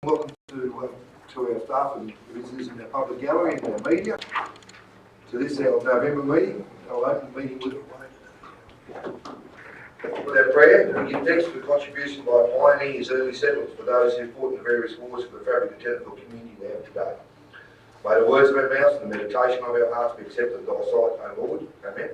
Welcome to our staff and visitors in our public gallery and our media. So this is our November meeting, our open meeting with our prayer. We give thanks for the contribution by pioneers, early settlers, for those who fought in the various wars for the fabric and technical community we have today. May the words of our mouths and the meditation of our hearts be accepted in thy sight, O Lord. Amen.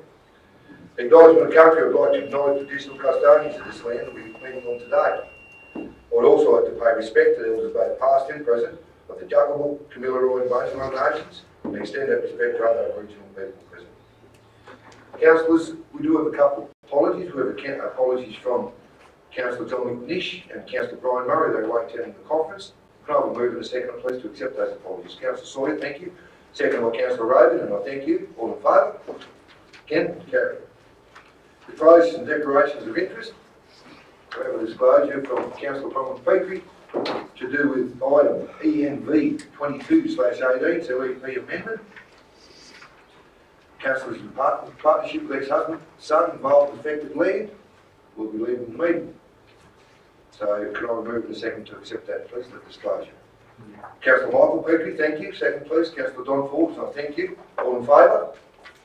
Acknowledgement of country, I would like to acknowledge the traditional custodians of this land that we're meeting on today. I would also like to pay respect to the elders both past and present of the Juckable, Kamilaroi and Boneselong nations and extend that respect to other Aboriginal people present. Councillors, we do have a couple of apologies. We have apologies from Councillor John McNish and Councillor Brian Murray. They were attending the conference. Can I have a move in a second, please, to accept those apologies? Councillor Sawyer, thank you. Second by Councillor Rogan, and I thank you. All in favour? Again, carried. Declarations and declarations of interest. We have a disclosure from Councillor Bronwyn Petrie to do with item ENV 22/18, so EP amendment. Councillors in partnership with ex-husband, son involved in affected land will be leaving the meeting. So can I remove in a second to accept that, please, the disclosure? Councillor Michael Petrie, thank you. Second, please. Councillor Don Forbes, I thank you. All in favour?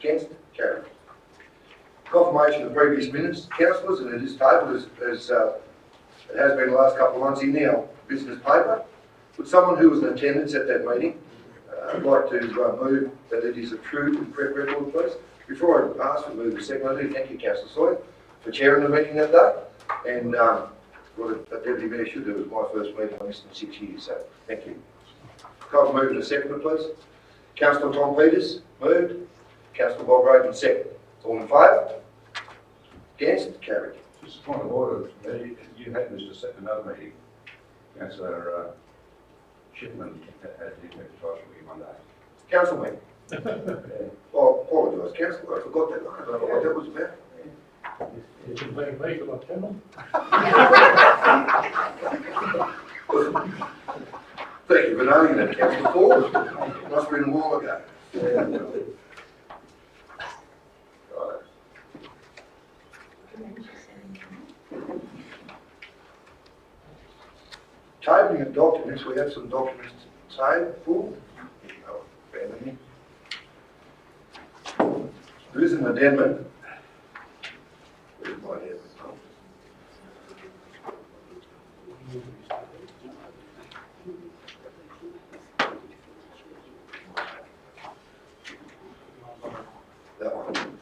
Against? Carried. Confirmation of previous minutes, councillors, and it is tabled as it has been the last couple of months in our business paper. Would someone who was in attendance at that meeting like to move that it is a true and correct record, please? Before I ask for move a second, I do thank you, Councillor Sawyer, for chairing the meeting that day, and what a deputy mayor should do. It was my first meeting on this in 6 years, so thank you. Can I move in a second, please? Councillor Tom Peters, moved. Councillor Bob Rogan, second. All in favour? Against? Carried. Just a point of order. You had this to set another meeting. Councillor Shipman had the effect twice a week Monday. Council meeting. Well, apologise, Councillor. I forgot that. I don't know what that was about. You can blame me for not coming. Thank you for knowing that, Councillor Forbes. Must have been a while ago. Right. Tabling of documents, we have some documents to table. There is an addendum. Where's my addendum? That one.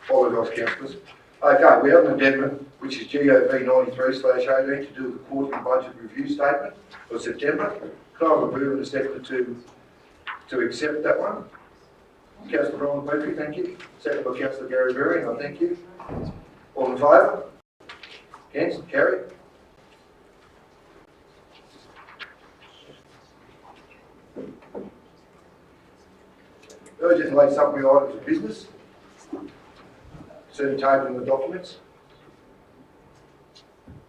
Apologise, councillors. Okay, we have an addendum which is GOV 93/18 to do with the quarterly budget review statement for September. Can I have a move in a second to accept that one? Councillor Bronwyn Petrie, thank you. Second by Councillor Gary Berry, I thank you. All in favour? Against? Carried. Urgent late summary items of business. Concerning tabling the documents.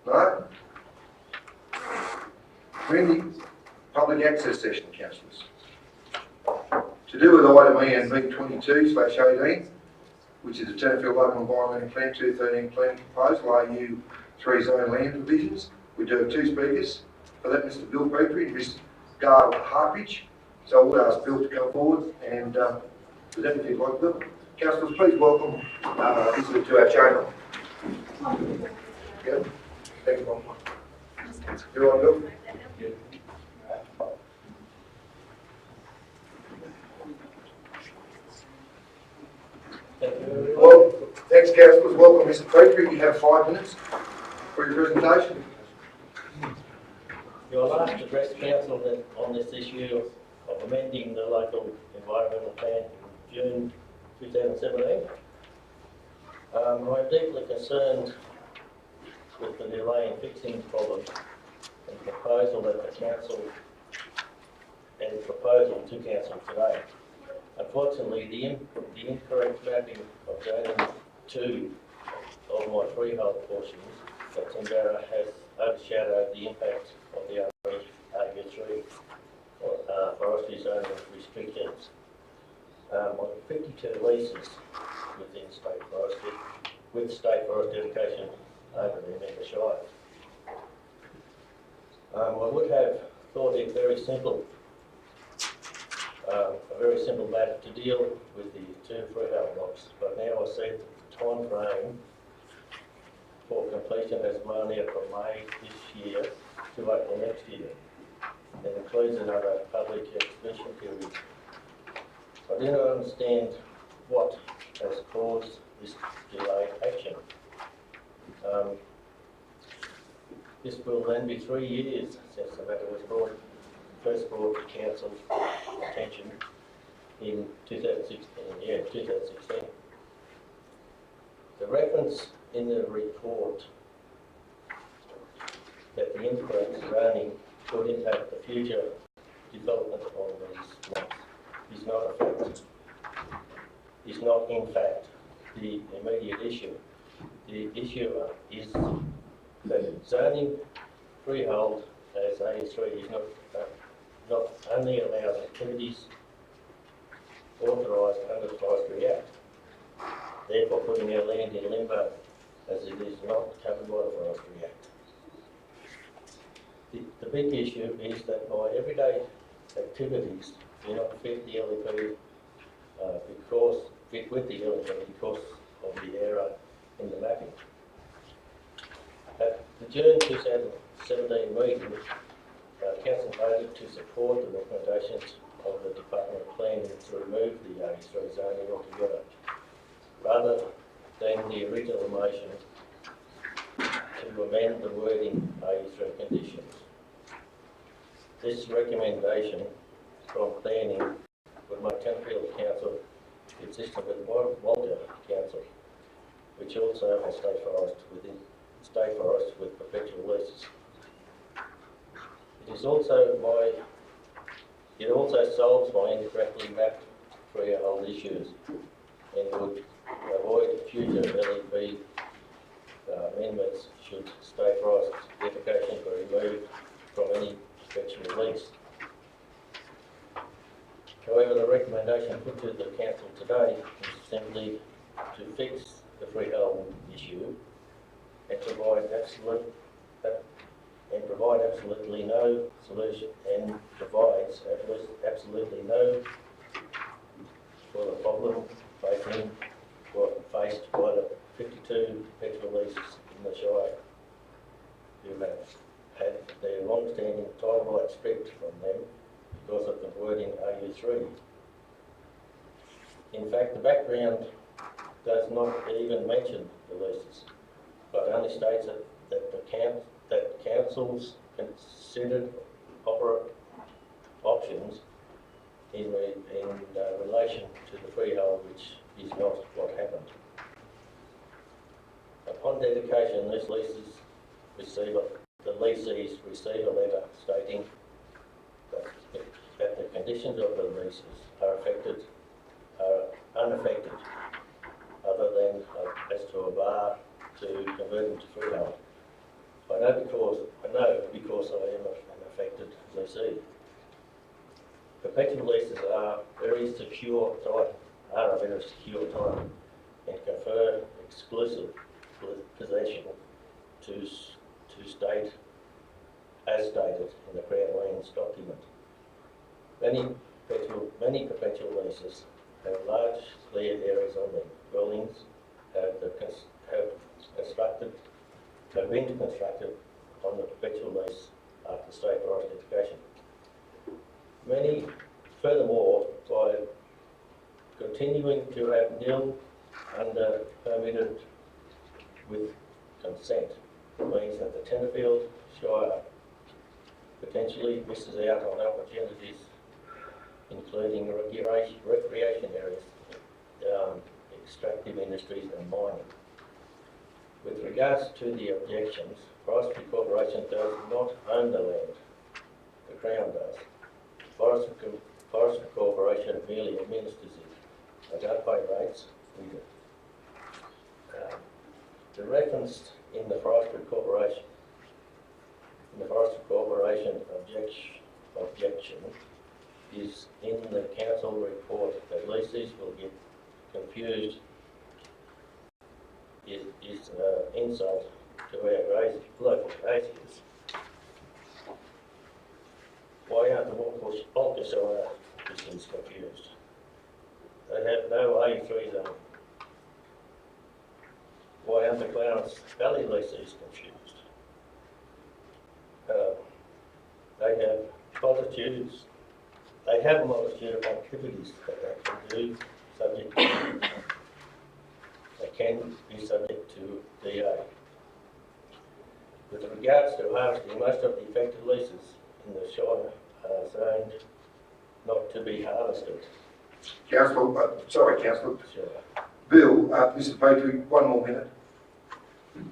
No? Community public access session, councillors. To do with item ENV 22/18, which is the Tenterfield Local Environmental Plan 2013 planning proposal, RU 3 zone land divisions. We do have two speakers for that, Mr. Bill Petrie and Ms. Gail Harpage. So I would ask Bill to come forward and present if you'd like, Bill. Councillors, please welcome visitor to our chamber. Yeah. Thank you, Bob. You all right, Bill? Well, thanks, councillors. Welcome, Mr. Petrie. You have 5 minutes for your presentation. Your last address, council, on this issue of amending the local environmental plan in June 2017. I'm deeply concerned with the delay in fixing the problem and the proposal that the council and the proposal to council today. Unfortunately, the incorrect mapping of zoning 2 of my freehold portions of Timbera has overshadowed the impact of the AU3 forestry zone restrictions. On 52 leases within state forestry, with state forest dedication over the Emeka Shire. I would have thought it very simple, a very simple matter to deal with the two freehold lots, but now I see that the time frame for completion has blown out from May this year to April next year. It includes another public exhibition period. I do not understand what has caused this delayed action. This will then be 3 years since the matter was first brought to Council's attention in 2016. The reference in the report that the increased zoning could impact the future development on these lots is not a fact. Is not in fact the immediate issue. The issue is that zoning freehold as AS3 is not only allows activities authorised under the Forestry Act, therefore putting our land in limbo as it is not covered by the Forestry Act. The big issue is that my everyday activities do not fit the LEP fit with the LEP because of the error in the mapping. At the June 2017 meeting, Council voted to support the recommendations of the Department of Planning to remove the AS3 zoning altogether, rather than the original motion to amend the wording AS3 conditions. This recommendation from planning would make Tenterfield Council consistent with Walter Council, which also has state forests with perpetual leases. It also solves my incorrectly mapped freehold issues and would avoid future LEP amendments should state forest dedication be removed from any perpetual lease. However, the recommendation put to the Council today is simply to fix the freehold issue and provide absolutely no solution and provides absolutely no for the problem faced by the 52 perpetual leases in the Shire who have had their long-standing title rights stripped from them because of converting AU3. In fact, the background does not even mention the leases, but only states that councils considered options in relation to the freehold, which is not what happened. Upon dedication, the leasees receive a letter stating that the conditions of the leases are unaffected, other than as to a bar to convert them to freehold. I know because I am an affected lessee. Perpetual leases are a very secure title and confer exclusive possession to state as stated in the Crown Lands document. Many perpetual leases have large cleared areas on them. Buildings have been constructed on the perpetual lease after state forest dedication. Furthermore, by continuing to have nil under permitted with consent means that the Tenterfield Shire potentially misses out on opportunities including recreation areas, extractive industries and mining. With regards to the objections, Forestry Corporation does not own the land, the Crown does. Forestry Corporation merely administers it. I don't pay rates, we do. The reference in the Forestry Corporation objection is in the council report that leases will get confused is insult to our local graziers. Walker Shire is confused. They have no A3 zone. Why under Clarence Valley lease is confused. They have a multitude of activities that they can do they can be subject to DA. With regards to harvesting, most of the affected leases in the Shire are zoned not to be harvested. Councillor, Councillor. Sure. Bill, Mr. Patrick, one more minute.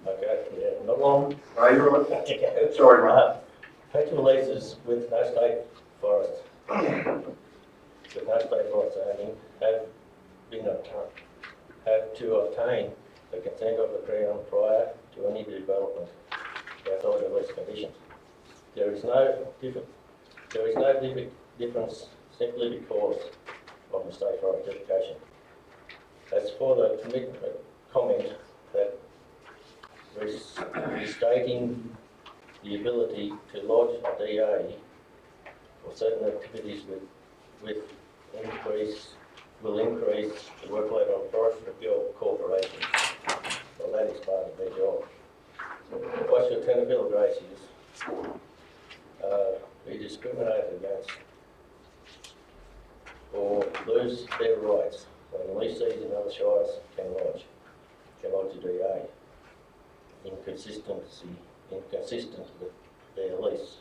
Okay, yeah, not long. No, you're right. Okay. Sorry, mate. Affected leases with no state forest, with no state forest zoning have to obtain the consent of the Crown prior to any development outside of lease conditions. There is no difference simply because of the state forest dedication. As for the comment that restating the ability to lodge a DA for certain activities will increase the workload on Forestry Corporation. Well, that is part of their job. What your Lieutenant Bill Grace is, be discriminated against or lose their rights when leasees in other shires can lodge a DA inconsistent with their lease.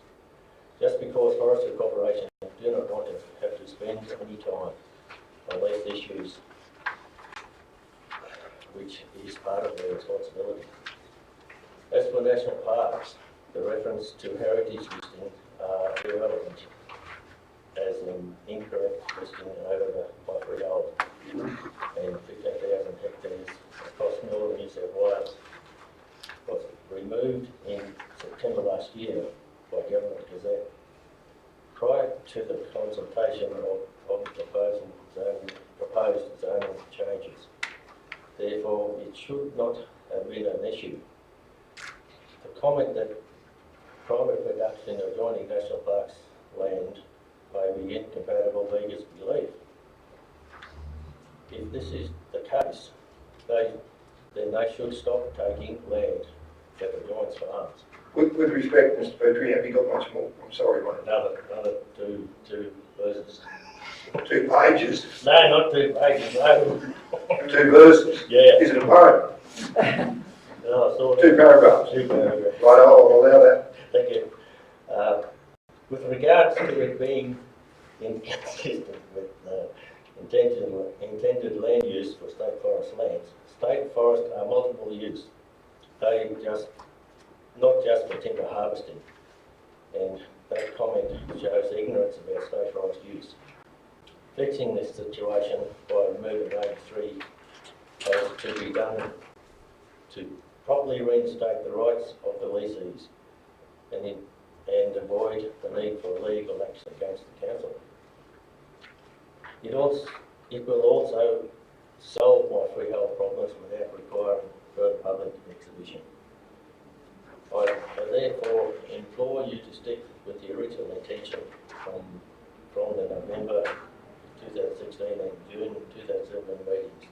Just because Forestry Corporation do not want to have to spend any time on lease issues, which is part of their responsibility. As for national parks, the reference to heritage listing are irrelevant, as an incorrect listing over the freehold and 15,000 hectares across northern New South Wales was removed in September last year by Government Gazette prior to the consultation of the proposed zoning changes. Therefore, it should not have been an issue. The comment that private production of adjoining national parks land may be incompatible beggars belief. If this is the case, then they should stop taking land that adjoins farms. With respect, Mr. Petrie, have you got much more? I'm sorry, mate. Another two verses. 2 pages, No, not 2 pages, no. 2 verses. Yeah. Is it a poem? No, I saw 2 paragraphs. 2 paragraphs. Right, I'll allow that. Thank you. With regards to it being inconsistent with intended land use for state forest lands, state forests are multiple use. They not just for timber harvesting, and that comment shows ignorance about state forest use. Fixing this situation by removing A3 has to be done to properly reinstate the rights of the leasees and avoid the need for legal action against the council. It will also solve my freehold problems without requiring further public exhibition. I therefore implore you to stick with the original intention from the November 2016 and June 2017 meetings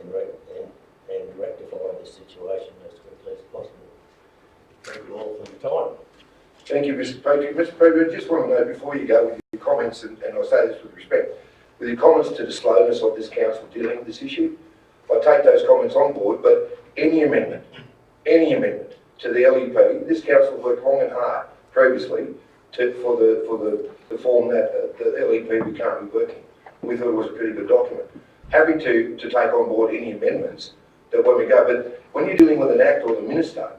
and rectify this situation as quickly as possible. Thank you all for your time. Thank you, Mr. Petrie. Mr. Petrie, I just want to know before you go with your comments, and I say this with respect, with your comments to the slowness of this council dealing with this issue, I take those comments on board, but any amendment to the LEP, this council worked long and hard previously for the form that the LEP we're currently working. We thought it was a pretty good document. Happy to take on board any amendments that when we go, but when you're dealing with an act or the minister,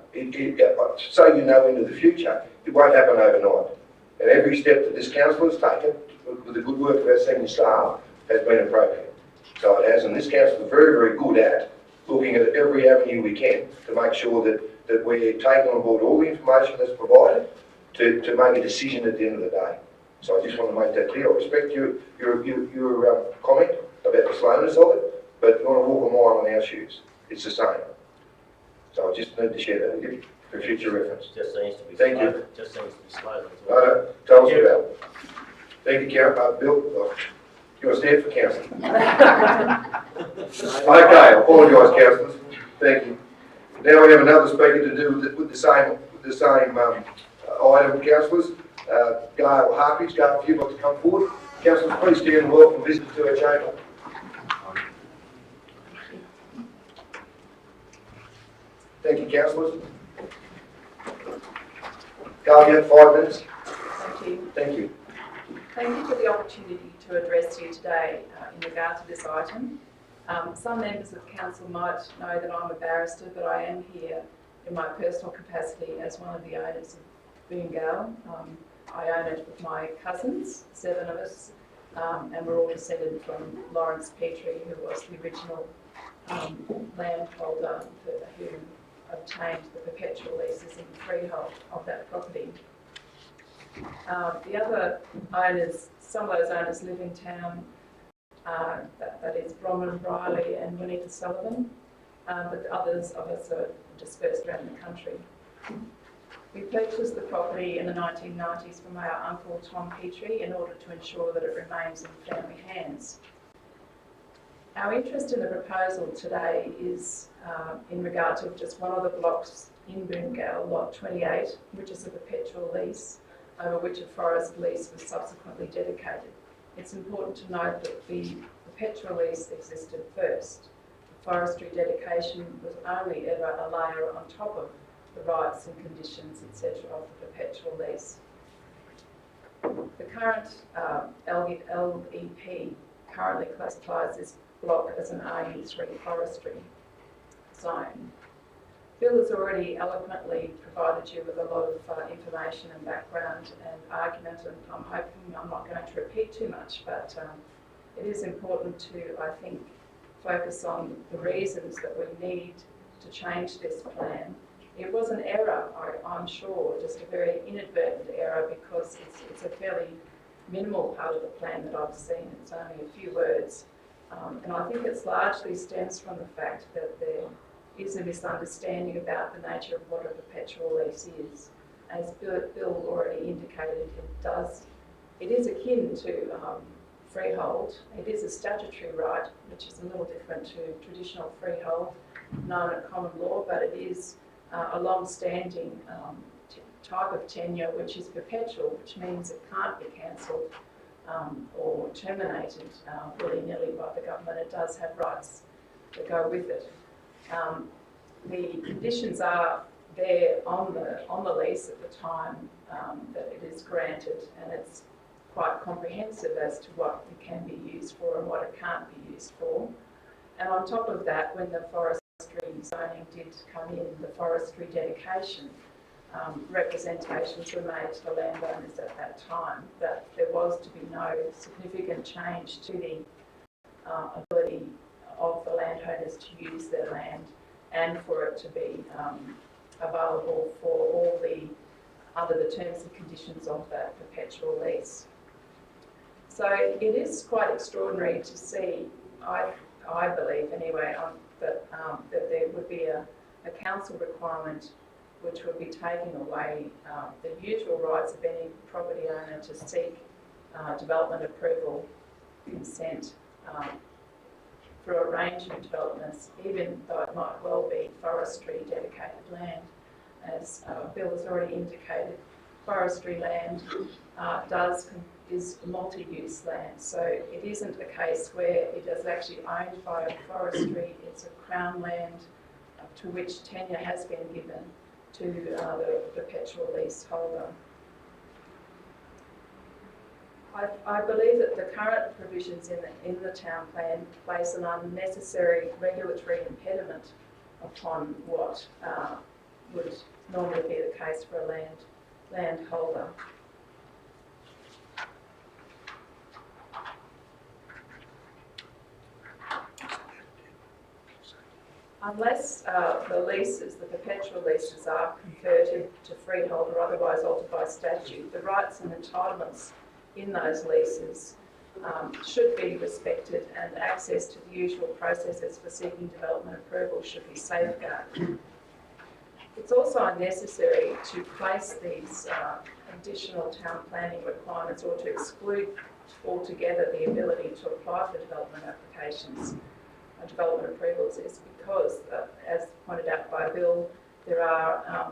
so you know into the future, it won't happen overnight. And every step that this council has taken, with the good work of our senior staff, has been appropriate. So it has, and this council is very, very good at looking at every avenue we can to make sure that we're taking on board all the information that's provided to make a decision at the end of the day. So I just want to make that clear. I respect your comment about the slowness of it, but you want to walk a mile on our shoes. It's the same. So I just need to share that with you for future reference. Just seems to be Thank slow. you. Just seems to be slow as well. No, tell us about it. Thank you, Bill. You want to stand for council? Okay, I apologise, councillors. Thank you. Now we have another speaker to do with the same item, councillors. Gail Harpies. Gail, if you'd like to come forward. Councillors, please stand and welcome visitors to our chamber. Thank you, councillors. Gail, you have 5 minutes. Thank you. Thank you. Thank you for the opportunity to address you today in regard to this item. Some members of council might know that I'm a barrister, but I am here in my personal capacity as one of the owners of Boongal. I own it with my cousins, 7 of us, and we're all descended from Lawrence Petrie, who was the original landholder who obtained the perpetual leases in the freehold of that property. The other owners, some of those owners live in town, that is Bronwyn Riley and Juanita Sullivan, but others of us are dispersed around the country. We purchased the property in the 1990s from our uncle Tom Petrie in order to ensure that it remains in family hands. Our interest in the proposal today is in regard to just one of the blocks in Boongal, Lot 28, which is a perpetual lease, over which a forest lease was subsequently dedicated. It's important to note that the perpetual lease existed first. The forestry dedication was only ever a layer on top of the rights and conditions, etc., of the perpetual lease. The current LEP currently classifies this block as an RU3 forestry zone. Bill has already eloquently provided you with a lot of information and background and argument, and I'm hoping I'm not going to repeat too much, but it is important to, I think, focus on the reasons that we need to change this plan. It was an error, I'm sure, just a very inadvertent error, because it's a fairly minimal part of the plan that I've seen. It's only a few words. And I think it largely stems from the fact that there is a misunderstanding about the nature of what a perpetual lease is. As Bill already indicated, it is akin to freehold. It is a statutory right, which is a little different to traditional freehold known at common law, but it is a long-standing type of tenure which is perpetual, which means it can't be cancelled or terminated willy-nilly by the government. It does have rights that go with it. The conditions are there on the lease at the time that it is granted, and it's quite comprehensive as to what it can be used for and what it can't be used for. And on top of that, when the forestry zoning did come in, the forestry dedication, representations were made to the landowners at that time that there was to be no significant change to the ability of the landowners to use their land, and for it to be available for all under the terms and conditions of that perpetual lease. So it is quite extraordinary to see, I believe anyway, that there would be a council requirement which would be taking away the usual rights of any property owner to seek development approval, consent for a range of developments, even though it might well be forestry dedicated land. As Bill has already indicated, forestry land is multi-use land, so it isn't a case where it is actually owned by forestry. It's a crown land to which tenure has been given to the perpetual lease holder. I believe that the current provisions in the town plan place an unnecessary regulatory impediment upon what would normally be the case for a landholder. Unless the perpetual leases are converted to freehold or otherwise altered by statute, the rights and entitlements in those leases should be respected, and access to the usual processes for seeking development approval should be safeguarded. It's also unnecessary to place these additional town planning requirements or to exclude altogether the ability to apply for development applications and development approvals is because, as pointed out by Bill, there are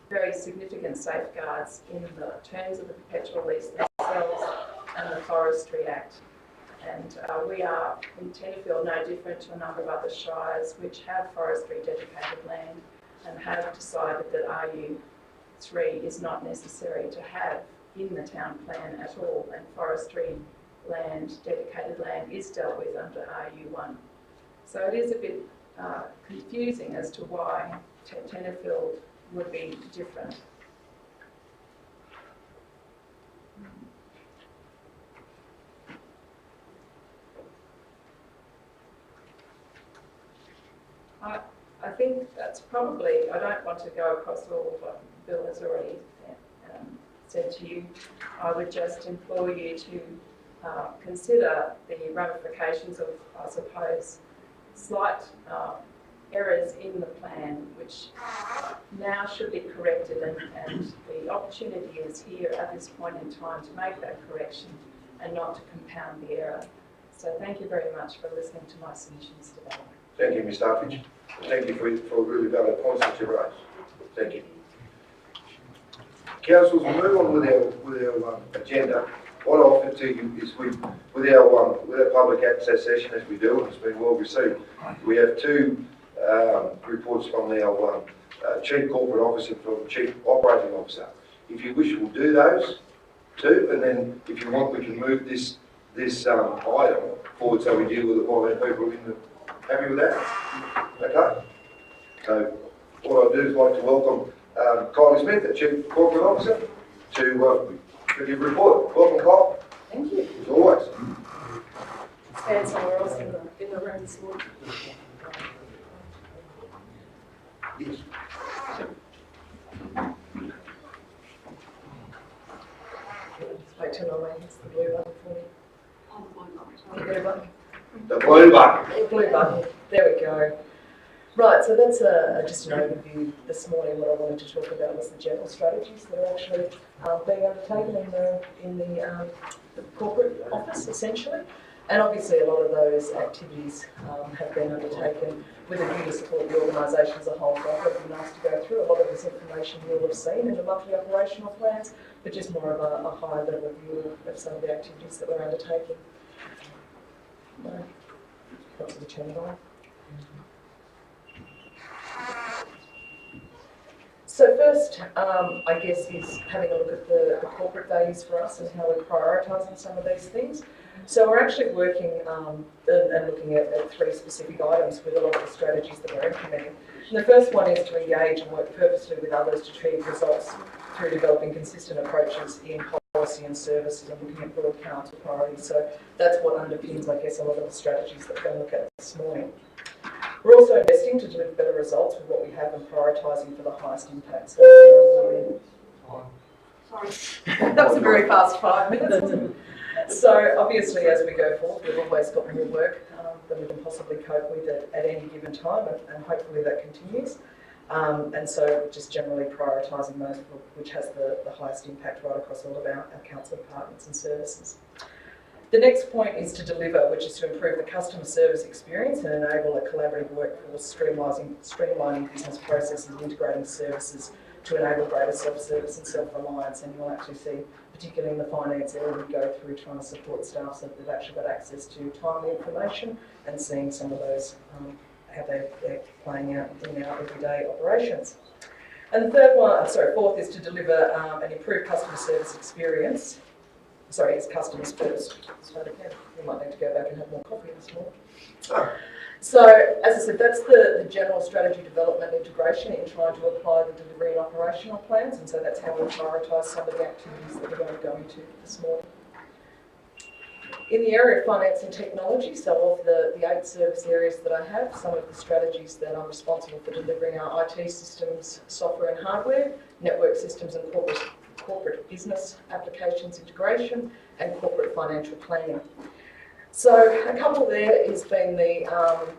very significant safeguards in the terms of the perpetual lease themselves and the Forestry Act. And we are in Tenterfield no different to a number of other shires which have forestry dedicated land and have decided that RU3 is not necessary to have in the town plan at all, and forestry land, dedicated land, is dealt with under RU1. So it is a bit confusing as to why Tenterfield would be different. I think that's probably, I don't want to go across all of what Bill has already said to you. I would just implore you to consider the ramifications of, I suppose, slight errors in the plan, which now should be corrected, and the opportunity is here at this point in time to make that correction and not to compound the error. So thank you very much for listening to my submissions today. Thank you, Ms. Duffridge. Thank you for really valid points that you raised. Thank you. Councillors, we'll move on with our agenda. What I offer to you is with our public access session, as we do, and it's been well received, we have two reports from our Chief Corporate Officer and from Chief Operating Officer. If you wish, we'll do those two, and then if you want, we can move this item forward so we deal with it while our people are in the. Happy with that? Okay. So what I'll do is like to welcome Kylie Smith, the Chief Corporate Officer, to give you a report. Welcome, Kyle. Thank you. As always. Stand somewhere else in the room this morning. Yes. Wait till I hits the blue button for me. The blue button. The blue button. The blue button. There we go. Right, so that's just an overview this morning. What I wanted to talk about was the general strategies that are actually being undertaken in the corporate office, essentially. And obviously a lot of those activities have been undertaken with a view to support the organisation as a whole. So I thought it would be nice to go through a lot of this information you'll have seen in the monthly operational plans, but just more of a high level view of some of the activities that we're undertaking. Probably turn it on. So first, I guess, is having a look at the corporate values for us and how we're prioritising some of these things. So we're actually working and looking at three specific items with a lot of the strategies that we're implementing. And the first one is to engage and work purposely with others to achieve results through developing consistent approaches in policy and services and looking at broad council priorities. So that's what underpins, I guess, a lot of the strategies that we're going to look at this morning. We're also investing to deliver better results with what we have and prioritising for the highest impact. So, that was a very fast 5 minutes, wasn't it? So obviously, as we go forward, we've always got more work than we can possibly cope with at any given time, and hopefully that continues. And so just generally prioritising those which has the highest impact right across all of our council departments and services. The next point is to deliver, which is to improve the customer service experience and enable a collaborative workforce, streamlining business processes and integrating services to enable greater self-service and self-reliance. And you'll actually see, particularly in the finance area, we go through trying to support staff so that they've actually got access to timely information and seeing some of those how they're playing out in our everyday operations. And the fourth is to deliver an improved customer service experience. Sorry, it's customers first. So we might need to go back and have more coffee this morning. Oh. So, as I said, that's the general strategy development integration in trying to apply the delivery and operational plans, and so that's how we prioritise some of the activities that we're going to go into this morning. In the area of finance and technology, so of the 8 service areas that I have, some of the strategies that I'm responsible for delivering are IT systems, software and hardware, network systems and corporate business applications integration, and corporate financial planning. So a couple there has been the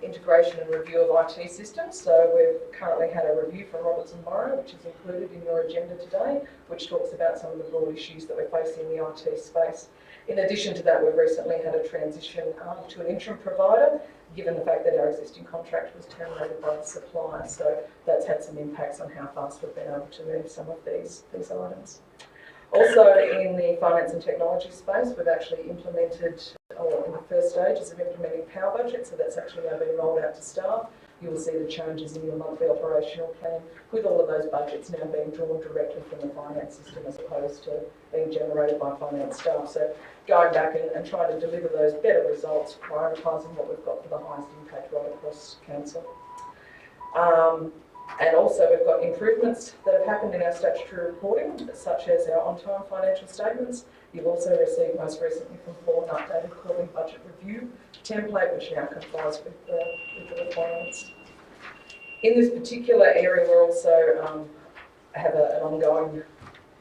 integration and review of IT systems. So we've currently had a review from Robertson Morrow, which is included in your agenda today, which talks about some of the broad issues that we're facing in the IT space. In addition to that, we've recently had a transition to an interim provider, given the fact that our existing contract was terminated by the supplier. So that's had some impacts on how fast we've been able to move some of these items. Also in the finance and technology space, we've actually implemented, or in the first stages of implementing Power Budget, so that's actually now been rolled out to staff. You will see the changes in your monthly operational plan, with all of those budgets now being drawn directly from the finance system as opposed to being generated by finance staff. So going back and trying to deliver those better results, prioritising what we've got for the highest impact right across council. And also we've got improvements that have happened in our statutory reporting, such as our on-time financial statements. You've also received most recently from Paul an updated quarterly budget review template, which now complies with the requirements. In this particular area, we're also have an ongoing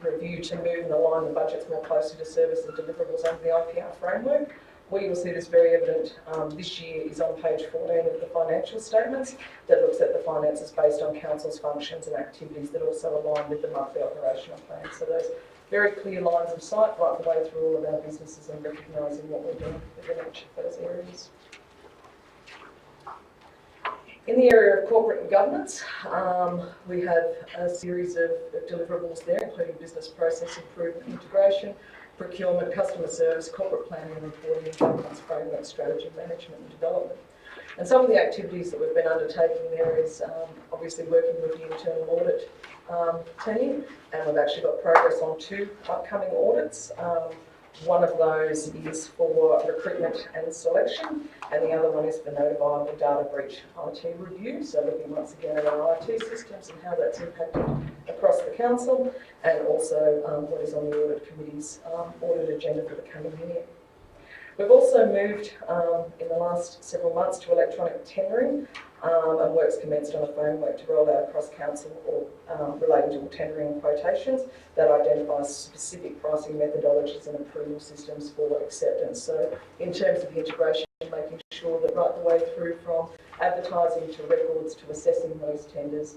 review to move and align the budgets more closely to service the deliverables under the IPR framework. Where you'll see this very evident this year is on page 14 of the financial statements that looks at the finances based on council's functions and activities that also align with the monthly operational plan. So those very clear lines of sight right the way through all of our businesses and recognising what we're doing within each of those areas. In the area of corporate and governance, we have a series of deliverables there, including business process improvement, integration, procurement, customer service, corporate planning and reporting, governance framework, strategy, management and development. And some of the activities that we've been undertaking there is obviously working with the internal audit team, and we've actually got progress on 2 upcoming audits. One of those is for recruitment and selection, and the other one is for notifiable data breach IT review. So looking once again at our IT systems and how that's impacted across the council, and also what is on the audit committee's audit agenda for the coming year. We've also moved in the last several months to electronic tendering, and work's commenced on a framework to roll out across council or relating to tendering and quotations that identifies specific pricing methodologies and approval systems for acceptance. So in terms of the integration, making sure that right the way through from advertising to records to assessing those tenders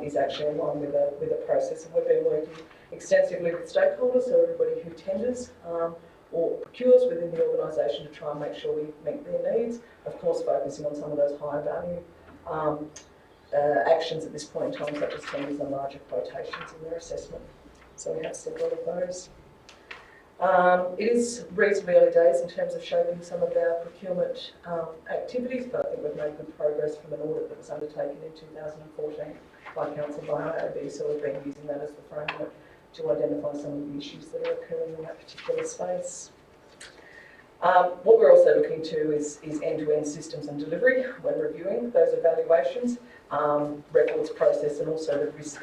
is actually in line with a process. And we've been working extensively with stakeholders, so everybody who tenders or procures within the organisation to try and make sure we meet their needs. Of course, focusing on some of those higher value actions at this point in time, such as tenders and larger quotations in their assessment. So we have several of those. It is reasonably early days in terms of shaping some of our procurement activities, but I think we've made good progress from an audit that was undertaken in 2014 by Council by IAB, so we've been using that as the framework to identify some of the issues that are occurring in that particular space. What we're also looking to is end-to-end systems and delivery when reviewing those evaluations, records process, and also the risk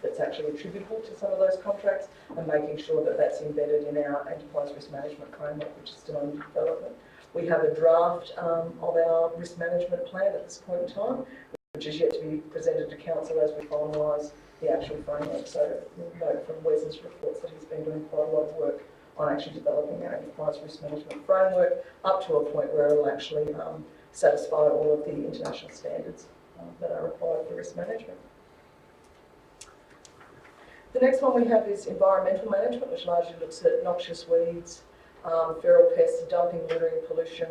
that's actually attributable to some of those contracts, and making sure that that's embedded in our enterprise risk management framework, which is still under development. We have a draft of our risk management plan at this point in time, which is yet to be presented to council as we finalise the actual framework. So you'll note from Wes's reports that he's been doing quite a lot of work on actually developing our enterprise risk management framework up to a point where it will actually satisfy all of the international standards that are required for risk management. The next one we have is environmental management, which largely looks at noxious weeds, feral pests, dumping, littering, pollution,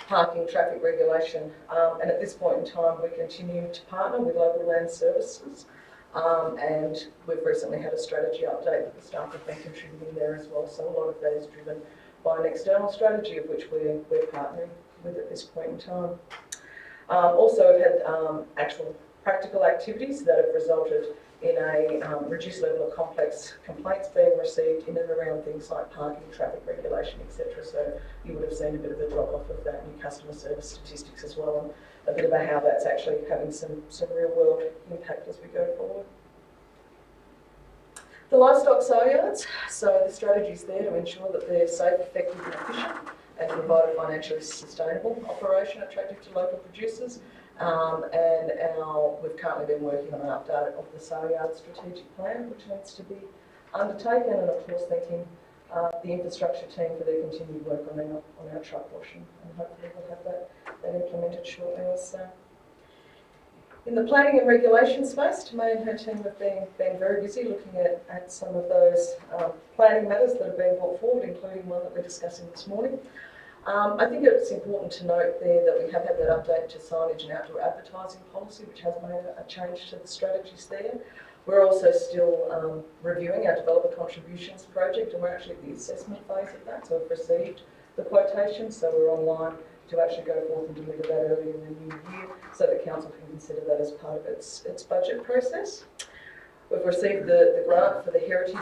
parking, traffic regulation, and at this point in time we continue to partner with local land services, and we've recently had a strategy update that the staff have been contributing there as well, so a lot of that is driven by an external strategy of which we're partnering with at this point in time. Also we've had actual practical activities that have resulted in a reduced level of complex complaints being received in and around things like parking, traffic regulation, etc. So you would have seen a bit of a drop-off of that in customer service statistics as well, and a bit about how that's actually having some real-world impact as we go forward. The livestock sale yards, so the strategy is there to ensure that they're safe, effective and efficient, and provide a financially sustainable operation attractive to local producers. We've currently been working on an update of the sale yard strategic plan, which needs to be undertaken, and of course thanking the infrastructure team for their continued work on our truck washing, and hopefully we'll have that implemented shortly also. In the planning and regulation space, Tamay and her team have been very busy looking at some of those planning matters that have been brought forward, including one that we're discussing this morning. I think it's important to note there that we have had that update to signage and outdoor advertising policy, which has made a change to the strategies there. We're also still reviewing our developer contributions project, and we're actually at the assessment phase of that, so we've received the quotation, so we're online to actually go forth and deliver that early in the new year, so that council can consider that as part of its budget process. We've received the grant for the heritage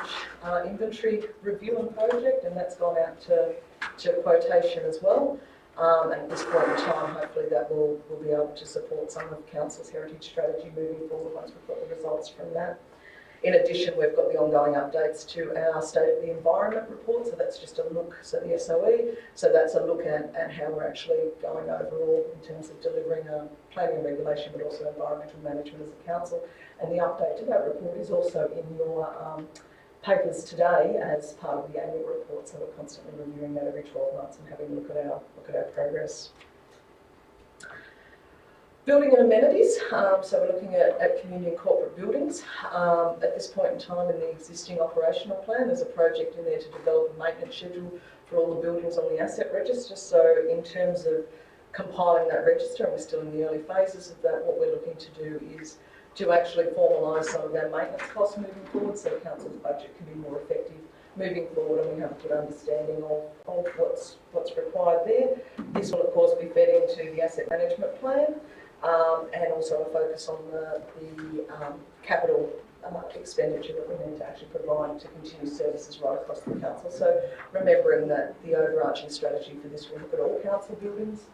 inventory review and project, and that's gone out to quotation as well. And at this point in time, hopefully that will be able to support some of council's heritage strategy moving forward once we've got the results from that. In addition, we've got the ongoing updates to our State of the Environment report, so that's just a look, so the SOE, so that's a look at how we're actually going overall in terms of delivering planning and regulation, but also environmental management as a council. And the update to that report is also in your papers today as part of the annual report, so we're constantly reviewing that every 12 months and having a look at our progress. Building and amenities, so we're looking at community and corporate buildings. At this point in time in the existing operational plan, there's a project in there to develop a maintenance schedule for all the buildings on the asset register. So in terms of compiling that register, and we're still in the early phases of that, what we're looking to do is to actually formalise some of our maintenance costs moving forward, so the council's budget can be more effective moving forward, and we have a good understanding of what's required there. This will of course be fed into the asset management plan, and also a focus on the capital expenditure that we need to actually provide to continue services right across the council. So remembering that the overarching strategy for this will look at all council buildings,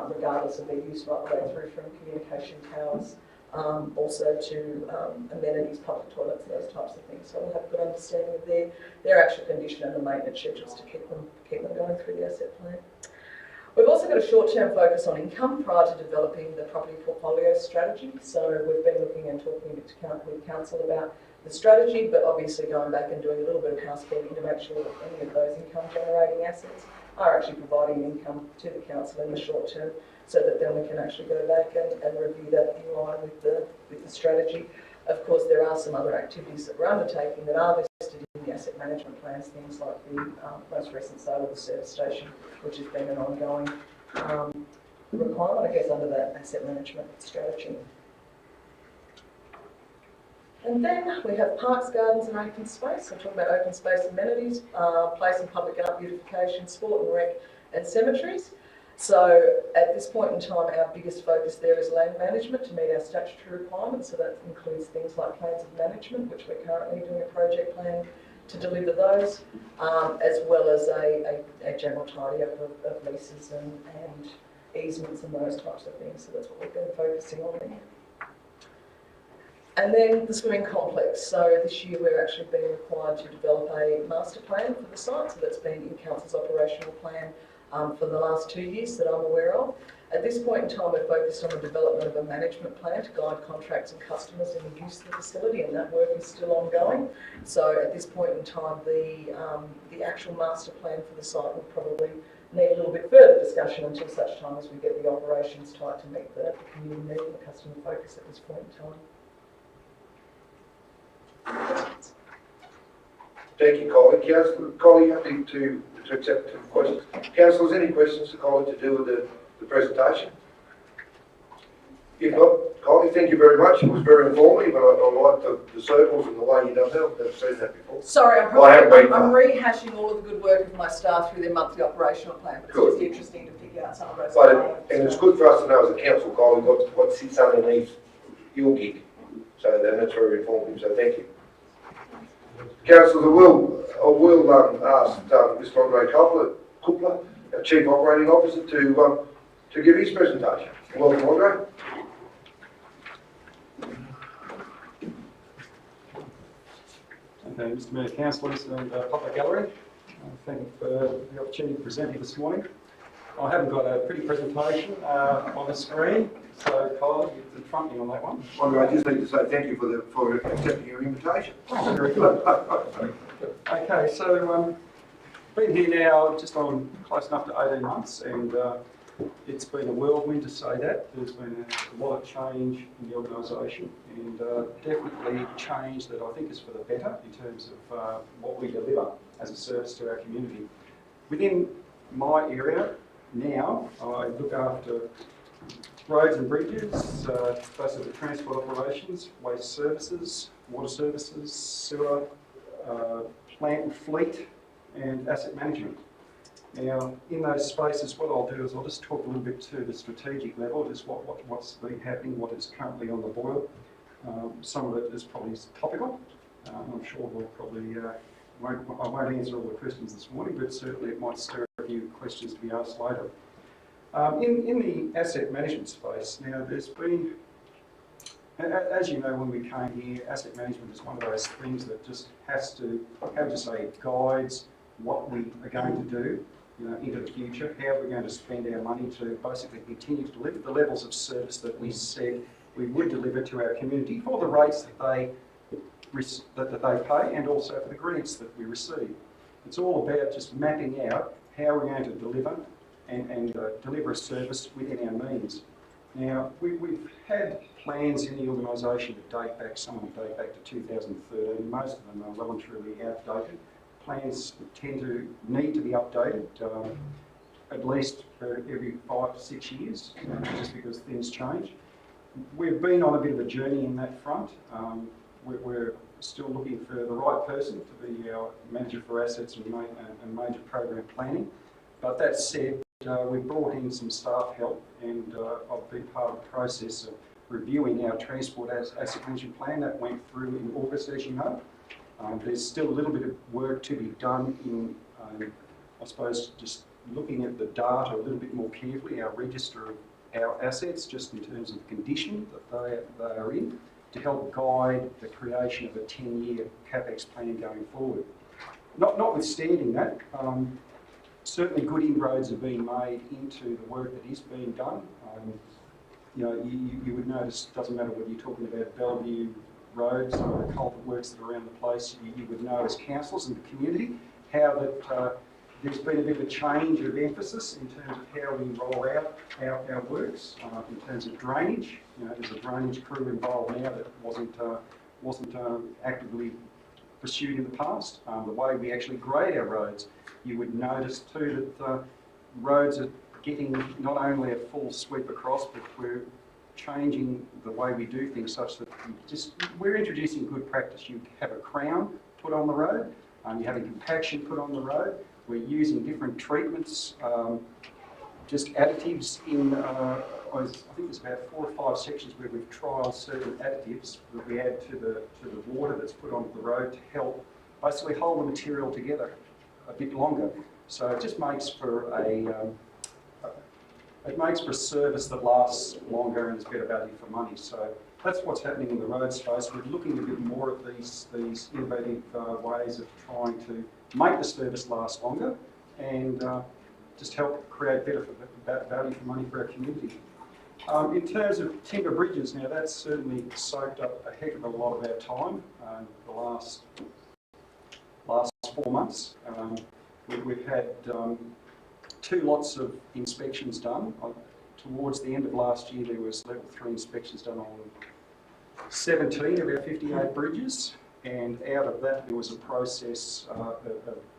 regardless of their use, right the way through from communication towers, also to amenities, public toilets, those types of things. So we'll have a good understanding of their actual condition and the maintenance schedules to keep them going through the asset plan. We've also got a short-term focus on income prior to developing the property portfolio strategy. So we've been looking and talking with council about the strategy, but obviously going back and doing a little bit of housekeeping to make sure that any of those income-generating assets are actually providing income to the council in the short term, so that then we can actually go back and review that in line with the strategy. Of course, there are some other activities that we're undertaking that are listed in the asset management plans, things like the most recent sale of the service station, which has been an ongoing requirement, I guess, under that asset management strategy. And then we have parks, gardens and open space. I'm talking about open space amenities, place and public art beautification, sport and rec and cemeteries. So at this point in time, our biggest focus there is land management to meet our statutory requirements. So that includes things like plans of management, which we're currently doing a project plan to deliver those, as well as a general tidy up of leases and easements and those types of things. So that's what we've been focusing on there. And then the swimming complex. So this year we're actually being required to develop a master plan for the site. So that's been in council's operational plan for the last 2 years that I'm aware of. At this point in time, we're focused on the development of a management plan to guide contracts and customers in the use of the facility, and that work is still ongoing. So at this point in time, the actual master plan for the site will probably need a little bit further discussion until such time as we get the operations tight to meet the community need and the customer focus at this point in time. Thank you, Colin. Councillor, Colin, happy to accept questions. Councillors, any questions to Colin to do with the presentation? If not, Colin, thank you very much. It was very informative, and I like the circles and the way you've done that. I've never seen that before. Sorry, I'm rehashing all of the good work of my staff through their monthly operational plan, but it's just interesting to pick out some of those. And it's good for us to know as a council, Colin, what sits underneath your gig. So then that's very informative. So thank you. Councillors, I will ask Mr. Andre Kuppler, our Chief Operating Officer, to give his presentation. Welcome, Andre. Okay, Mr. Mayor, councillors and public gallery, thank you for the opportunity to present you this morning. I haven't got a pretty presentation on the screen, so Kyle, you can trump me on that one. Andre, I just need to say thank you for accepting your invitation. Oh, very good. Okay, so been here now just on close enough to 18 months, and it's been a whirlwind to say that. There's been a lot of change in the organisation, and definitely change that I think is for the better in terms of what we deliver as a service to our community. Within my area now, I look after roads and bridges, basically transport operations, waste services, water services, sewer, plant and fleet, and asset management. Now, in those spaces, what I'll do is I'll just talk a little bit to the strategic level, just what's been happening, what is currently on the boil. Some of it is probably topical. I'm sure we'll probably, I won't answer all the questions this morning, but certainly it might stir a few questions to be asked later. In the asset management space, now there's been, as you know, when we came here, asset management is one of those things that just has to, how would you say, guides what we are going to do, into the future, how we're going to spend our money to basically continue to deliver the levels of service that we said we would deliver to our community for the rates that they pay and also for the grants that we receive. It's all about just mapping out how we're going to deliver and deliver a service within our means. Now, we've had plans in the organisation that date back, some of them date back to 2013, most of them are well and truly outdated. Plans tend to need to be updated at least for every 5 to 6 years, just because things change. We've been on a bit of a journey in that front. We're still looking for the right person to be our manager for assets and major program planning. But that said, we've brought in some staff help, and I've been part of the process of reviewing our transport asset management plan. That went through in August, as you know. There's still a little bit of work to be done in, I suppose, just looking at the data a little bit more carefully, our register of our assets, just in terms of the condition that they are in, to help guide the creation of a 10-year CapEx plan going forward. Notwithstanding that, certainly good inroads have been made into the work that is being done. You would notice, it doesn't matter whether you're talking about Bellevue Road, some of the culvert works that are around the place, you would know as councils and the community how that there's been a bit of a change of emphasis in terms of how we roll out our works, in terms of drainage. There's a drainage crew involved now that wasn't actively pursued in the past. The way we actually grade our roads, you would notice too that roads are getting not only a full sweep across, but we're changing the way we do things such that we're introducing good practice. You have a crown put on the road, you're having compaction put on the road. We're using different treatments, just additives in, I think there's about 4 or 5 sections where we've trialled certain additives that we add to the water that's put onto the road to help basically hold the material together a bit longer. So it just makes for a service that lasts longer and is better value for money. So that's what's happening in the road space. We're looking a bit more at these innovative ways of trying to make the service last longer and just help create better value for money for our community. In terms of timber bridges, now that's certainly soaked up a heck of a lot of our time the last 4 months. We've had 2 lots of inspections done. Towards the end of last year, there was level 3 inspections done on 17 of our 58 bridges, and out of that there was a process of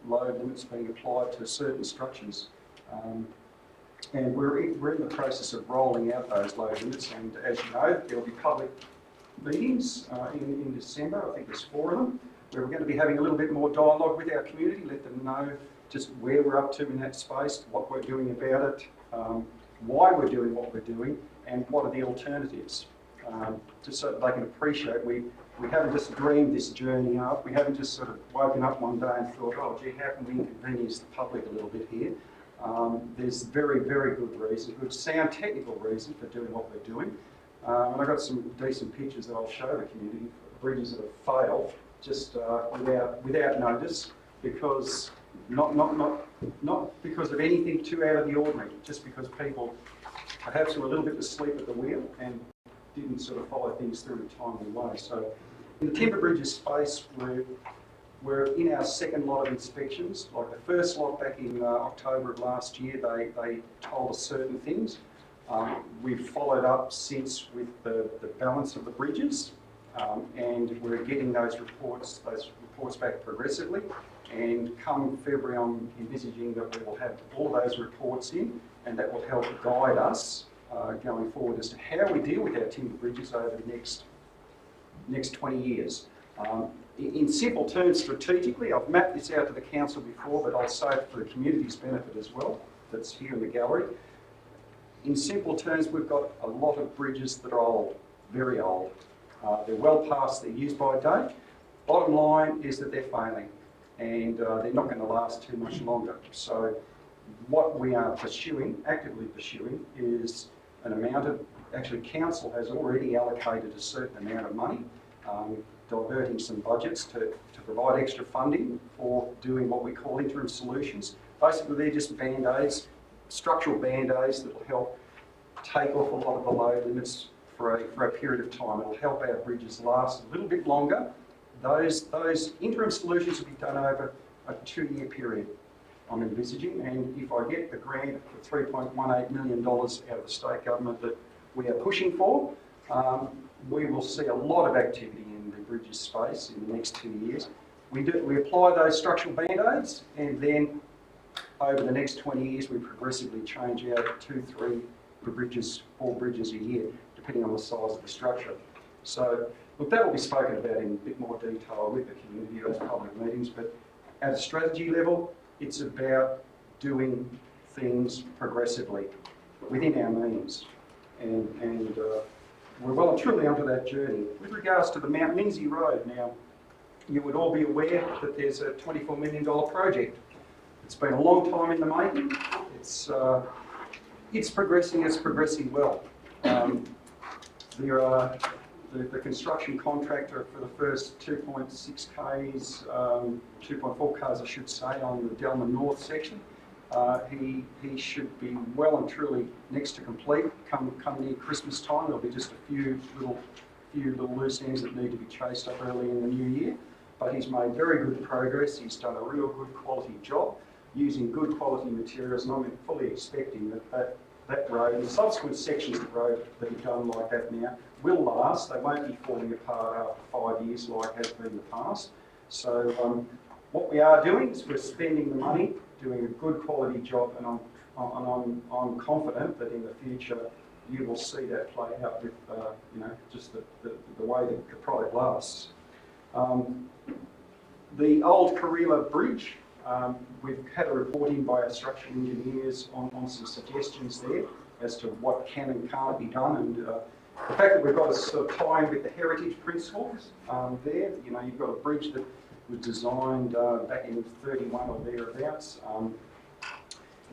load limits being applied to certain structures. And we're in the process of rolling out those load limits, and as you know, there will be public meetings in December. I think there's 4 of them, where we're going to be having a little bit more dialogue with our community, let them know just where we're up to in that space, what we're doing about it, why we're doing what we're doing, and what are the alternatives. Just so that they can appreciate we haven't just dreamed this journey up, we haven't just sort of woken up one day and thought, oh gee, how can we inconvenience the public a little bit here? There's very, very good reason, good sound technical reason for doing what we're doing. And I've got some decent pictures that I'll show the community for bridges that have failed just without notice, because not because of anything too out of the ordinary, just because people perhaps were a little bit asleep at the wheel and didn't sort of follow things through in a timely way. So in the timber bridges space, we're we're in our second lot of inspections. Like the first lot back in October of last year, they told us certain things. We've followed up since with the balance of the bridges, and we're getting those reports back progressively. And come February, I'm envisaging that we will have all those reports in, and that will help guide us going forward as to how we deal with our timber bridges over the next 20 years. In simple terms, strategically, I've mapped this out to the council before, but I'll say it for the community's benefit as well, that's here in the gallery. In simple terms, we've got a lot of bridges that are old, very old. They're well past their use-by date. Bottom line is that they're failing, and they're not going to last too much longer. So what we are actively pursuing, is an amount of, actually council has already allocated a certain amount of money, diverting some budgets to provide extra funding for doing what we call interim solutions. Basically, they're just band-aids, structural band-aids that will help take off a lot of the load limits for a period of time. It will help our bridges last a little bit longer. Those interim solutions will be done over a 2-year period, I'm envisaging, and if I get the grant for $3.18 million out of the state government that we are pushing for, we will see a lot of activity in the bridges space in the next 2 years. We apply those structural band-aids, and then over the next 20 years we progressively change out 2, 3 bridges, 4 bridges a year, depending on the size of the structure. So look, that will be spoken about in a bit more detail with the community at public meetings, but at a strategy level, it's about doing things progressively within our means. And we're well and truly onto that journey. With regards to the Mount Minzy Road, now, you would all be aware that there's a $24 million project. It's been a long time in the making. It's progressing well. The construction contractor for the first 2.6 Ks, 2.4 Ks I should say, on the Delma North section, he should be well and truly next to complete come near Christmas time. There'll be just a few little loose ends that need to be chased up early in the new year, but he's made very good progress. He's done a real good quality job using good quality materials, and I'm fully expecting that road and the subsequent sections of road that are done like that now will last. They won't be falling apart after 5 years like has been the past. So what we are doing is we're spending the money, doing a good quality job, and I'm confident that in the future you will see that play out with just the way that the product lasts. The old Karila Bridge, we've had a report in by our structural engineers on some suggestions there as to what can and can't be done, and the fact that we've got a sort of tie in with the heritage principles there. You've got a bridge that was designed back in 31 or thereabouts,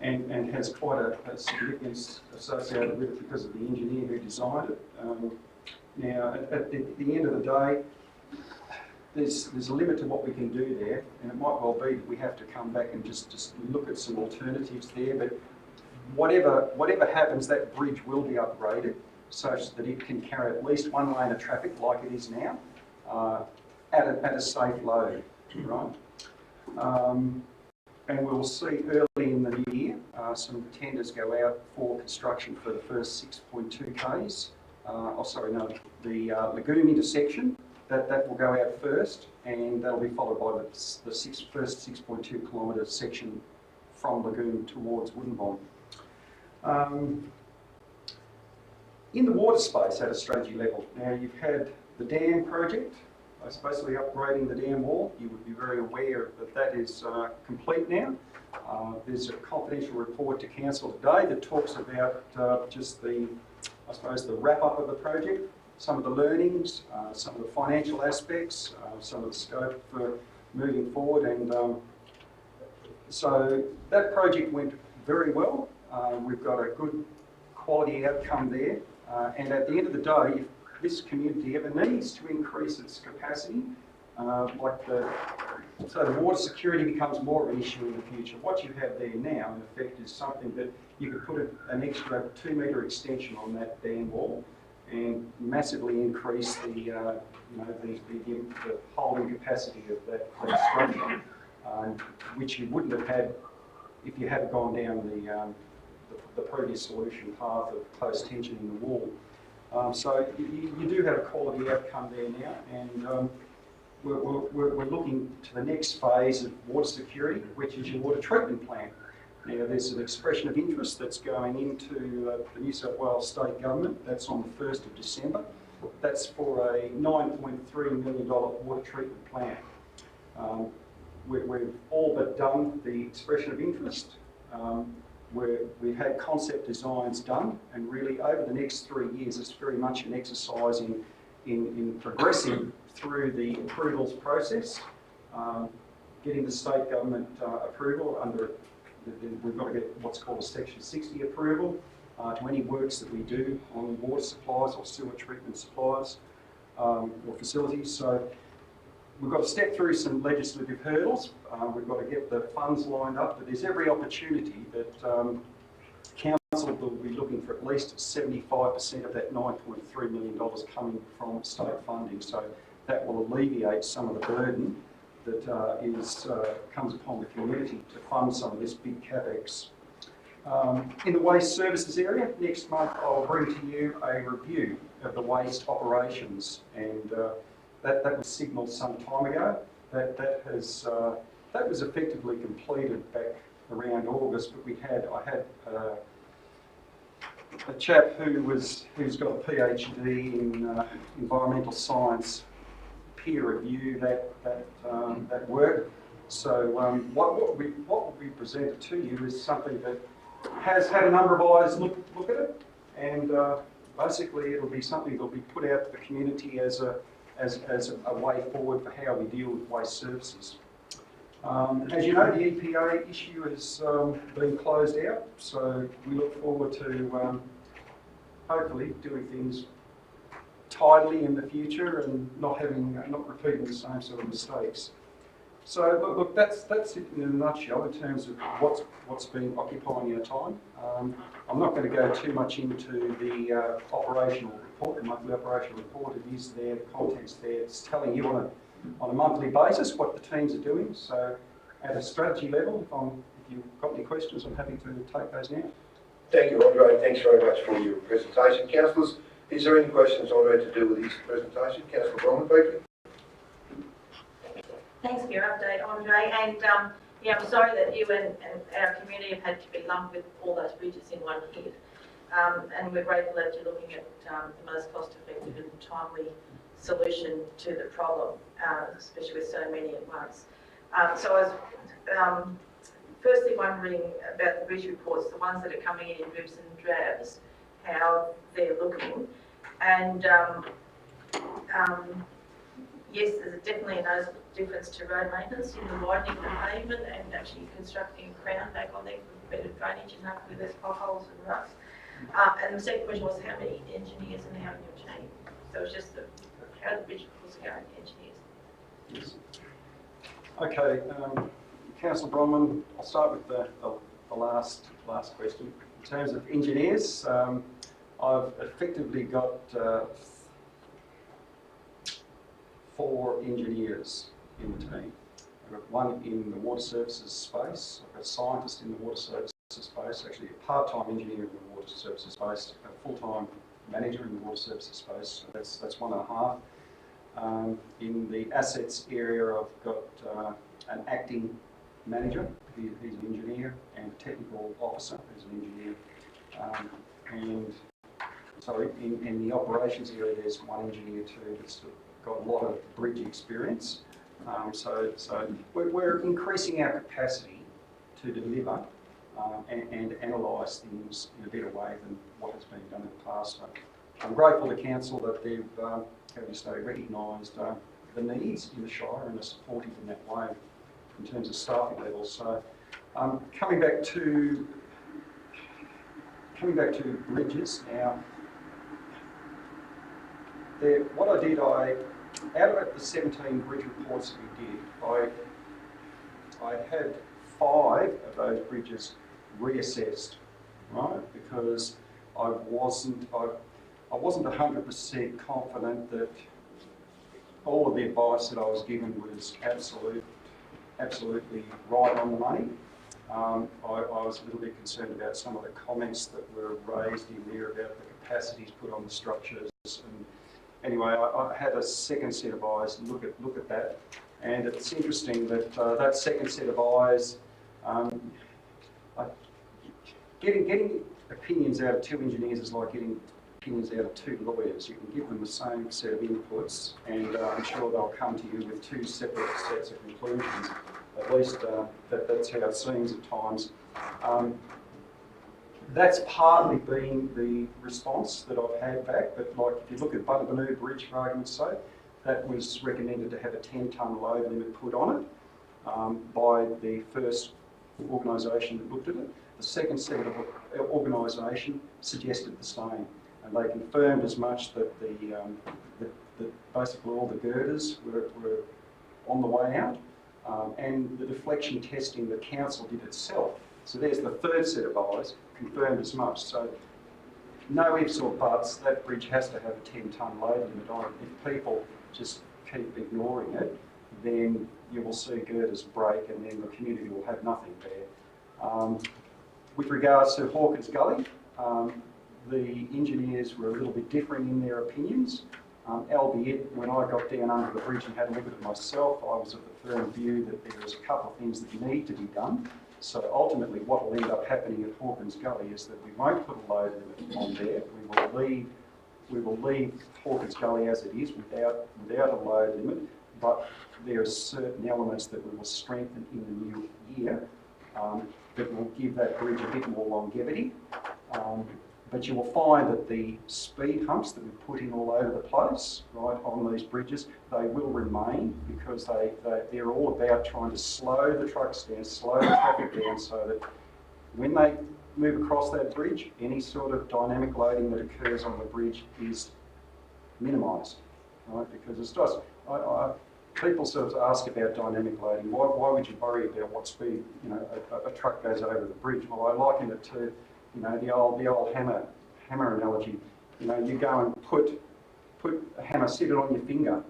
and has quite a significance associated with it because of the engineer who designed it. Now, at the end of the day, there's a limit to what we can do there, and it might well be that we have to come back and just look at some alternatives there. But whatever happens, that bridge will be upgraded such that it can carry at least one lane of traffic like it is now at a safe load, right? And we'll see early in the new year some tenders go out for construction for the first 6.2 Ks. The Lagoon intersection. That will go out first, and that'll be followed by the first 6.2 kilometre section from Lagoon towards Woodinbong. In the water space at a strategy level, now you've had the dam project. It's basically upgrading the dam wall. You would be very aware that that is complete now. There's a confidential report to council today that talks about just the wrap-up of the project, some of the learnings, some of the financial aspects, some of the scope for moving forward, and so that project went very well. We've got a good quality outcome there, and at the end of the day, if this community ever needs to increase its capacity, so the water security becomes more of an issue in the future. What you have there now, in effect, is something that you could put an extra 2-metre extension on that dam wall, and massively increase the, you know, the holding capacity of that structure, which you wouldn't have had if you hadn't gone down the previous solution path of close tension in the wall. So you do have a quality outcome there now, and we're looking to the next phase of water security, which is your water treatment plant. Now, there's an expression of interest that's going into the New South Wales State Government. That's on the 1st of December. That's for a $9.3 million water treatment plant. We've all but done the expression of interest. We've had concept designs done, and really over the next 3 years, it's very much an exercise in progressing through the approvals process, getting the state government approval under. We've got to get what's called a Section 60 approval to any works that we do on water supplies or sewer treatment supplies or facilities. So we've got to step through some legislative hurdles. We've got to get the funds lined up, but there's every opportunity that council will be looking for at least 75% of that $9.3 million coming from state funding. So that will alleviate some of the burden that comes upon the community to fund some of this big CapEx. In the waste services area, next month I'll bring to you a review of the waste operations, and that was signalled some time ago. That was effectively completed back around August, but I had a chap who's got a PhD in environmental science peer review that work. So what will be presented to you is something that has had a number of eyes look at it, and basically it'll be something that'll be put out to the community as a way forward for how we deal with waste services. As you know, the EPA issue has been closed out, so we look forward to hopefully doing things tidily in the future and not repeating the same sort of mistakes. So look, that's it in a nutshell in terms of what's been occupying our time. I'm not going to go too much into the operational report, the monthly operational report. It is there, the content's there. It's telling you on a monthly basis what the teams are doing. So at a strategy level, if you've got any questions, I'm happy to take those now. Thank you, Andre. Thanks very much for your presentation. Councillors, is there any questions, Andre, to do with this presentation? Councillor Bronwyn, briefly. Thanks for your update, Andre. And yeah, I'm sorry that you and our community have had to be lumped with all those bridges in one hit. And we're grateful that you're looking at the most cost-effective and timely solution to the problem, especially with so many at once. So I was firstly wondering about the bridge reports, the ones that are coming in dribs and drabs, how they're looking. And yes, there's definitely a noticeable difference to road maintenance in the widening of the pavement and actually constructing a crown back on there for better drainage and hopefully less potholes and ruts. And the second question was how many engineers and how in your team? So it's just how the bridge reports are going, engineers. Yes. Okay, Councillor Bronwyn, I'll start with the last question. In terms of engineers, I've effectively got 4 engineers in the team. I've got one in the water services space, I've got a scientist in the water services space, actually a part-time engineer in the water services space, a full-time manager in the water services space, so that's 1.5. In the assets area, I've got an acting manager, he's an engineer, and a technical officer, who's an engineer. And sorry, in the operations area, there's one engineer too that's got a lot of bridge experience. So we're increasing our capacity to deliver and analyse things in a better way than what has been done in the past. So I'm grateful to Council that they've, recognised the needs in the Shire and are supportive in that way in terms of staffing levels. So coming back to bridges now. What I did, out of the 17 bridge reports that we did, I had 5 of those bridges reassessed, right? Because I wasn't 100% confident that all of the advice that I was given was absolutely right on the money. I was a little bit concerned about some of the comments that were raised in there about the capacities put on the structures. And anyway, I had a second set of eyes look at that, and it's interesting that that second set of eyes, getting opinions out of two engineers is like getting opinions out of two lawyers. You can give them the same set of inputs, and I'm sure they'll come to you with two separate sets of conclusions. At least that's how it seems at times. That's partly been the response that I've had back, but like if you look at Bundaberg Bridge, for argument's sake, that was recommended to have a 10-tonne load limit put on it by the first organisation that looked at it. The second set of organisation suggested the same, and they confirmed as much that that basically all the girders were on the way out, and the deflection testing that council did itself. So there's the third set of eyes, confirmed as much. So no ifs or buts, that bridge has to have a 10-tonne load limit on it. If people just keep ignoring it, then you will see girders break and then the community will have nothing there. With regards to Hawkins Gully, the engineers were a little bit different in their opinions, albeit when I got down under the bridge and had a look at it myself, I was of the firm view that there was a couple of things that need to be done. So ultimately what will end up happening at Hawkins Gully is that we won't put a load limit on there. We will leave Hawkins Gully as it is without a load limit, but there are certain elements that we will strengthen in the new year that will give that bridge a bit more longevity. But you will find that the speed humps that we put in all over the place, right, on these bridges, they will remain because they're all about trying to slow the trucks down, slow the traffic down, so that when they move across that bridge, any sort of dynamic loading that occurs on the bridge is minimised, right? Because it's just, people sort of ask about dynamic loading. Why would you worry about what speed, you know, a truck goes over the bridge? Well, I liken it to, you know, the old hammer analogy. You know, you go and put a hammer, sit it on your finger,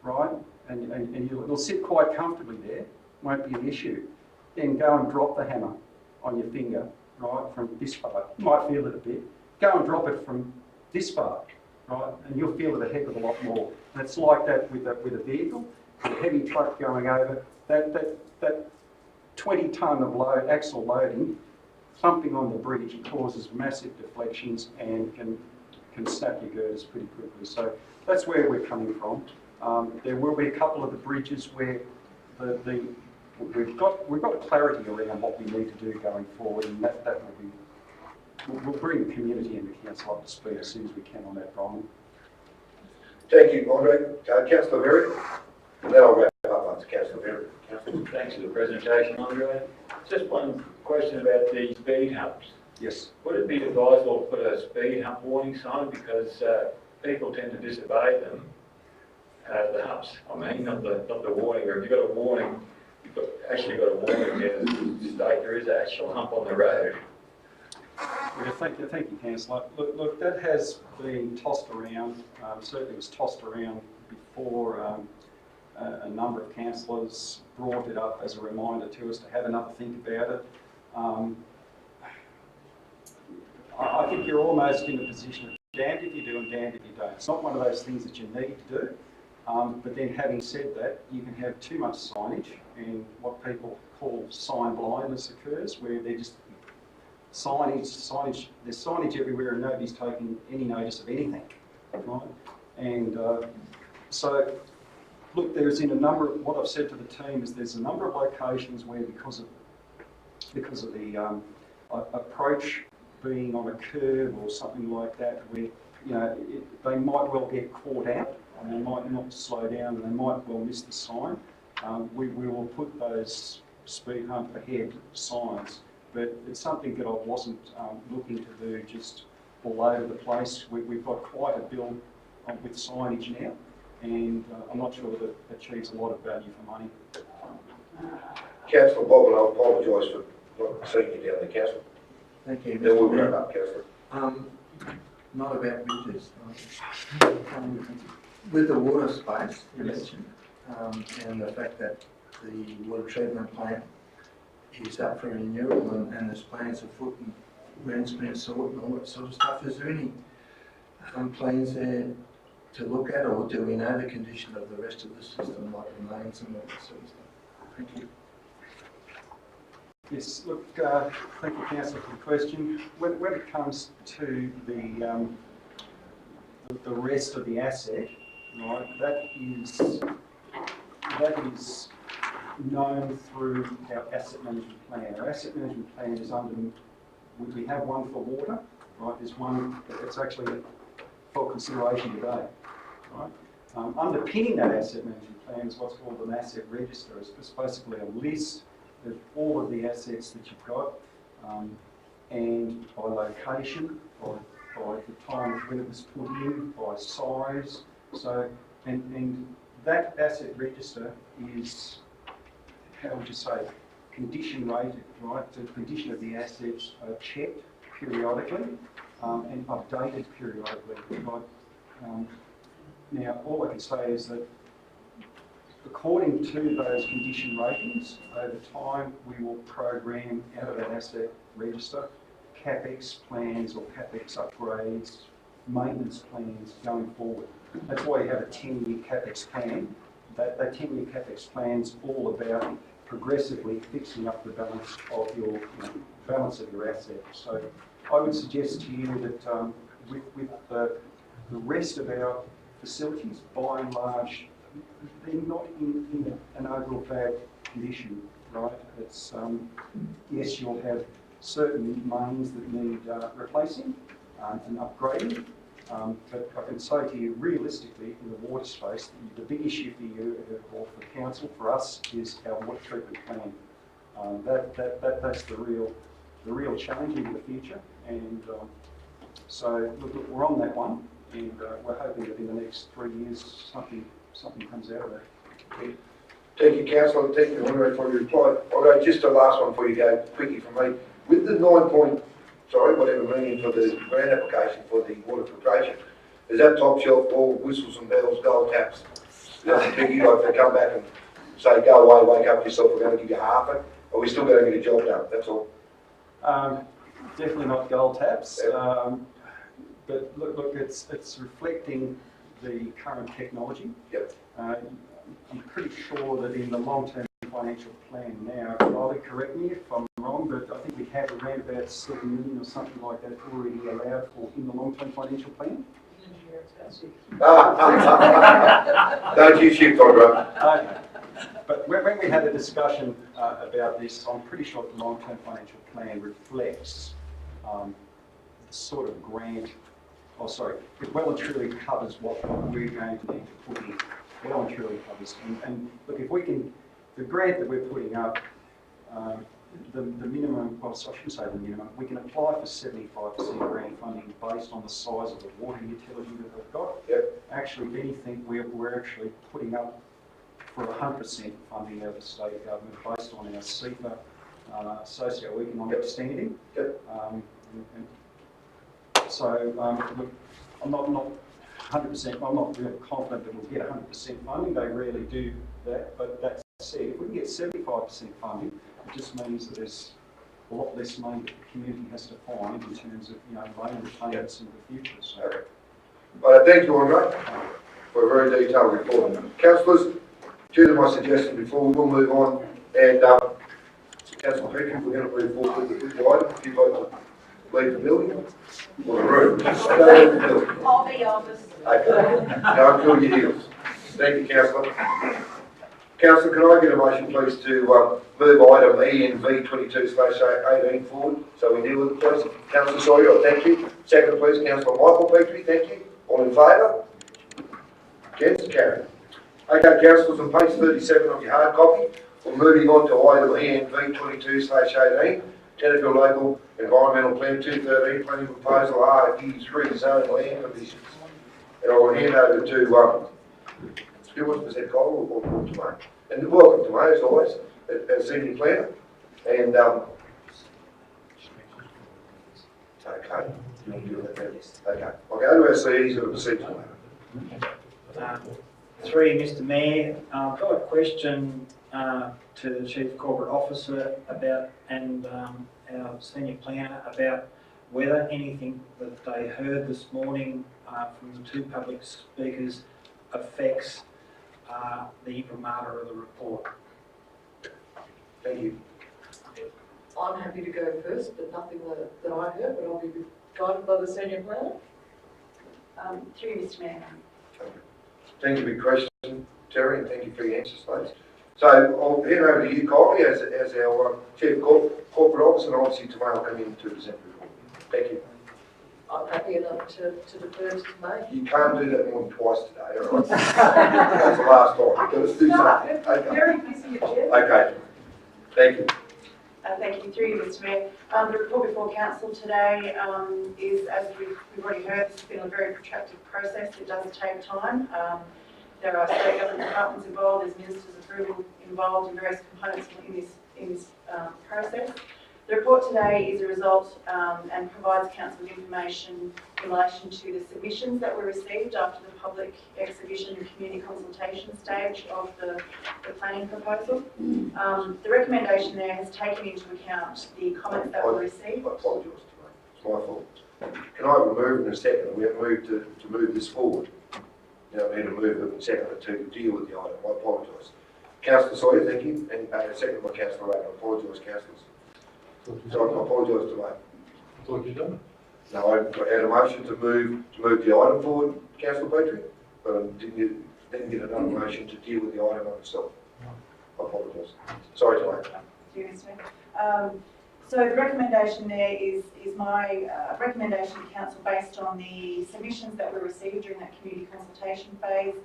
right? And it'll sit quite comfortably there, won't be an issue. Then go and drop the hammer on your finger, right, from this far. You might feel it a bit. Go and drop it from this far, right? And you'll feel it a heck of a lot more. And it's like that with a vehicle, with a heavy truck going over, that 20-tonne of load, axle loading, something on the bridge causes massive deflections and can snap your girders pretty quickly. So that's where we're coming from. There will be a couple of the bridges where we've got clarity around what we need to do going forward, and that will be, we'll bring the community and the council up to speed as soon as we can on that problem. Thank you, Andre. Councillor Berry, and then I'll wrap up once Councillor Berry. Thanks for the presentation, Andre. Just one question about the speed humps. Yes. Would it be advisable to put a speed hump warning sign, because people tend to disobey them, the humps? I mean, not the warning. Or if you've got a warning, you've actually got a warning there to state there is an actual hump on the road. Yeah, thank you, Councillor. Look, that has been tossed around. Certainly was tossed around before. A number of councillors brought it up as a reminder to us to have another think about it. I think you're almost in a position of damned if you do and damned if you don't. It's not one of those things that you need to do. But then having said that, you can have too much signage, and what people call sign blindness occurs, where they're just signage, there's signage everywhere and nobody's taking any notice of anything, right? And so, look, there's in a number of, what I've said to the team is there's a number of locations where because of the approach being on a curve or something like that, where, you know, they might well get caught out and they might not slow down and they might well miss the sign. We will put those speed hump ahead signs, but it's something that I wasn't looking to do just all over the place. We've got quite a bill with signage now, and I'm not sure that it achieves a lot of value for money. Councillor Bob, and I apologise for not seeing you down there, Councillor. Thank you. Then we'll wrap up, Councillor. not about bridges. With the water space you mentioned, and the fact that the water treatment plant is up for renewal and there's plans afoot and ground's been sorted and all that sort of stuff, is there any plans there to look at, or do we know the condition of the rest of the system, like the mains and all that sort of stuff? Thank you. Yes, look, thank you, Councillor, for the question. When it comes to the rest of the asset, right, that is known through our asset management plan. Our asset management plan is we have one for water, right? There's one that's actually for consideration today, right? Underpinning that asset management plan is what's called an asset register. It's basically a list of all of the assets that you've got, and by location, by the time when it was put in, by size. So, and that asset register is, how would you say, condition rated, right? The condition of the assets are checked periodically and updated periodically. Right? Now, all I can say is that according to those condition ratings, over time we will program out of that asset register CapEx plans or CapEx upgrades, maintenance plans going forward. That's why you have a 10-year CapEx plan. That 10-year CapEx plan's all about progressively fixing up the balance of your balance of your assets. So I would suggest to you that with the rest of our facilities, by and large, they're not in an overall bad condition, right? It's yes, you'll have certain mains that need replacing and upgrading, but I can say to you realistically, in the water space, the big issue for you or for council, for us, is our water treatment plan. That's the real challenge into the future, and so look, we're on that one, and we're hoping that in the next 3 years something comes out of that. Thank you, Councillor. Thank you, Honorary, for your reply. I'll go just the last one before you go, quickly from me. With the whatever million for the grant application for the water filtration, is that top shelf, all whistles and bells, gold taps? Nothing big, you guys to come back and say, go away, wake up yourself, we're going to give you half it, or we still going to get a job done, that's all. Definitely not gold taps, but look, it's reflecting the current technology. Yep. I'm pretty sure that in the long-term financial plan now, Riley, correct me if I'm wrong, but I think we have around about 7 million or something like that already allowed for in the long-term financial plan. Don't you shift on, bro. But when we had a discussion about this, I'm pretty sure the long-term financial plan reflects the sort of grant, it well and truly covers what we're going to need to put in. Well and truly covers. And look, if we can, the grant that we're putting up, the minimum, well, I shouldn't say the minimum, we can apply for 75% grant funding based on the size of the water utility that we've got. Yep. Actually, if anything, we're actually putting up for 100% funding out of the state government based on our CEPA socio-economic standing. Yep. So, look, I'm not 100%, I'm not really confident that we'll get 100% funding. They rarely do that, but that said, if we can get 75% funding, it just means that there's a lot less money that the community has to find in terms of, loan repayments in the future. So. Okay. Thank you, Andre, for a very detailed report. Councillors, due to my suggestion before, we will move on, and Councillor Petrie, we're going to move forward with the item. If you'd like to leave the building or the room. I'll be honest. Okay. Don't kill your heels. Thank you, Councillor. Councillor, can I get a motion, please, to move item ENV 22/18 forward, so we deal with it, please? Councillor Sawyer, thank you. Second, please, Councillor Michael Petrie, thank you. All in favour? Against? Carried. Okay, councillors, on page 37 of your hard copy, we're moving on to item ENV 22/18, Tenterfield Local Environmental Plan 213, planning proposal RE3 zone land conditions. And I will hand over to, who wants to present, Cole or Tomei? And welcome, Tomei, as always, as senior planner. And, okay. Okay, you want to do that then? Okay, I'll go to our CEs of the procedure. Through you, Mr Mayor, I've got a question to the Chief Corporate Officer about, and our Senior Planner about whether anything that they heard this morning from the two public speakers affects the imprimatur of the report. Thank you. I'm happy to go first, but nothing that I heard, but I'll be guided by the senior planner. Through you, Mr Mayor. Thank you for your question, Terry, and thank you for your answers, please. So I'll hand over to you, Kylie, as our Chief Corporate Officer, and obviously tomorrow I'll come in to present the report. Thank you. I'm happy enough to defer to May. You can't do that more than twice today, all right? That's the last time. Let's do something. Okay. Very busy agenda. Okay. Thank you. Thank you, through you, Mr Mayor. The report before council today is, as we've already heard, this has been a very protracted process. It does take time. There are state government departments involved, there's minister's approval involved in various components in this process. The report today is a result and provides council with information in relation to the submissions that were received after the public exhibition and community consultation stage of the planning proposal. The recommendation there has taken into account the comments that were received. I apologise to me. It's my fault. Can I remove in a second? We have moved to move this forward. Now we need to move it in a second to deal with the item. I apologise. Councillor Sawyer, thank you. And second by Councillor Rae. I apologise, councillors. So I apologise to mate. Thought you'd done it. No, I had a motion to move the item forward, Councillor Petrie, but I didn't get another motion to deal with the item on itself. I apologise. Sorry to mate. So the recommendation there is my recommendation to council based on the submissions that were received during that community consultation phase,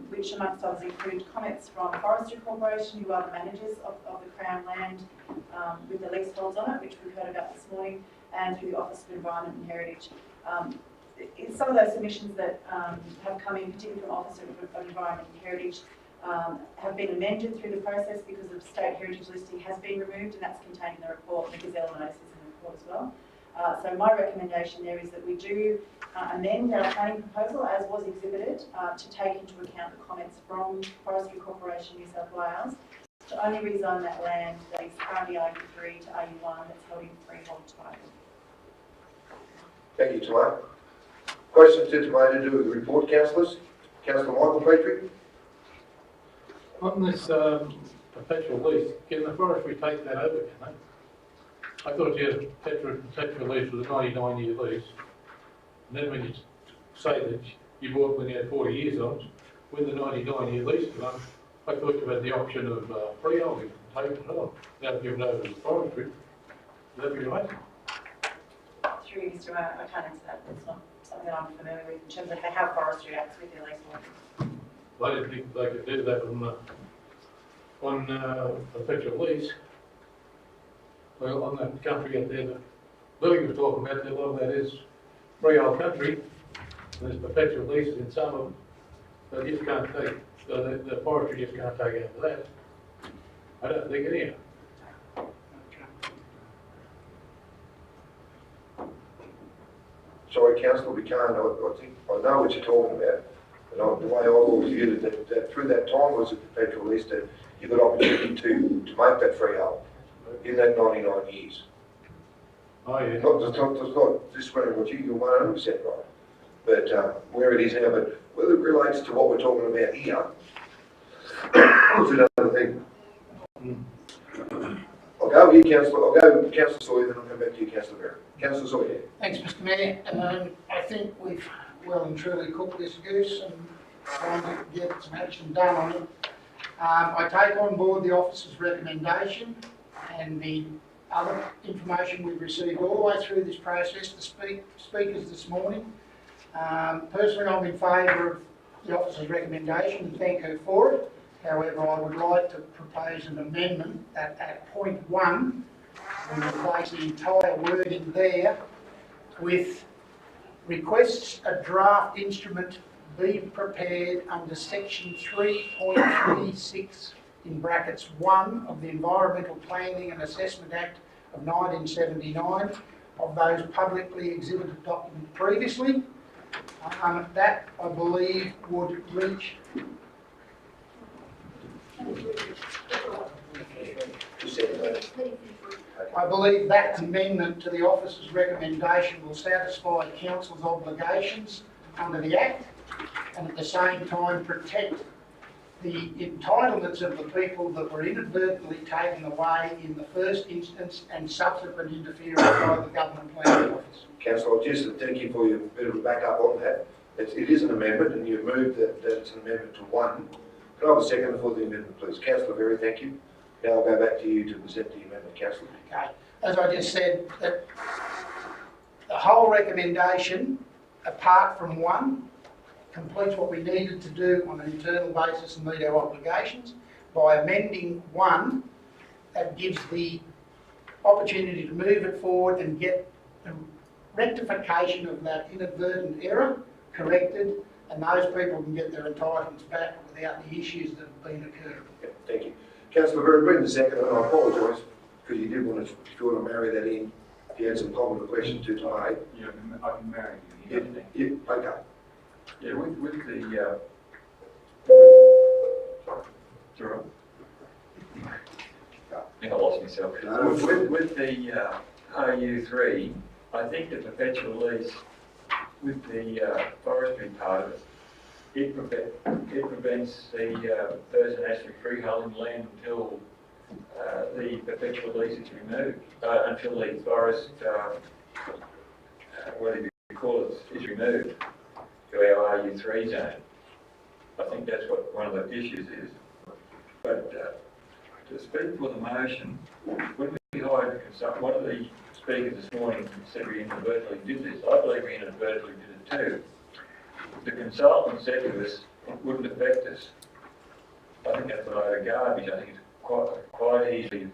which amongst others include comments from Forestry Corporation, who are the managers of the Crown land with the leaseholds on it, which we've heard about this morning, and through the Office of Environment and Heritage. Some of those submissions that have come in, particularly from Office of Environment and Heritage, have been amended through the process because of state heritage listing has been removed, and that's contained in the report. The Gazelle notice is in the report as well. So my recommendation there is that we do amend our planning proposal as was exhibited to take into account the comments from Forestry Corporation New South Wales to only rezone that land that is currently AU3 to AU1 that's held in freehold title. Thank you, Tamar. Questions to Tamar to do with the report, councillors? Councillor Michael Petrie? On this perpetual lease, can the forestry take that over, can they? I thought you had a perpetual lease with a 99-year lease, and then when you say that you bought when you had 40 years on, when the 99-year lease came up, I thought you had the option of freeholding, take it on, without giving over to the forestry. Would that be right? Through you, Mr. Mayor, I can't answer that. It's not something that I'm familiar with in terms of how forestry acts with their leasehold. I didn't think they could do that on perpetual lease. Well, on that country out there that Lily was talking about, a lot of that is freehold country. There's perpetual leases in some of them. They just can't take, so the forestry just can't take over that. I don't think anyhow. Sorry, councillor, we can't. I think I know what you're talking about. But the way I've always viewed it, that through that time was a perpetual lease that you got opportunity to make that freehold in that 99 years. Oh yeah. It's not discrediting what you're 100% right. But where it is now, but whether it relates to what we're talking about here, was another thing. I'll go here, Councillor. I'll go Councillor Sawyer, then I'll come back to you, Councillor Berry. Councillor Sawyer. Thanks, Mr Mayor. I think we've well and truly cooked this goose and trying to get some action done on it. I take on board the officer's recommendation and the other information we've received all the way through this process, the speakers this morning. Personally, I'm in favour of the officer's recommendation and thank her for it. However, I would like to propose an amendment that at point 1, we replace the entire wording there with requests a draft instrument be prepared under section 3.36 in brackets 1 of the Environmental Planning and Assessment Act of 1979, of those publicly exhibited documents previously. That, I believe, would reach I believe that amendment to the officer's recommendation will satisfy council's obligations under the Act and at the same time protect the entitlements of the people that were inadvertently taken away in the first instance and subsequent interference by the Government Planning Office. Councillor, just thank you for your bit of a backup on that. It is an amendment and you've moved that it's an amendment to 1. Can I have a second for the amendment, please? Councillor Berry, thank you. Now I'll go back to you to present the amendment, Councillor. Okay, as I just said, that the whole recommendation, apart from 1, completes what we needed to do on an internal basis and meet our obligations. By amending 1, that gives the opportunity to move it forward and get the rectification of that inadvertent error corrected, and those people can get their entitlements back without the issues that have been occurring. Yeah, thank you. Councillor Berry, bring the second, and I apologise because you did want to, if you want to marry that in, if you had some comment or question to tonight. Yeah, I can marry you. Yeah, okay. Yeah, with the, sorry. I think I lost myself. No. With the RU3, I think the perpetual lease with the forestry part of it, it prevents the person actually freeholding land until the perpetual lease is removed, until the forest, whatever you call it, is removed to our RU3 zone. I think that's what one of the issues is. But to speak for the motion, when we hired a consultant, one of the speakers this morning said we inadvertently did this. I believe we inadvertently did it too. The consultant said to us it wouldn't affect us. I think that's a load of garbage. I think it's quite easily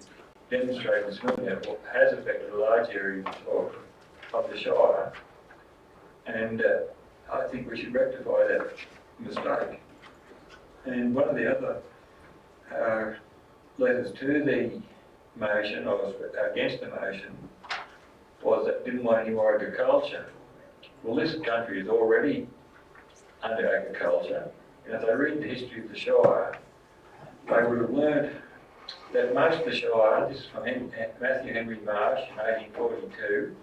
demonstrated this morning that what has affected a large area of the Shire, and I think we should rectify that mistake. And one of the other letters to the motion, I was against the motion, was that didn't want any more agriculture. Well, this country is already under agriculture, and if they read the history of the Shire, they would have learned that most of the Shire, this is from Matthew Henry Marsh in 1842,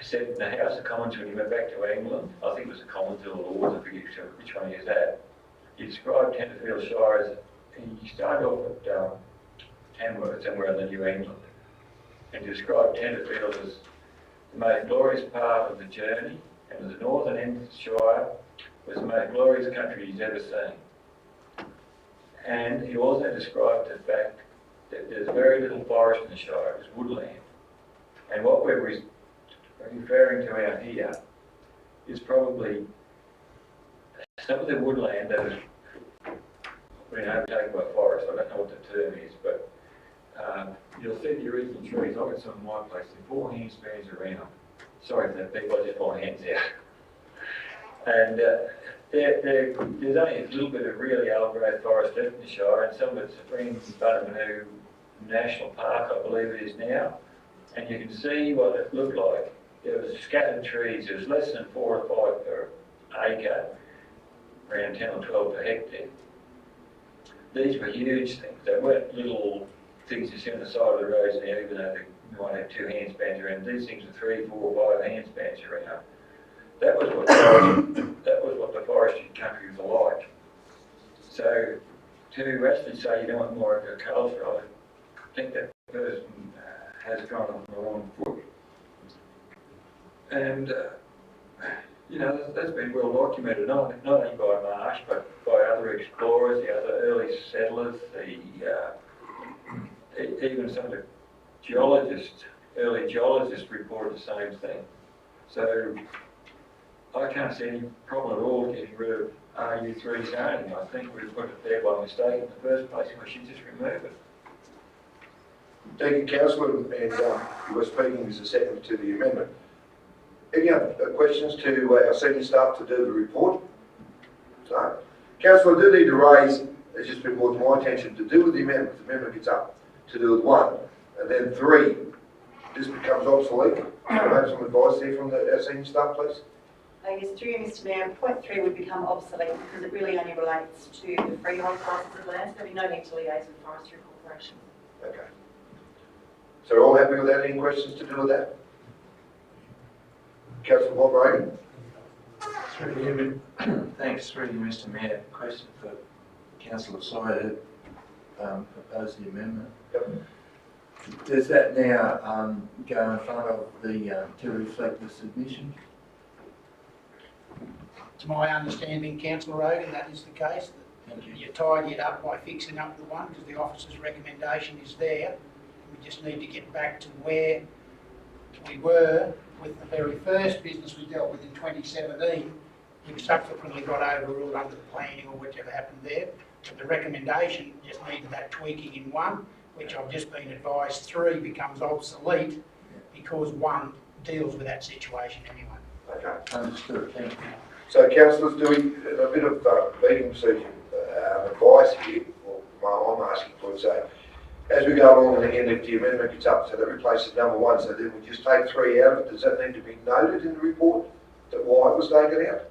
said in the House of Commons when he went back to England, I think it was the Commons or the Lords, I forget which one he is at, he described Tenterfield Shire as, he started off at Tamworth, somewhere in the New England, and described Tenterfield as the most glorious part of the journey, and the northern end of the Shire was the most glorious country he's ever seen. And he also described the fact that there's very little forest in the Shire, it's woodland. And what we're referring to out here is probably some of the woodland that has been overtaken by forest. I don't know what the term is, but you'll see the original trees. I've got some in my place, they're 4 handspans around. Sorry for that, people, I just put my hands out. And there's only a little bit of really old growth forest left in the Shire, and some of it's in Bunnamanoo National Park, I believe it is now. And you can see what it looked like. There was scattered trees, there was less than 4 or 5 per acre, around 10 or 12 per hectare. These were huge things. They weren't little things you see on the side of the roads now, even though they might have 2 handspans around. These things were 3, 4, 5 handspans around. That was what the forestry country was like. So to actually say you don't want more agriculture, I think that person has gone on the wrong foot. And you know, that's been well documented, not only by Marsh, but by other explorers, the other early settlers, even some of the geologists, early geologists reported the same thing. So I can't see any problem at all getting rid of RU3 zoning. I think we put it there by mistake in the first place, and we should just remove it. Thank you, Councillor, and you were speaking as a second to the amendment. Any other questions to our senior staff to do the report? So, Councillor, I do need to raise, it's just been brought to my attention, to do with the amendment. The amendment gets up to do with 1, and then 3, this becomes obsolete. Can I have some advice there from our senior staff, please? Yes, through you, Mr Mayor, point 3 would become obsolete because it really only relates to the freehold classes of land, so there'd be no need to liaise with Forestry Corporation. Okay. So all happy with that? Any questions to do with that? Councillor Bob Reagan? Thanks, through you, Mr Mayor. Question for Councillor Sawyer, who proposed the amendment. Yep. Does that now go in front of the, to reflect the submission? To my understanding, councillor Rogan, that is the case. Thank you. You tidy it up by fixing up the one because the officer's recommendation is there. We just need to get back to where we were with the very first business we dealt with in 2017, which subsequently got overruled under the planning or whichever happened there. But the recommendation just needed that tweaking in 1, which I've just been advised 3 becomes obsolete because 1 deals with that situation anyway. Okay. Understood, thank you. So councillors, doing a bit of meeting procedure advice here, or I'm asking for it. So as we go along, and again, if the amendment gets up, so that replaces number 1, so then we just take 3 out of it. Does that need to be noted in the report that why it was taken out?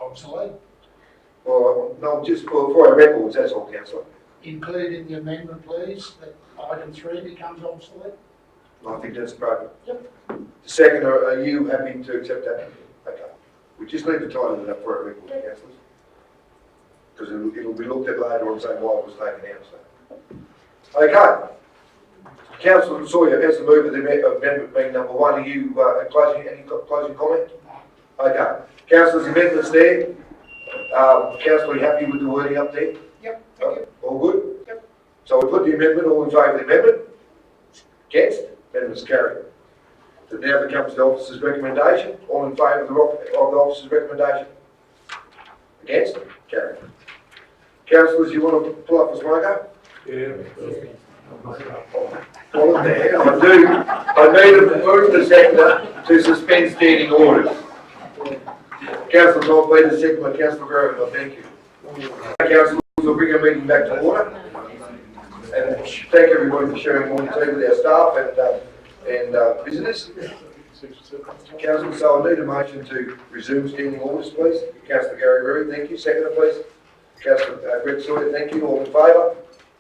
Obsolete. Well, no, just for our records, that's all, councillor. Include in the amendment, please, that item 3 becomes obsolete. I think that's appropriate. Yep. Second, are you happy to accept that? Okay. We just need to tighten it up for our records, councillors. Because it'll be looked at later and say why it was taken out. So. Okay. Councillor Sawyer has the move of the amendment being number 1. Are you any closing comment? Okay. Councillors, amendments there. Councillor, are you happy with the wording up there? Yep, thank you. All good? Yep. So we put the amendment, all in favour of the amendment? Against? Amendment's carried. It now becomes the officer's recommendation. All in favour of the officer's recommendation? Against? Carried. Councillors, you want to pull up for Smoko? Yeah. Well, there, I need to move the sector to suspend standing orders. Councillor Todd Peters, second by Councillor Grogan, thank you. Councillors, we'll bring our meeting back to order. And thank everybody for sharing more time with our staff and visitors. Councillor, so I need a motion to resume standing orders, please. Councillor Gary Berry, thank you. Seconder, please. Councillor Greg Sawyer, thank you. All in favour?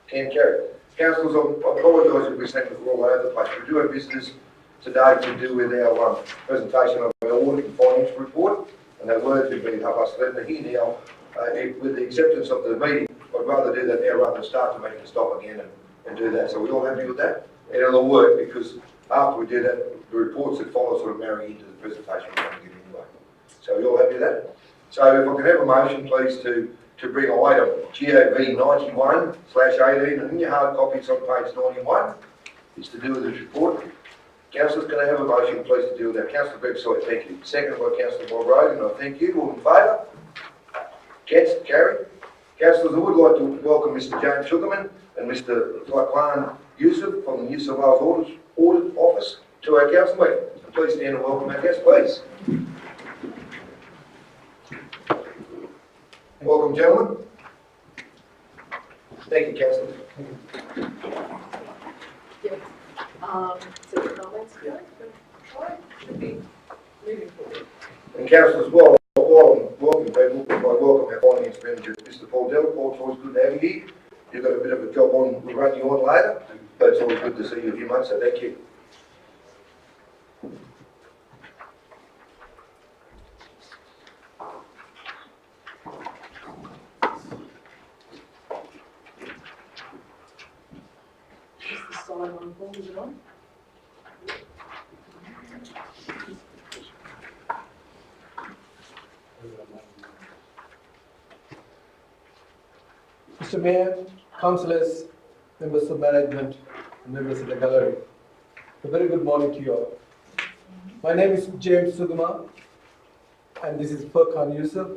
10 carried. Councillors, I apologise if we seem to all over the place. We do have visitors today to do with our presentation of our audit and financial report, and their words have been helped us to let them hear now. With the acceptance of the meeting, I'd rather do that now rather than start the meeting and stop again and do that. So we all happy with that? And it'll work because after we do that, the reports that follow sort of marry into the presentation we're going to give anyway. So you all happy with that? So if I can have a motion, please, to bring item GOV 91/18, and in your hard copies on page 91, is to do with this report. Councillors, can I have a motion, please, to do with that? Councillor Greg Sawyer, thank you. Seconded by Councillor Bob Rogan, I thank you. All in favour? Against? Carried. Councillors, I would like to welcome Mr. James Sugarman and Mr. Taikwan Yusuf from the New South Wales Audit Office to our council meeting. And please stand and welcome our guests, please. Welcome, gentlemen. Thank you, Councillor. So your comments, should be moving forward. And councillors, while I'm welcoming people, I welcome our finance manager, Mr. Paul Dell. Paul, it's always good to have you here. You've got a bit of a job on, we'll run you on later, but it's always good to see you here, mate, so thank you. Just the side one, Paul, is it on? Mr. Mayor, councillors, members of management, and members of the gallery, a very good morning to you all. My name is James Sugama, and this is Furkan Yusuf,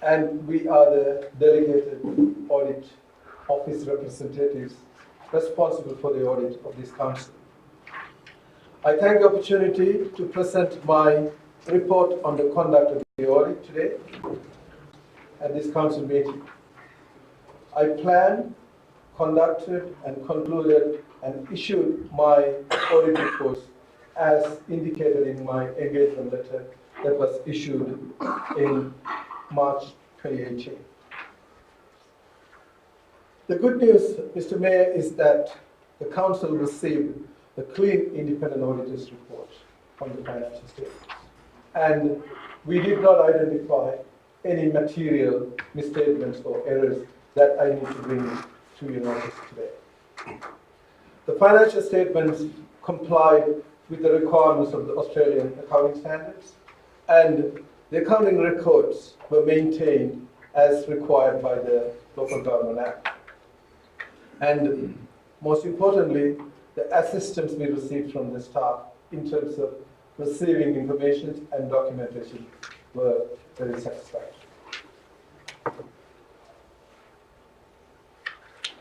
and we are the delegated audit office representatives responsible for the audit of this council. I thank the opportunity to present my report on the conduct of the audit today at this council meeting. I planned, conducted, and concluded and issued my audit reports as indicated in my engagement letter that was issued in March 2018. The good news, Mr. Mayor, is that the council received a clean independent auditor's report on the financial statements. And we did not identify any material misstatements or errors that I need to bring to your notice today. The financial statements complied with the requirements of the Australian accounting standards, and the accounting records were maintained as required by the Local Government Act. And most importantly, the assistance we received from the staff in terms of receiving information and documentation were very satisfactory.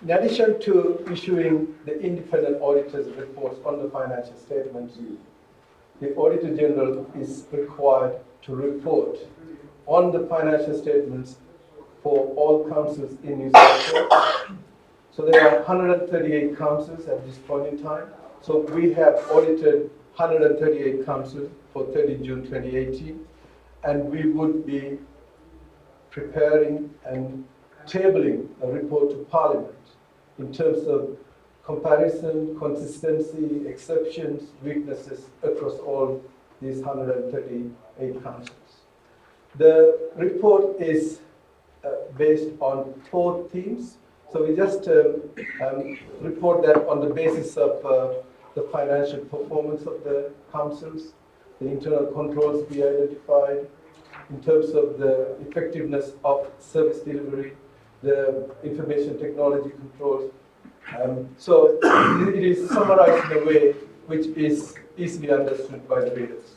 In addition to issuing the independent auditor's reports on the financial statements, the Auditor General is required to report on the financial statements for all councils in New South Wales. So there are 138 councils at this point in time. So we have audited 138 councils for 30 June 2018, and we would be preparing and tabling a report to Parliament in terms of comparison, consistency, exceptions, weaknesses across all these 138 councils. The report is based on 4 themes. So we just report that on the basis of the financial performance of the councils, the internal controls we identified, in terms of the effectiveness of service delivery, the information technology controls. So it is summarized in a way which is easily understood by the readers.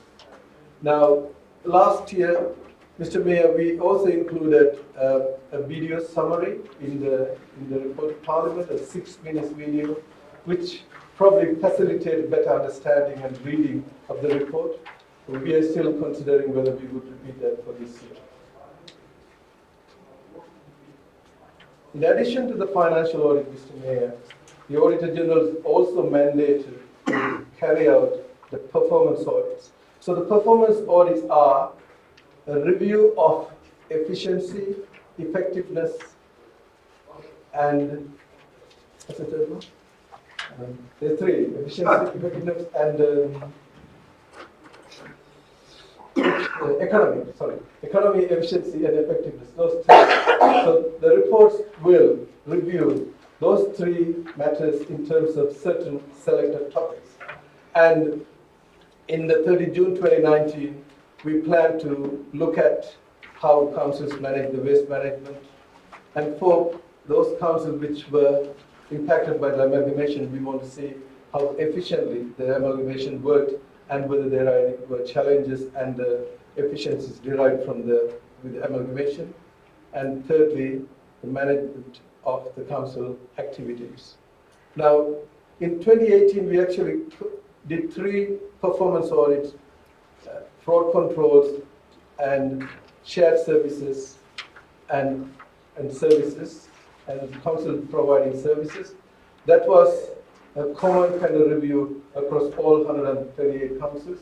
Now, last year, Mr. Mayor, we also included a video summary in the report to Parliament, a 6-minute video, which probably facilitated better understanding and reading of the report. We are still considering whether we would repeat that for this year. In addition to the financial audit, Mr. Mayor, the Auditor General is also mandated to carry out the performance audits. So the performance audits are a review of efficiency, effectiveness, and what's the third one? There are 3: efficiency, effectiveness, and economy, efficiency, and effectiveness. Those 3. So the reports will review those 3 matters in terms of certain selected topics. And in the 30 June 2019, we plan to look at how councils manage the waste management. And for those councils which were impacted by the amalgamation, we want to see how efficiently the amalgamation worked and whether there were challenges and efficiencies derived from the amalgamation. And thirdly, the management of the council activities. Now, in 2018, we actually did 3 performance audits, fraud controls and shared services and services, and council providing services. That was a common kind of review across all 138 councils.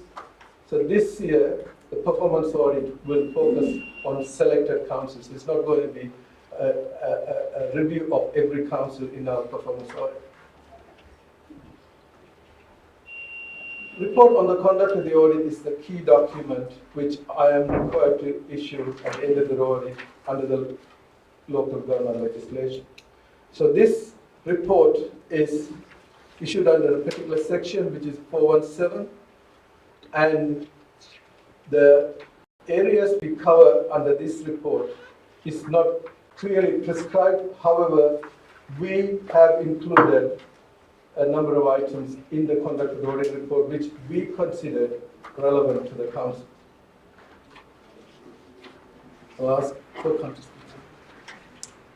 So this year, the performance audit will focus on selected councils. It's not going to be a review of every council in our performance audit. Report on the conduct of the audit is the key document which I am required to issue at the end of the audit under the local government legislation. So this report is issued under a particular section which is 417, and the areas we cover under this report is not clearly prescribed. However, we have included a number of items in the conduct of the audit report which we consider relevant to the council. I'll ask for council.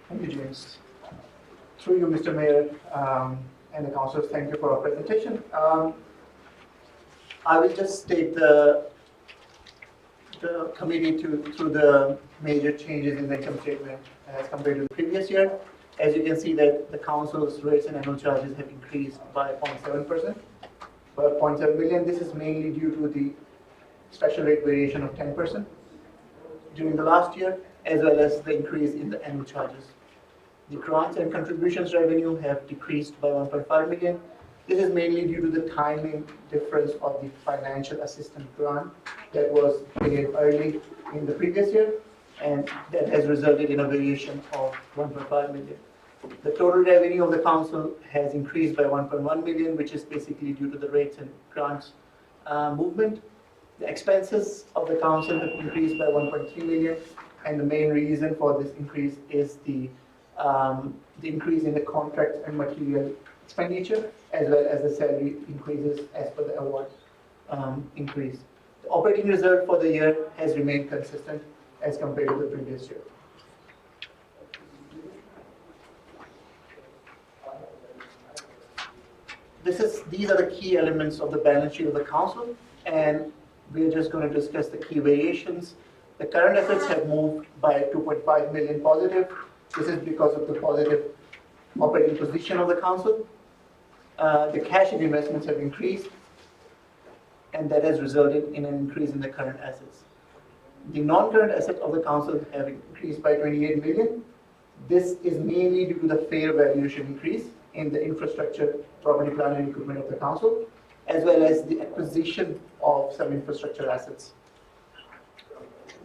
Thank you, James. Through you, Mr. Mayor, and the councillors, thank you for our presentation. I will just state the committee through the major changes in the income statement as compared to the previous year. As you can see that the council's rates and annual charges have increased by 0.7%, by 0.7 million. This is mainly due to the special rate variation of 10% during the last year, as well as the increase in the annual charges. The grants and contributions revenue have decreased by 1.5 million. This is mainly due to the timing difference of the financial assistance grant that was paid early in the previous year, and that has resulted in a variation of 1.5 million. The total revenue of the council has increased by 1.1 million, which is basically due to the rates and grants movement. The expenses of the council have increased by 1.3 million, and the main reason for this increase is the increase in the contract and material expenditure, as well as the salary increases as per the award increase. The operating reserve for the year has remained consistent as compared to the previous year. These are the key elements of the balance sheet of the council, and we're just going to discuss the key variations. The current assets have moved by 2.5 million positive. This is because of the positive operating position of the council. The cash and investments have increased, and that has resulted in an increase in the current assets. The non-current assets of the council have increased by 28 million. This is mainly due to the fair valuation increase in the infrastructure, property, plant and equipment of the council, as well as the acquisition of some infrastructure assets.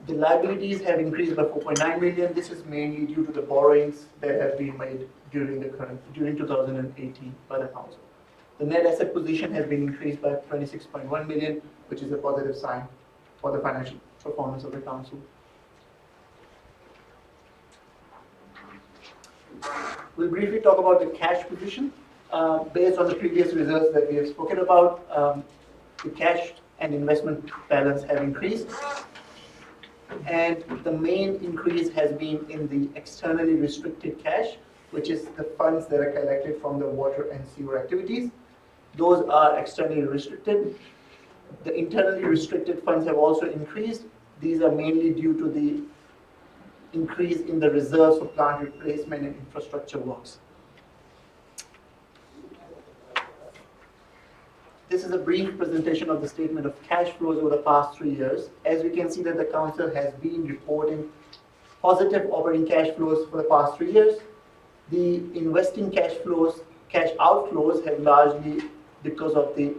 The liabilities have increased by 4.9 million. This is mainly due to the borrowings that have been made during 2018 by the council. The net asset position has been increased by 26.1 million, which is a positive sign for the financial performance of the council. We'll briefly talk about the cash position. Based on the previous results that we have spoken about, the cash and investment balance have increased, and the main increase has been in the externally restricted cash, which is the funds that are collected from the water and sewer activities. Those are externally restricted. The internally restricted funds have also increased. These are mainly due to the increase in the reserves for plant replacement and infrastructure works. This is a brief presentation of the statement of cash flows over the past 3 years. As we can see that the council has been reporting positive operating cash flows for the past 3 years. The investing cash outflows have largely because of the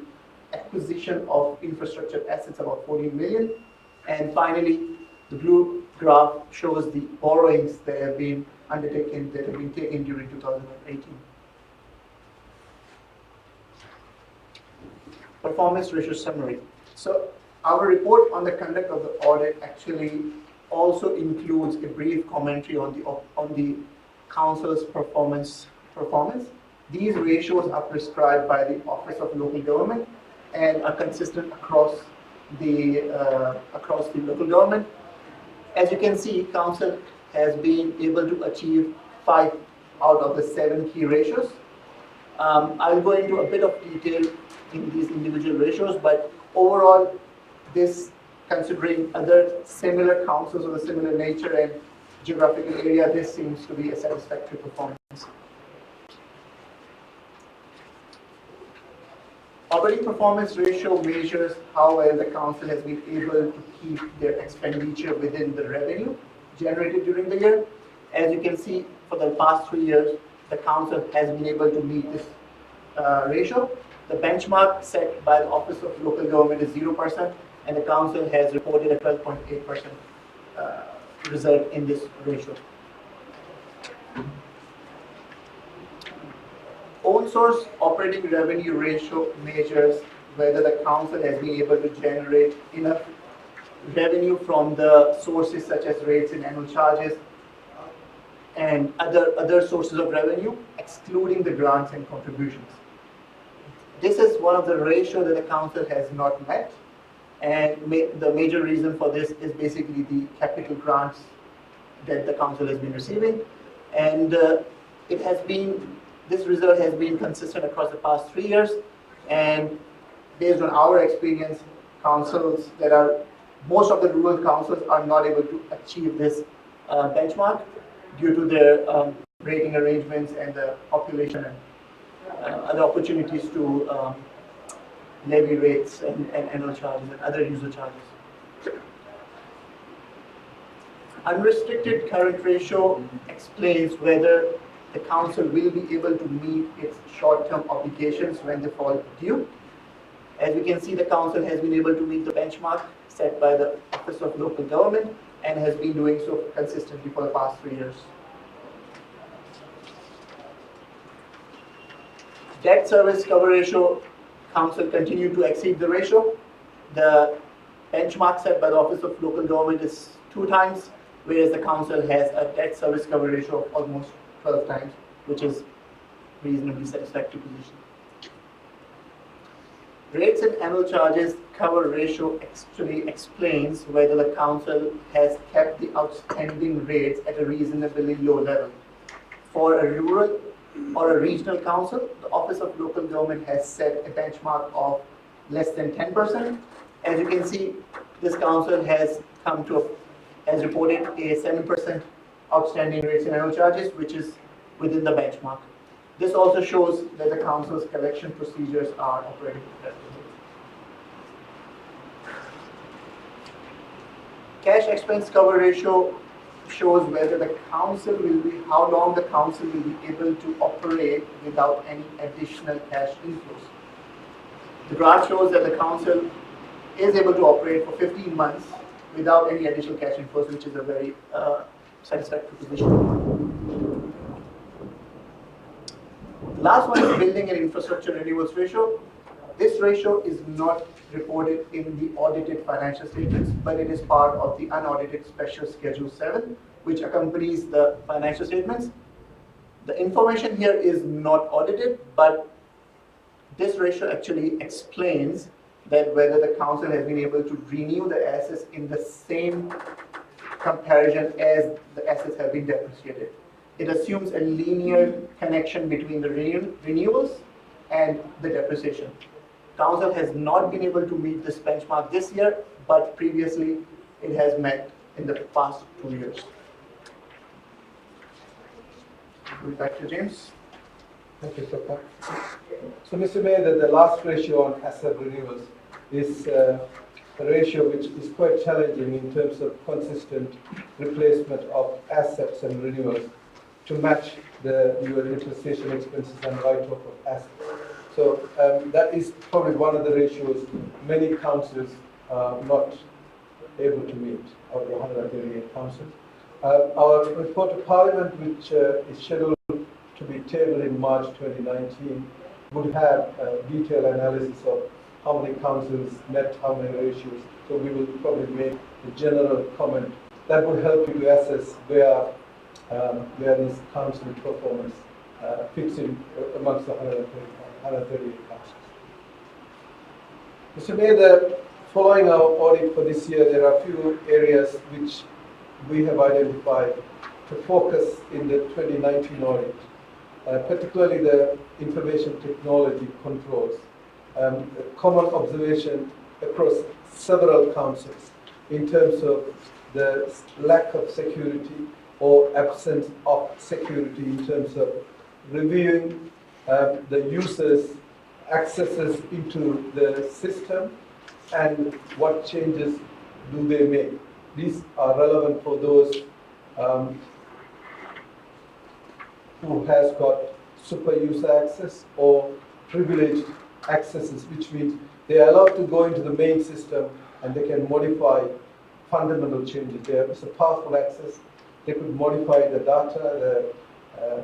acquisition of infrastructure assets, about 14 million. And finally, the blue graph shows the borrowings that have been taken during 2018. Performance ratio summary. So our report on the conduct of the audit actually also includes a brief commentary on the council's performance. These ratios are prescribed by the Office of Local Government and are consistent across the local government. As you can see, council has been able to achieve 5 out of the 7 key ratios. I'll go into a bit of detail in these individual ratios, but overall, this, considering other similar councils of a similar nature and geographical area, this seems to be a satisfactory performance. Operating performance ratio measures how well the council has been able to keep their expenditure within the revenue generated during the year. As you can see, for the past 3 years, the council has been able to meet this ratio. The benchmark set by the Office of Local Government is 0%, and the council has reported a 12.8% result in this ratio. Own source operating revenue ratio measures whether the council has been able to generate enough revenue from the sources such as rates and annual charges and other sources of revenue, excluding the grants and contributions. This is one of the ratios that the council has not met, and the major reason for this is basically the capital grants that the council has been receiving, and this result has been consistent across the past 3 years. And based on our experience, most of the rural councils are not able to achieve this benchmark due to their rating arrangements and the population and other opportunities to levy rates and annual charges and other user charges. Unrestricted current ratio explains whether the council will be able to meet its short-term obligations when they fall due. As we can see, the council has been able to meet the benchmark set by the Office of Local Government and has been doing so consistently for the past 3 years. Debt service cover ratio, council continued to exceed the ratio. The benchmark set by the Office of Local Government is 2 times, whereas the council has a debt service cover ratio of almost 12 times, which is reasonably satisfactory position. Rates and annual charges cover ratio actually explains whether the council has kept the outstanding rates at a reasonably low level. For a rural or a regional council, the Office of Local Government has set a benchmark of less than 10%. As you can see, this council has come to, has reported a 7% outstanding rates and annual charges, which is within the benchmark. This also shows that the council's collection procedures are operating effectively. Cash expense cover ratio shows whether the council will be, how long the council will be able to operate without any additional cash inflows. The graph shows that the council is able to operate for 15 months without any additional cash inflows, which is a very satisfactory position. The last one is building and infrastructure renewals ratio. This ratio is not reported in the audited financial statements, but it is part of the unaudited special schedule 7, which accompanies the financial statements. The information here is not audited, but this ratio actually explains that whether the council has been able to renew the assets in the same comparison as the assets have been depreciated. It assumes a linear connection between the renewals and the depreciation. Council has not been able to meet this benchmark this year, but previously it has met in the past 2 years. Back to James. Thank you, Sapa. So, Mr. Mayor, the last ratio on asset renewals is a ratio which is quite challenging in terms of consistent replacement of assets and renewals to match your depreciation expenses and write-off of assets. So that is probably one of the ratios many councils are not able to meet out of the 138 councils. Our report to Parliament, which is scheduled to be tabled in March 2019, would have a detailed analysis of how many councils met how many ratios. So we will probably make a general comment that will help you to assess where this council performance fits in amongst the 138 councils. Mr. Mayor, following our audit for this year, there are a few areas which we have identified to focus in the 2019 audit, particularly the information technology controls. A common observation across several councils in terms of the lack of security or absence of security in terms of reviewing the users' accesses into the system and what changes do they make. These are relevant for those who has got super user access or privileged accesses, which means they are allowed to go into the main system and they can modify fundamental changes. There is a powerful access. They could modify the data,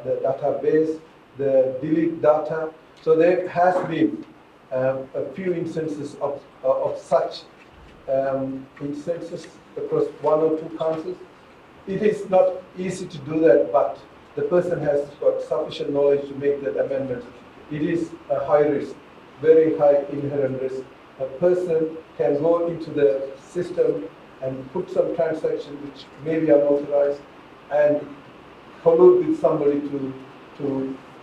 the database, the delete data. So there has been a few instances of such instances across 1 or 2 councils. It is not easy to do that, but the person has got sufficient knowledge to make that amendment. It is a high risk, very high inherent risk. A person can go into the system and put some transaction which may be unauthorized and collude with somebody to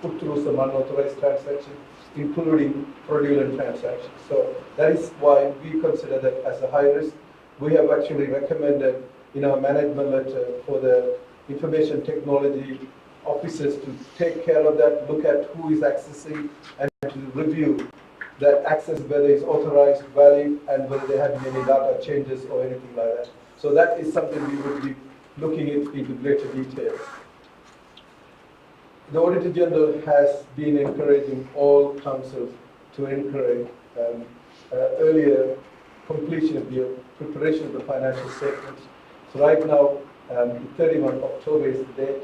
put through some unauthorized transaction, including fraudulent transactions. So that is why we consider that as a high risk. We have actually recommended in our management letter for the information technology officers to take care of that, look at who is accessing, and to review that access, whether it's authorized, valid, and whether there have been any data changes or anything like that. So that is something we would be looking into greater detail. The Auditor General has been encouraging all councils to encourage earlier completion of the preparation of the financial statements. So right now, the 31 October is the date.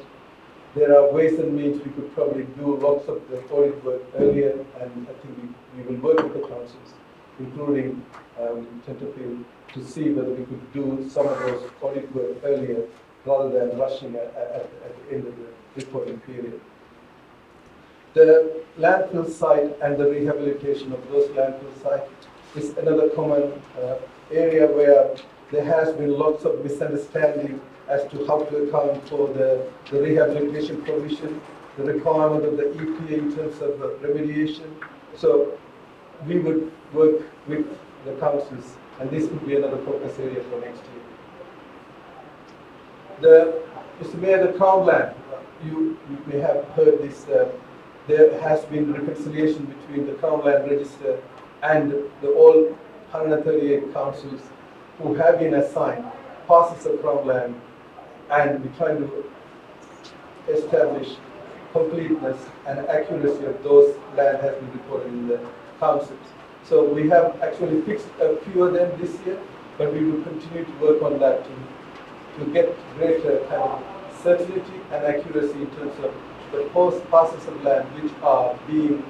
There are ways and means we could probably do lots of the audit work earlier, and I think we will work with the councils, including Tenterfield, to see whether we could do some of those audit work earlier rather than rushing at the end of the reporting period. The landfill site and the rehabilitation of those landfill sites is another common area where there has been lots of misunderstanding as to how to account for the rehabilitation provision, the requirement of the EPA in terms of remediation. So we would work with the councils, and this would be another focus area for next year. Mr. Mayor, the Crown Land, you may have heard this, there has been reconciliation between the Crown Land Register and the all 138 councils who have been assigned parcels of Crown Land, and we're trying to establish completeness and accuracy of those land has been recorded in the councils. So we have actually fixed a few of them this year, but we will continue to work on that to get greater kind of certainty and accuracy in terms of the parcels of land which are being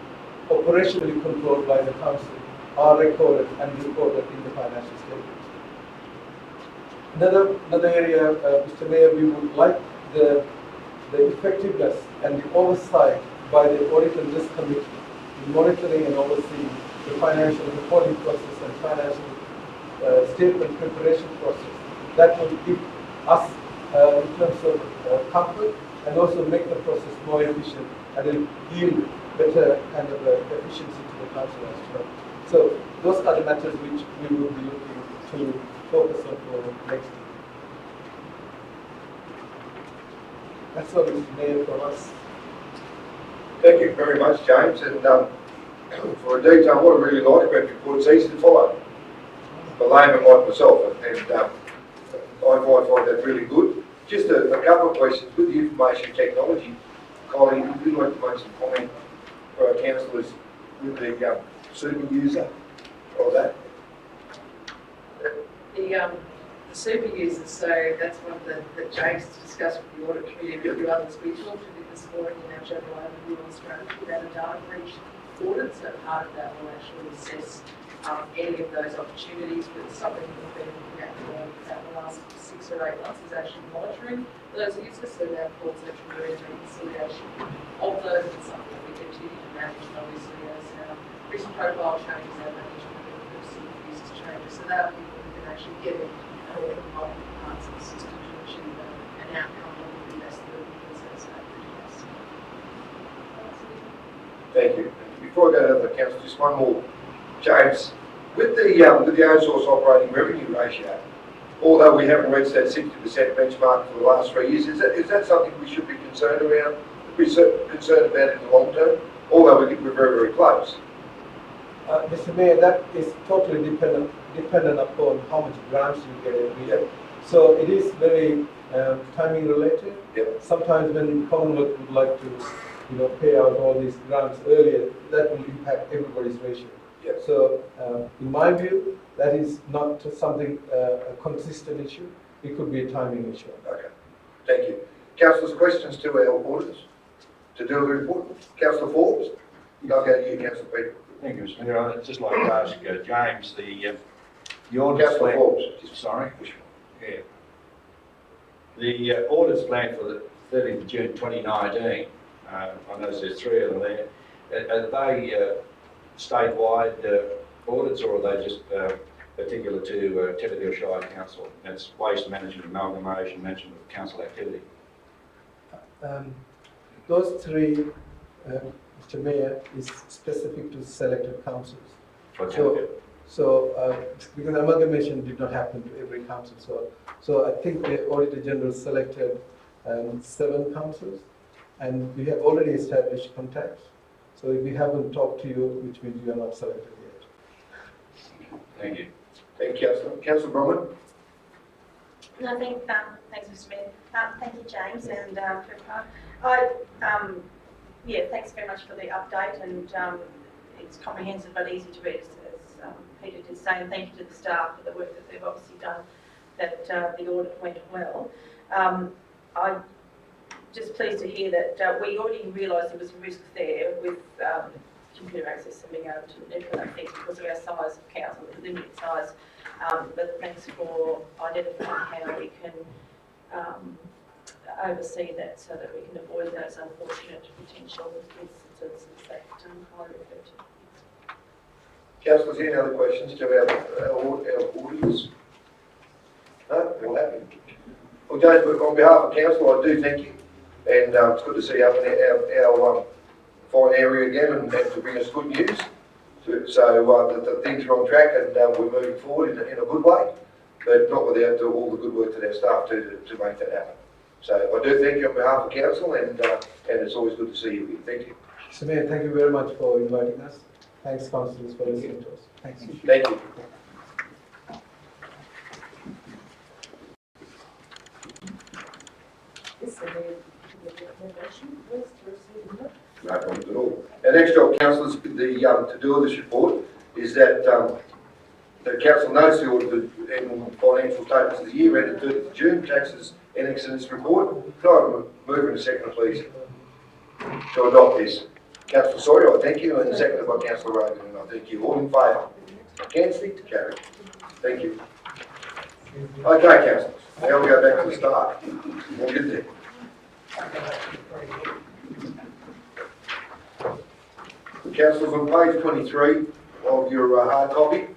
operationally controlled by the council are recorded and reported in the financial statements. Another area, Mr. Mayor, we would like the effectiveness and the oversight by the Audit and Risk Committee in monitoring and overseeing the financial reporting process and financial statement preparation process. That will give us, in terms of comfort, and also make the process more efficient, and will yield better kind of efficiency to the council as well. So those are the matters which we will be looking to focus on for next year. That's all, Mr. Mayor, from us. Thank you very much, James, and for a detail, what I really like about your report is easy to follow. For layman like myself, and I find that really good. Just a couple of questions. With the information technology, Colleen, would you like to make some comment for our councillors with the super user of that? The super users, so that's one that James discussed with the audit committee and a few others. We talked a bit this morning in our general overview on strategy about a data breach audit, so part of that will actually assess any of those opportunities, but something we've been looking at for the last 6 or 8 months is actually monitoring those users, so that calls actually reconciliation of those is something that we continue to manage, obviously, as our risk profile changes, our management of super users changes, so that we can actually get in and all the multiple parts of the system to achieve an outcome that will be best for the business satisfaction. Thank you. Before I go to the council, just one more. James, with the own source operating revenue ratio, although we haven't reached that 60% benchmark for the last 3 years, is that something we should be concerned around, concerned about in the long term? Although we think we're very, very close. Mr. Mayor, that is totally dependent upon how much grants you get every year. So it is very timing related. Yep. Sometimes when Commonwealth would like to, pay out all these grants earlier, that will impact everybody's ratio. Yep. So in my view, that is not something a consistent issue. It could be a timing issue. Okay. Thank you. Councillors, questions to our auditors to do with the report? Councillor Forbes? I'll go to you, Councillor Peter. Thank you, Mr. Mayor. I'd just like to ask James, the audit Councillor Forbes. Sorry? Yeah. The audits plan for the 30th of June 2019, I notice there's 3 of them there. Are they statewide audits, or are they just particular to Tenterfield Shire Council? That's waste management, amalgamation, management of council activity. Those 3, Mr. Mayor, is specific to selected councils. So, because amalgamation did not happen to every council, so I think the Auditor General selected 7 councils, and we have already established contacts. So if we haven't talked to you, which means you are not selected yet. Thank you. Thank you, Councillor. Councillor Bromwich? No, thanks, Mr. Smith. Thank you, James and Pippa. Thanks very much for the update, and it's comprehensive but easy to read, as Peter did say, and thank you to the staff for the work that they've obviously done, that the audit went well. I'm just pleased to hear that we already realised there was a risk there with computer access and being able to implement things because of our size of council, the limited size. But thanks for identifying how we can oversee that so that we can avoid those unfortunate potential instances that I referred to. Councillors, any other questions to our auditors? No, all happy. Well, James, on behalf of council, I do thank you, and it's good to see you up in our fine area again, and to bring us good news. So the things are on track, and we're moving forward in a good way, but not without all the good work that our staff do to make that happen. So I do thank you on behalf of council, and it's always good to see you here. Thank you. So Mayor, thank you very much for inviting us. Thanks, councillors, for listening to us. Thanks. Thank you. No problems at all. Our next job, councillors, to do this report is that the council notes the audited annual financial statements of the year ended 30th of June, taxes annexed in this report. Can I move in a second, please, to adopt this? Councillor Sawyer, I thank you, and seconded by Councillor Rogan, and I thank you. All in favour? Against? Carried. Thank you. Okay, councillors, now we go back to the start. We'll get there. Councillors, on page 23 of your hard copy,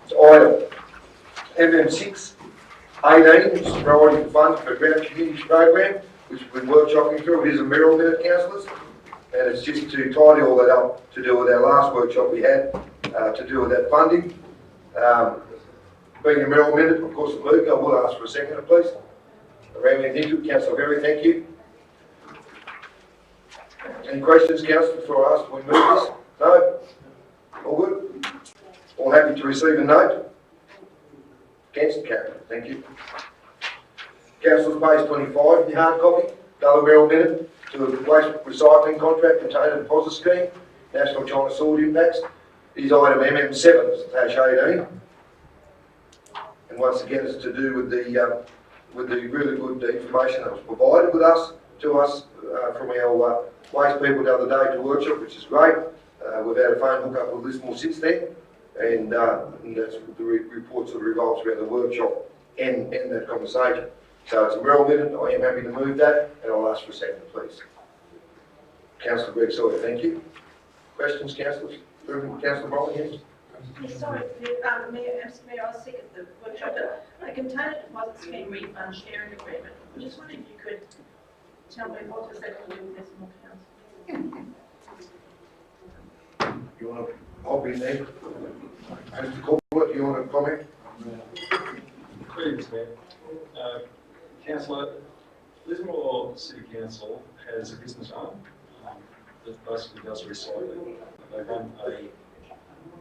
it's item MM6 18, which is providing funds for a drought community program, which we've been workshopping through. It is a mirror minute, councillors, and it's just to tidy all that up to do with our last workshop we had to do with that funding. Being a mirror minute, of course, Luke, I will ask for a second, please. Around me, thank you. Councillor Berry, thank you. Any questions, councillor, before I ask we move this? No? All good? All happy to receive a note? Against? Carried. Thank you. Councillors, page 25 in your hard copy. Another Merrill minute to the waste recycling contract container deposit scheme, National China Sword impacts. Is item MM7, page 18. And once again, it's to do with the really good information that was provided to us from our waste people the other day to workshop, which is great. We've had a phone hook up with Lismore since then, and that's the reports that revolves around the workshop and that conversation. So it's a real minute. I am happy to move that, and I'll ask for a second, please. Councillor Greg Sawyer, thank you. Questions, councillors? Councillor Bromwich, yes? Sorry, Mayor, I was sick at the workshop, but a container deposit scheme refund sharing agreement. I just wondered if you could tell me what does that do with Decimal Council? You want to hop in there? Mr. Corbett, you want to comment? Greetings, Mayor. Councillor, Lismore City Council has a business arm that basically does recycling. They run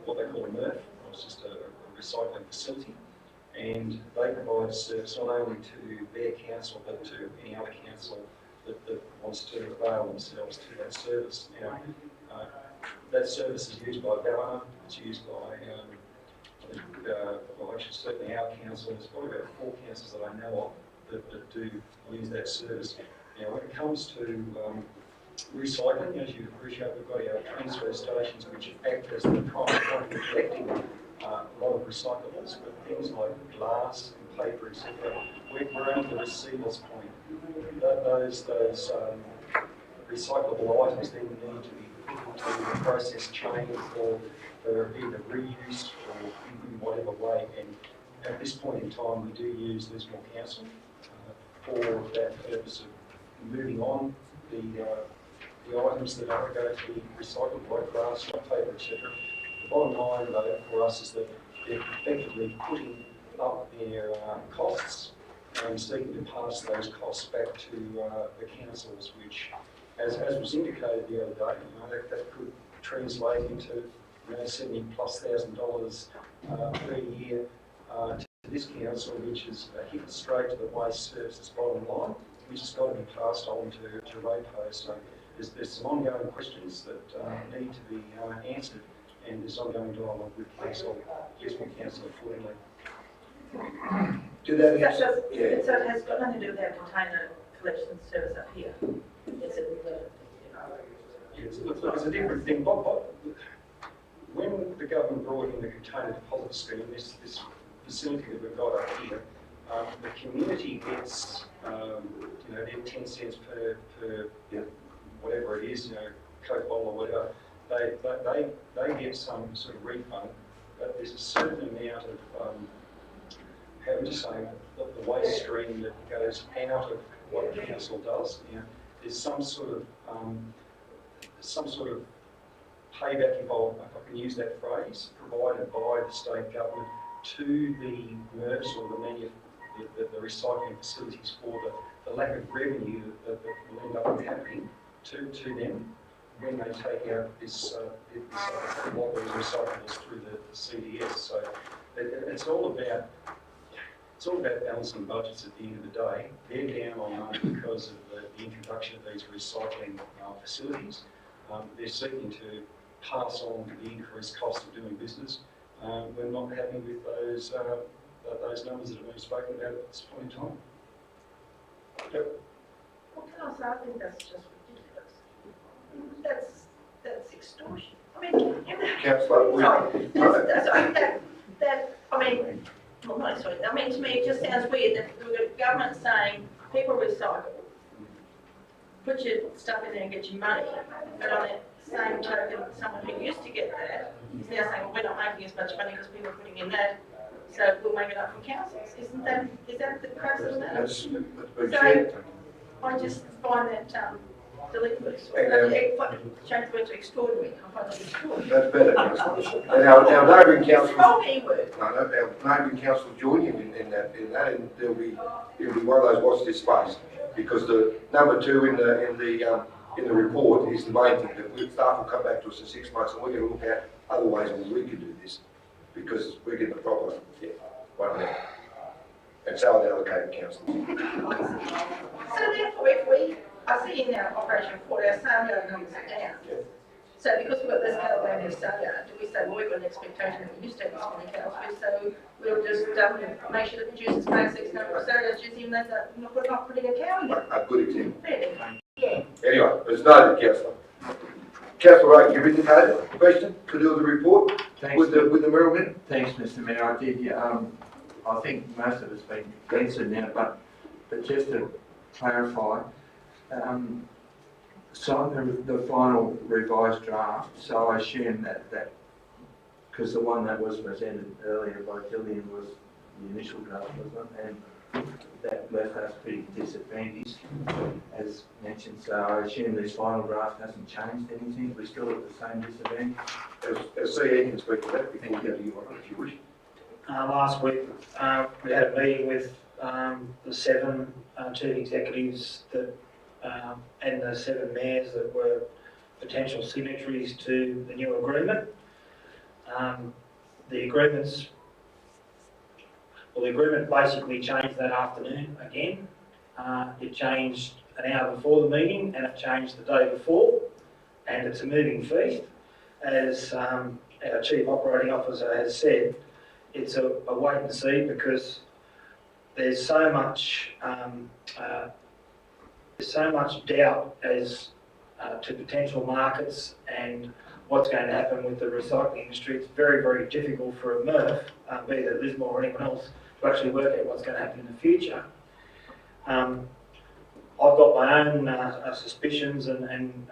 what they call a MRF, it's just a recycling facility, and they provide service not only to their council but to any other council that wants to avail themselves to that service. Now, that service is used by Ballina, it's used by, well, actually certainly our council. There's probably about 4 councils that I know of that do use that service. Now, when it comes to recycling, as you appreciate, we've got our transfer stations which act as the primary point of collecting a lot of recyclables, but things like glass and paper, etc. We're at the receiver's point. Those recyclable items then need to be put into the process chain for either reuse or in whatever way. And at this point in time, we do use Lismore Council for that purpose of moving on the items that are going to be recycled, like glass, like paper, etc. The bottom line, though, for us is that they're effectively putting up their costs and seeking to pass those costs back to the councils, which as was indicated the other day, that could translate into $70,000+ per year to this council, which is a hit straight to the waste services bottom line, which has got to be passed on to ratepayers. So there's some ongoing questions that need to be answered, and there's ongoing dialogue with council, Lismore Council accordingly. Do that, So yeah. it has got nothing to do with our container collection service up here. It's a, It's a different thing. When the government brought in the container deposit scheme, this facility that we've got up here, the community gets, their 10 cents per whatever it is, Coke bottle or whatever. They get some sort of refund, but there's a certain amount of, how would you say, the waste stream that goes out of what the council does. There's some sort of payback, if I can use that phrase, provided by the state government to the MRFs or the recycling facilities for the lack of revenue that will end up happening to them when they take out this what was recyclables through the CDS. So it's all about balancing budgets at the end of the day. They're down on money because of the introduction of these recycling facilities. They're seeking to pass on the increased cost of doing business. We're not happy with those numbers that have been spoken about at this point in time. Yep. what can I say? I think that's just ridiculous. That's extortion. I mean, Councillor, to me, it just sounds weird that we've got a government saying people recycle, put your stuff in there and get your money, but on that same token, someone who used to get that is now saying, well, we're not making as much money because people are putting in that, so we'll make it up from councils. Is that the crux of that? that's been So, said. I just find that deliberate. Change the word to extraordinary. I find it extraordinary. That's better, Councillor. And our neighbouring councils, Wrong E-word. our neighbouring council join you in that, and it'll be one of those watch this space, because the number 2 in the report is the main thing, that staff will come back to us in 6 months, and we're going to look at other ways in which we can do this, because we're getting the proper one there. And so are the allocated councils. So therefore, if we, I see in our operation report, our sale yard numbers are down. Yeah. So because we've got this calibre in our sale yard, do we say, well, we've got an expectation that we used to have this many cows, so we'll just make sure the producers pay us X number of sale yards, just even though they're not putting a cow in there? A good example. Really? Yeah. Anyway, it's noted, Councillor. Councillor Ray, you've indicated a question to do with the report with the Merrill men? Thanks, Mr. Mayor. I did. I think most of it's been answered now, but just to clarify, sign the final revised draft. So I assume that because the one that was presented earlier by Gillian was the initial draft, wasn't it? And that left us pretty disadvantaged, as mentioned. So I assume this final draft hasn't changed anything. We're still at the same disadvantage. As CE can speak to that before we go to you on it, if you wish. Last week, we had a meeting with the 7 chief executives that, and the 7 mayors that were potential signatories to the new agreement. The agreement basically changed that afternoon again. It changed an hour before the meeting and it changed the day before, and it's a moving feast. As our Chief Operating Officer has said, it's a wait and see, because there's so much doubt as to potential markets and what's going to happen with the recycling industry. It's very, very difficult for a MRF, be it Lismore or anyone else, to actually work out what's going to happen in the future. I've got my own suspicions and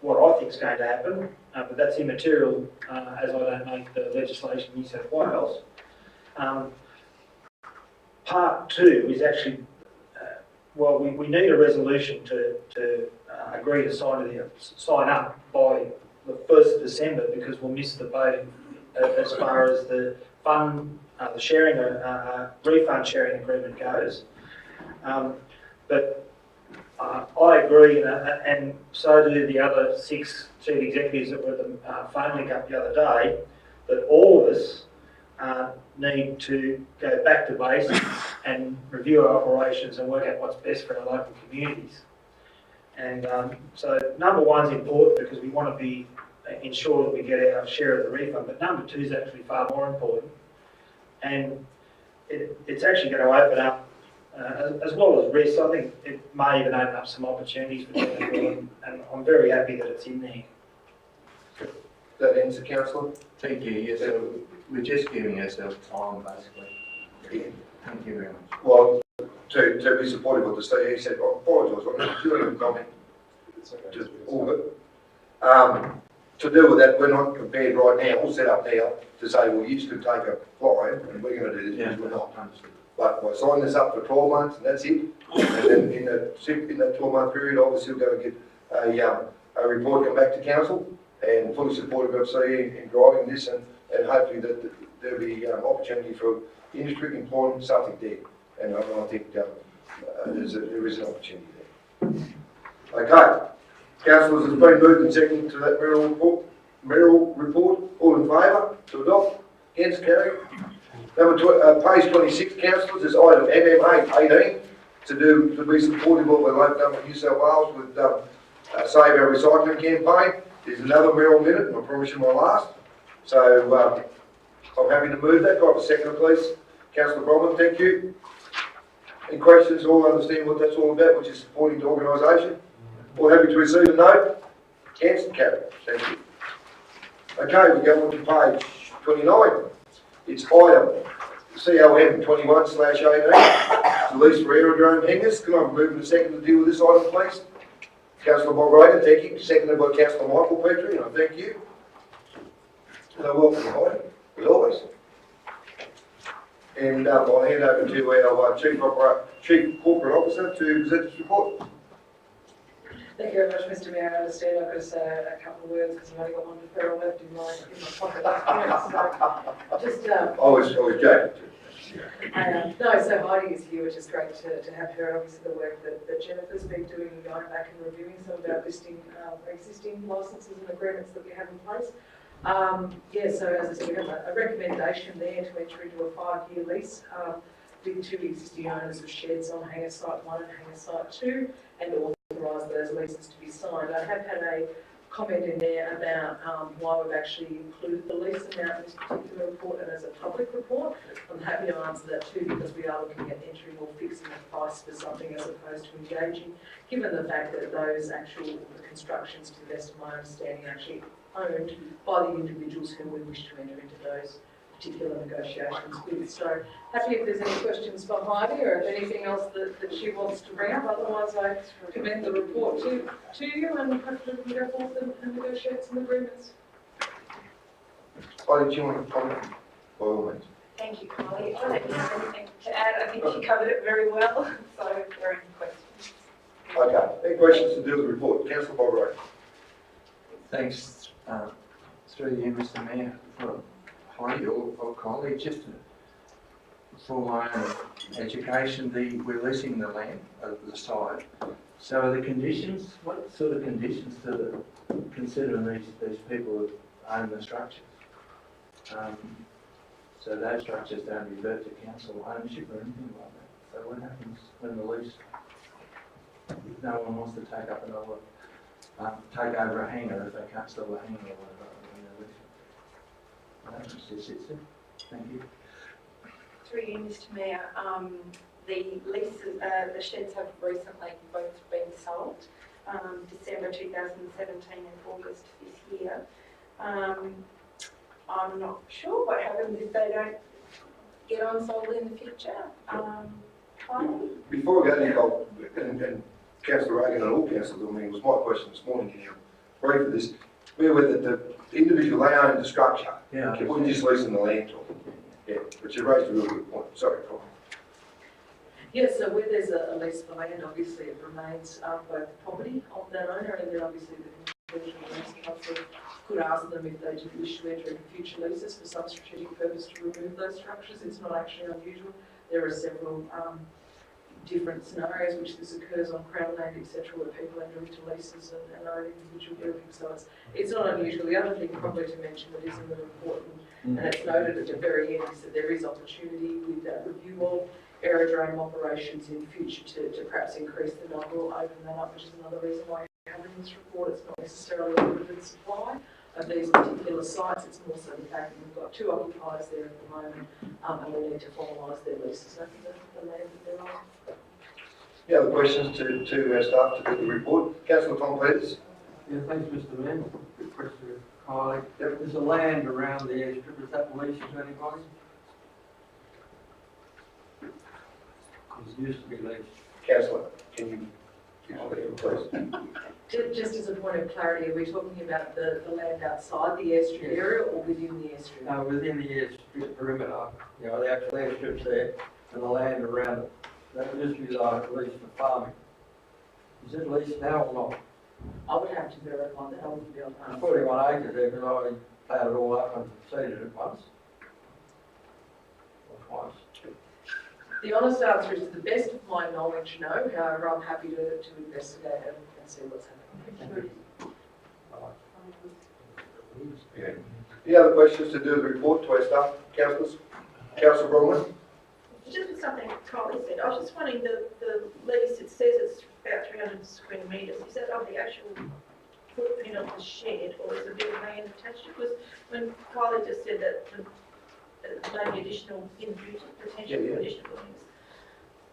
what I think is going to happen, but that's immaterial as I don't make the legislation in New South Wales. Part 2 is actually, we need a resolution to agree to sign up by the 1st of December, because we'll miss the boat as far as the fund, the sharing, refund sharing agreement goes. But I agree, and so do the other 6 chief executives that were at the phone link up the other day, that all of us need to go back to basics and review our operations and work out what's best for our local communities. And so number 1's important because we want to be ensure that we get our share of the refund, but number 2 is actually far more important. And it's actually going to open up, as well as risks, I think it may even open up some opportunities for people, and I'm very happy that it's in there. That answer, councillor? Thank you, yes, so we're just giving ourselves time, basically. Thank you very much. Well, to be supportive of the state, he said, I apologise, I'm not doing a comment. Just all of it. To deal with that, we're not prepared right now, all set up now, to say, well, you can take a fine, and we're going to do this, because we're not. But we'll sign this up for 12 months, and that's it. And then in that 12-month period, obviously, we're going to get a report come back to council, and fully supportive of seeing and driving this, and hopefully that there'll be opportunity for industry employment, something there. And I think there is an opportunity there. Okay. Councillors, has been moved and seconded to that Merrill report. All in favour to adopt? Against? Carried. Page 26, councillors, is item MM818 to be supportive of the local government of New South Wales with Save Our Recycling campaign. There's another Merrill minute, and I promise you my last. So I'm happy to move that. Got a second, please. Councillor Bromman, thank you. Any questions? All understand what that's all about, which is supporting the organisation? All happy to receive a note? Against? Carried. Thank you. Okay, we go on to page 29. It's item COM 21/18, lease for aerodrome hangers. Can I have a move in a second to deal with this item, please? Councillor Bob Reagan, thank you. Seconded by Councillor Michael Petrie, and I thank you. Welcome, Heidi, as always. And I'll hand over to our Chief Corporate Officer to present this report. Thank you very much, Mr Mayor. I understand I've got to say a couple of words because I've only got one deferral left in my pocket. I was joking. No, so Heidi is here, which is great to have her. Obviously, the work that Jennifer's been doing, going back and reviewing some of our existing licences and agreements that we have in place. So as I said, we have a recommendation there to enter into a 5-year lease with 2 existing owners of sheds on Hangar Site 1 and Hangar Site 2, and authorise those leases to be signed. I have had a comment in there about why we've actually included the lease amount in this particular report and as a public report. I'm happy to answer that too, because we are looking at entering or fixing a price for something as opposed to engaging, given the fact that those the constructions, to the best of my understanding, are actually owned by the individuals who we wish to enter into those particular negotiations with. So happy if there's any questions for Heidi or if anything else that she wants to bring up. Otherwise, I commend the report to you, and hopefully we can go forth and negotiate some agreements. Heidi, do you want to comment? By all means. Thank you, Kylie. I don't have anything to add. I think she covered it very well. So if there are any questions. Okay. Any questions to do with the report? Councillor Bob Reagan. Thanks, through you, Mr Mayor, for Heidi or Kylie, just for my own education, we're leasing the land of the site. So are the conditions, what sort of conditions do they consider these people who own the structures? So those structures don't revert to council ownership or anything like that. So what happens when the lease, if no one wants to take up another, take over a hangar if they can't sell the hangar or whatever when they're leasing? Thank you. Through you, Mr Mayor, the leases, the sheds have recently both been sold, December 2017 and August this year. I'm not sure what happens if they don't get on sold in the future. Before we go there, and Councillor Reagan and all councillors, it was my question this morning in your brief for this, we're with the individual, they own the structure. Yeah. We're just leasing the land to them. Yeah, but you raised a really good point. Sorry, Colin. Yes, so where there's a lease for land, obviously it remains both the property of that owner, and then obviously the individual leasing council could ask them if they do wish to enter into future leases for some strategic purpose to remove those structures. It's not actually unusual. There are several different scenarios, which this occurs on Crown land, etc., where people enter into leases and own individual buildings. So it's not unusual. The other thing probably to mention that is in the report, and it's noted at the very end, is that there is opportunity with that review of aerodrome operations in future to perhaps increase the number or open that up, which is another reason why you have in this report. It's not necessarily a limited supply of these particular sites, it's more so the fact that we've got 2 occupiers there at the moment, and we need to formalise their leases over the land that they're on. Any other questions to our staff to do the report? Councillor Tom Peters. Yeah, thanks, Mr. Mayor. Good question, Kylie. There's a land around the airstrip, is that leased to anybody? It used to be leased. Councillor, can you please? Just as a point of clarity, are we talking about the land outside the airstrip area or within the airstrip? No, within the airstrip perimeter, you know, the actual airstrip's there and the land around it. That used to be like leased for farming. Is it leased now or not? I would have to verify that. I wouldn't be able to It's answer. 41 acres there, because I plowed it all up and seeded it once. Or twice. The honest answer is, to the best of my knowledge, no. However, I'm happy to investigate and see what's happening. Any other questions to do with the report to our staff, councillors? Councillor Bronwyn? Just with something Kylie said, I was just wondering, the lease, it says it's about 300 square metres. Is that of the actual footprint of the shed, or is there a bit of land attached to it? Because when Kylie just said that maybe additional in the future, potential for additional buildings,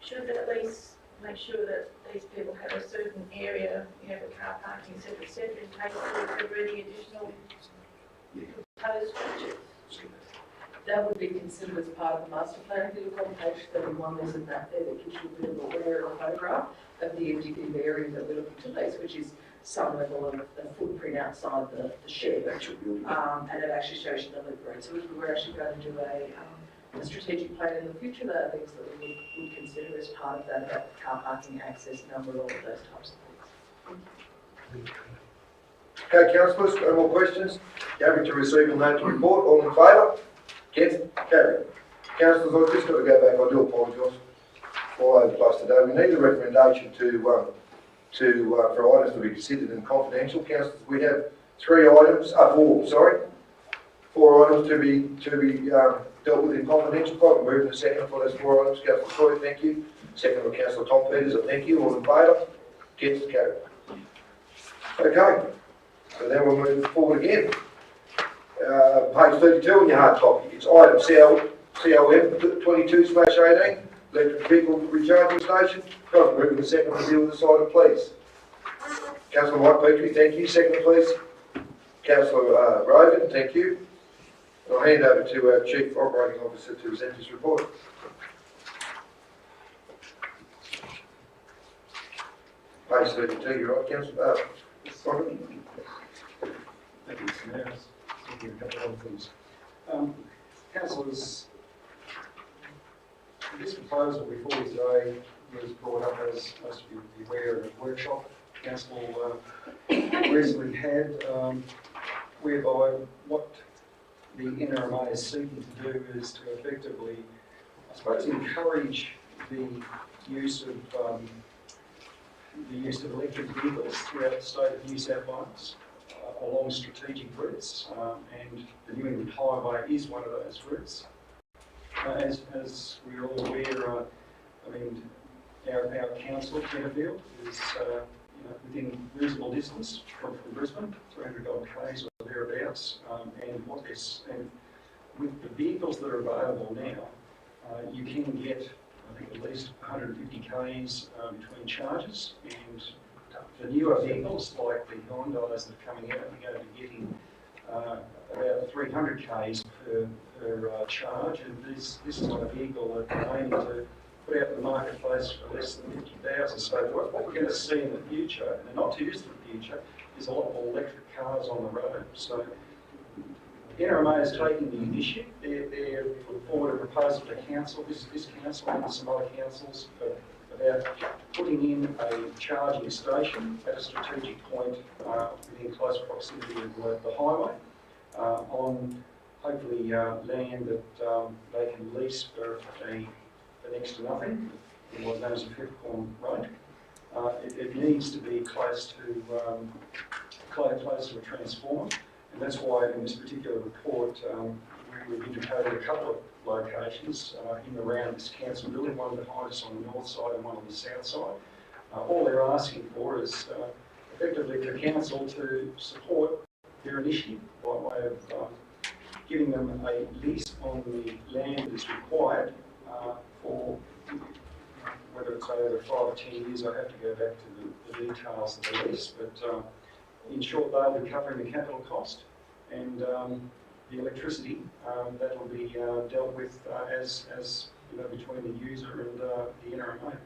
should that lease make sure that these people have a certain area, you know, for car parking, et cetera, in case there are any additional proposed structures? That would be considered as part of the master plan. If you look on page 31, there's a map there that gives you a bit of a aerial photograph of the indicative area that we're looking to lease, which is some level of the footprint outside the shed. And it actually shows you the loop road. So if we were actually going to do a strategic plan in the future, there are things that we would consider as part of that, about car parking, access number, all of those types of things. Okay, councillors, no more questions? Happy to receive and note the report. All in favour? Against? Carried. Councillors, I've just got to go back. I do apologise. All over the place today. We need a recommendation for items to be considered in confidential. Councillors, we have 4 items to be dealt with in confidential. I'll move in a second for those 4 items. Councillor Troy, thank you. Second for Councillor Tom Peters, thank you. All in favour? Against? Carried. Okay. So then we'll move forward again. Page 32 in your hard copy. It's item COM 22/18, electric vehicle recharging station. Councillor, move in a second to deal with this item, please. Councillor Mike Petrie, thank you. Second, please. Councillor Rogan, thank you. I'll hand over to our Chief Operating Officer to present this report. Page 32, you're right, Councillor Rogan. Thank you, Mr. Mayor. Thinking a couple of other things. Councillors, this proposal before you today was brought up, as most of you will be aware, at a workshop Council recently had, whereby what the NRMA is seeking to do is to effectively, I suppose, encourage the use of electric vehicles throughout the state of New South Wales along strategic routes, and the New England Highway is one of those routes. As we're all aware, I mean, our council, Tenterfield, is within reasonable distance from Brisbane, 300 odd k's or thereabouts, and with the vehicles that are available now, you can get, I think, at least 150 k's between charges, and the newer vehicles like the Hyundais that are coming out, you're going to be getting about 300 k's per charge, and this is not a vehicle that we're aiming to put out in the marketplace for less than 50,000. So what we're going to see in the future, and the not too distant future, is a lot more electric cars on the road. So NRMA is taking the initiative. They're put forward a proposal to council, this council and some other councils, about putting in a charging station at a strategic point within close proximity of the highway on hopefully land that they can lease for next to nothing. was known as a Peppercorn Road. It needs to be close to a transformer, and that's why in this particular report we've indicated a couple of locations in and around this council building, one behind us on the north side and one on the south side. All they're asking for is effectively for council to support their initiative by way of giving them a lease on the land that's required for whether it's over 5 or 10 years. I have to go back to the details of the lease, but in short, they'll be covering the capital cost and the electricity that will be dealt with as you know, between the user and the NRMA.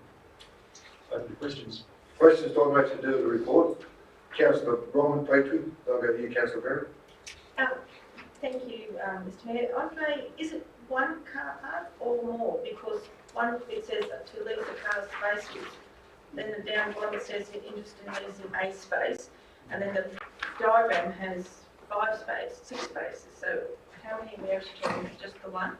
Open to questions. Questions directed to do with the report. Councillor Bronwyn Petrie, I'll go to you, Councillor Perry. Thank you, Mr Mayor. Andre, is it one car park or more? Because one, it says to lease a car space, then the down bottom it says interest in leasing a space, and then the diagram has 6 spaces. So how many are we actually talking about? Just the one?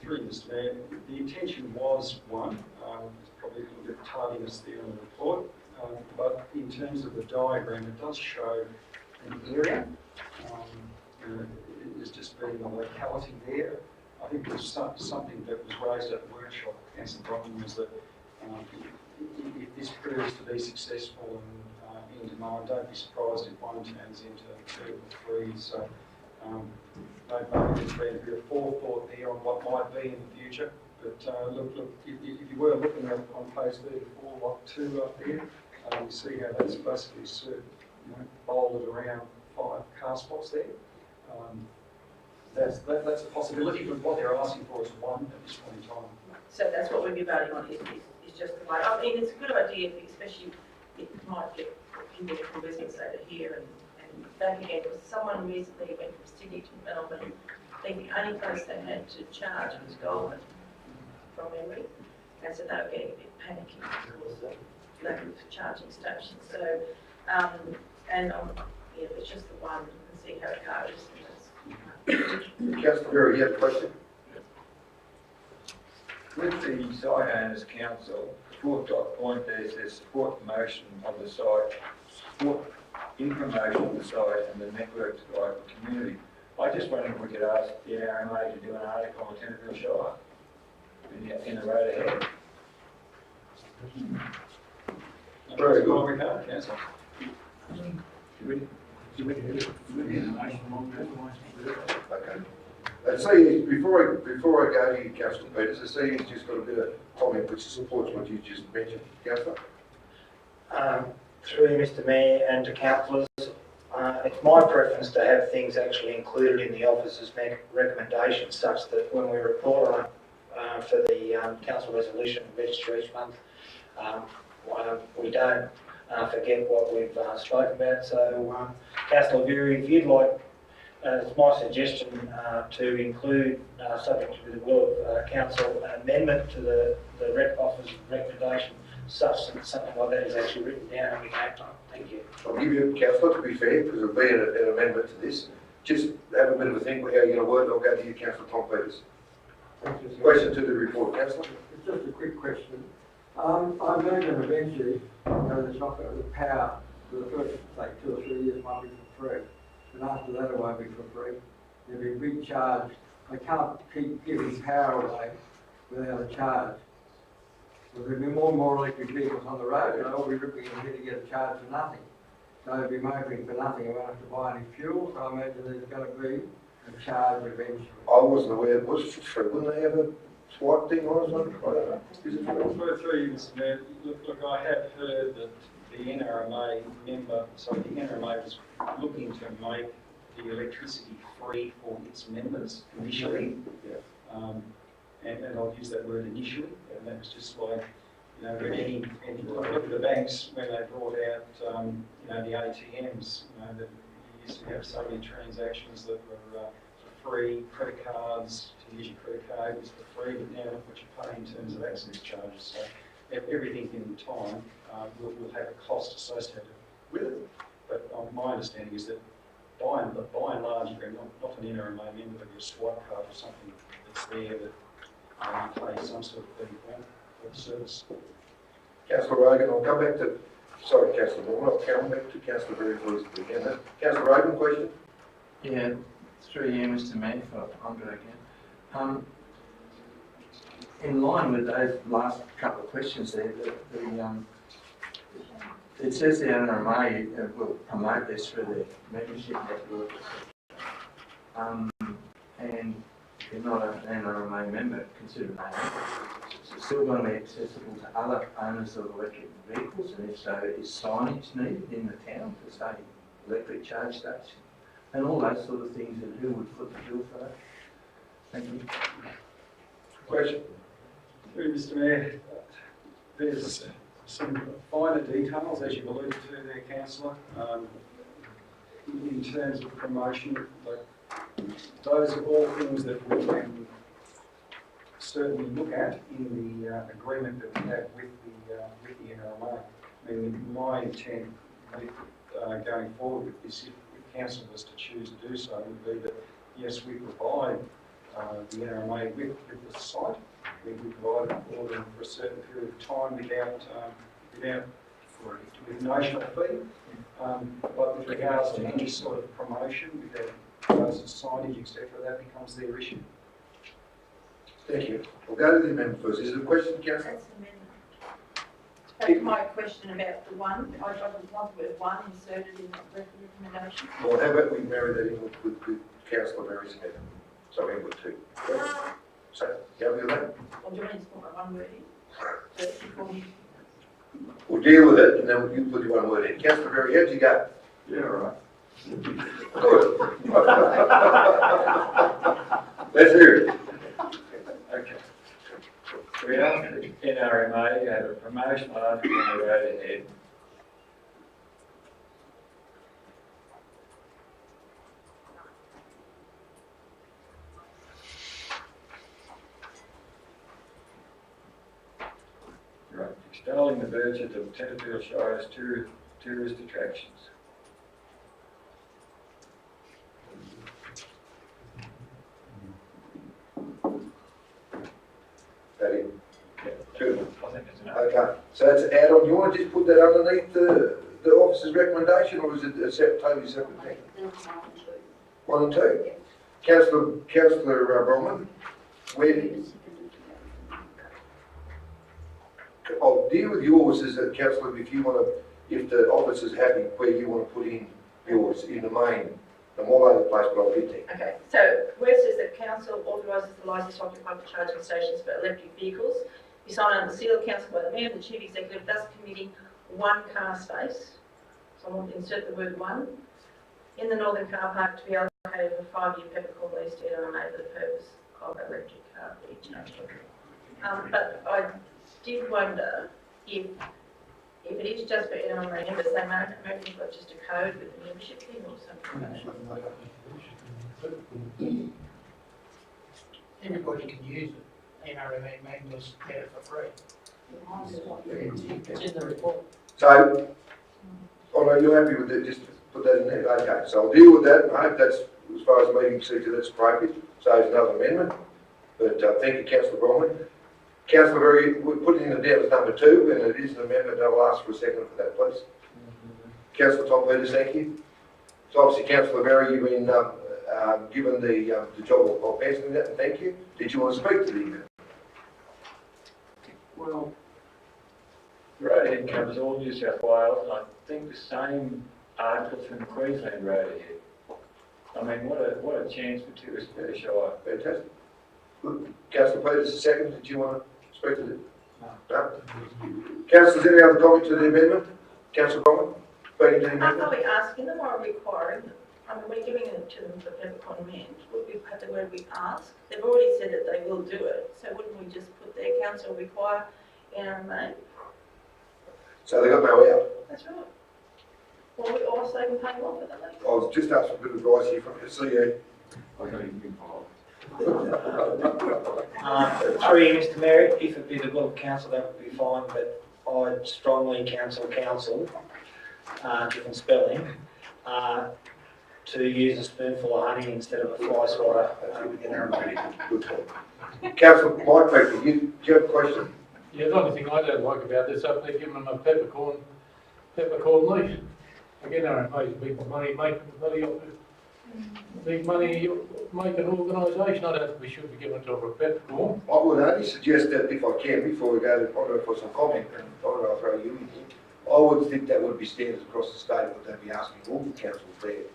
Through Mr Mayor, the intention was one. There's probably a little bit of tardiness there in the report, but in terms of the diagram, it does show an area. It is just being the locality there. I think there's something that was raised at the workshop, Councillor Bronwyn, was that if this proves to be successful and in demand, don't be surprised if one turns into 2 or 3. So maybe there's been a bit of forethought there on what might be in the future. But look, if you were looking at on page 34, lot 2 up there, you see how that's basically bolded around 5 car spots there. That's a possibility, but what they're asking for is one at this point in time. So that's what we'd be voting on, is just the way. I mean, it's a good idea, especially it might get into the business over here. And don't forget, there was someone recently went from Sydney to Melbourne. I think the only place they had to charge was Goulburn, from memory. And so they were getting a bit panicky because of lack of charging stations. So, yeah, it's just the one, and see how it goes. Councillor Perry, you have a question? With the site owners council, the 4th point there says support promotion of the site, support information of the site and the network to the local community. I just wondered if we could ask the NRMA to do an article on Tenterville Shire in the road ahead. Very good. Well, we can't, Councillor. Okay. And see, before I go to you, Councillor Peters, I see you've just got a bit of comment which supports what you just mentioned, Councillor. Through Mr Mayor and to councillors, it's my preference to have things actually included in the officer's recommendations such that when we report on for the council resolution register each month, we don't forget what we've spoken about. So, Councillor Berry, if you'd like, it's my suggestion to include, subject to the will of council, an amendment to the officer's recommendation such that something like that is actually written down and we can act on it. Thank you. I'll give you, Councillor, to be fair, because it'll be an amendment to this. Just have a bit of a think about how you're going to word it. I'll go to you, Councillor Tom Peters. Question to the report, Councillor. It's just a quick question. I imagine eventually, there's not going to be power for the first, say, 2 or 3 years might be for free. And after that it won't be for free. There'll be a big charge. They can't keep giving power away without a charge. Will there be more and more electric vehicles on the road, and all we're ripping in here to get a charge for nothing. So they'll be motoring for nothing, and won't have to buy any fuel, so I imagine there's going to be a charge eventually. I wasn't aware it was for free. Wouldn't they have a swipe thing on it? I don't know. Is it free? Through you, Mr Mayor, look, I have heard that the NRMA the NRMA was looking to make the electricity free for its members initially. And I'll use that word initially, and that was just like, any look at the banks when they brought out, the ATMs, that you used to have so many transactions that were for free, credit cards, to use your credit card was for free, but now what you pay in terms of access charges. So everything in time will have a cost associated with it. But my understanding is that by and large, you're not an NRMA member, but you're a swipe card or something that's there that you pay some sort of fee for. the service. Councillor Rogan, I'll come back to, sorry, Councillor Moore, I'll come back to Councillor Berry please again. Councillor Rogan, question? Yeah, through you, Mr. Mayor, for Andre again. In line with those last couple of questions there, it says the NRMA will promote this through their membership network. And if you're not an NRMA member, consider that. It's still going to be accessible to other owners of electric vehicles, and if so, is signage needed in the town to say electric charge station? And all those sort of things, and who would foot the bill for that? Thank you. Question? Mr. Mayor, there's some finer details, as you've alluded to there, Councillor, in terms of promotion. Like, those are all things that we can certainly look at in the agreement that we have with the NRMA. I mean, my intent with going forward with this, if council was to choose to do so, would be that yes, we provide the NRMA with the site. We provide it for them for a certain period of time with notional fee. But with regards to any sort of promotion, with regards to signage, etc., that becomes their issue. Thank you. We'll go to the amendment first. Is there a question, Councillor? That's the amendment. Back to my question about the one, I would want the word one inserted in the recommendation. Well, how about we marry that in with Councillor Berry's amendment? So we would too. So, you happy with that? Or do you want to just put my one word in? So it's before you- We'll deal with it and then you put your one word in. Councillor Berry, how'd you go? Yeah, all right. Good. Let's hear it. Okay. We asked the NRMA to have a promotional article on the road ahead. Right, extolling the virtues of Tenterfield Shire's tourist attractions. That in? Yeah. Good. I think it's enough. Okay, so that's an add-on. You want to just put that underneath the officer's recommendation, or is it a totally separate thing? One and two? Councillor Bronwyn, where I'll deal with yours as a councillor if you want to, if the officer's happy where you want to put in yours in the main. I'm all over the place, but I'll get there. Okay, so where it says that council authorises the licensed to occupy the charging stations for electric vehicles, you sign under the seal of council by the mayor, the chief executive, thus permitting one car space. So I want to insert the word one in the northern car park to be allocated for a 5-year peppercorn lease to NRMA for the purpose of electric car recharging. But I did wonder if it is just for NRMA members, they might have got just a code with a membership thing or something. Everybody can use it. NRMA members get it for free. It's in the report. So, oh no, you're happy with it, just put that in there? Okay, so I'll deal with that. I hope that's, as far as the meeting procedure, that's appropriate. So it's another amendment. But thank you, Councillor Bronwyn. Councillor Berry, we're putting it down as number 2, and it is an amendment. I'll ask for a second for that, please. Councillor Tom Peters, thank you. So obviously, Councillor Berry, you've been given the job of answering that, and thank you. Did you want to speak to the amendment? Well, the road ahead covers all New South Wales, and I think the same articles from the Queensland road ahead. I mean, what a chance for tourists to the Shire. Fantastic. Good. Councillor Peters, a second. Did you want to speak to it? No. Councillors, any other comment to the amendment? Councillor Bronwyn, speaking to the amendment? Are we asking them or requiring them? I mean, we're giving it to them for peppercorn mint. Would we have the word we ask? They've already said that they will do it, so wouldn't we just put their council require NRMA? So they got no out. That's right. Or we also can pay more for the lease. I was just asking for a bit of advice here from the CEO. I don't even think involved. Through you, Mr. Mayor, if it be the will of council, that would be fine, but I'd strongly counsel, different spelling, to use a spoonful of honey instead of a fly swatter within our meeting. Good point. Councillor Mike Baker, do you have a question? Yeah, the only thing I don't like about this, up there giving them a peppercorn leaf. Again, they're amazing, big money making, big money making organisation. I don't think we should be giving it to a peppercorn. I would only suggest that if I can, before we go for some comment, and I don't know, I'll throw you in here, I would think that would be standard across the state, what they'd be asking all the councils there.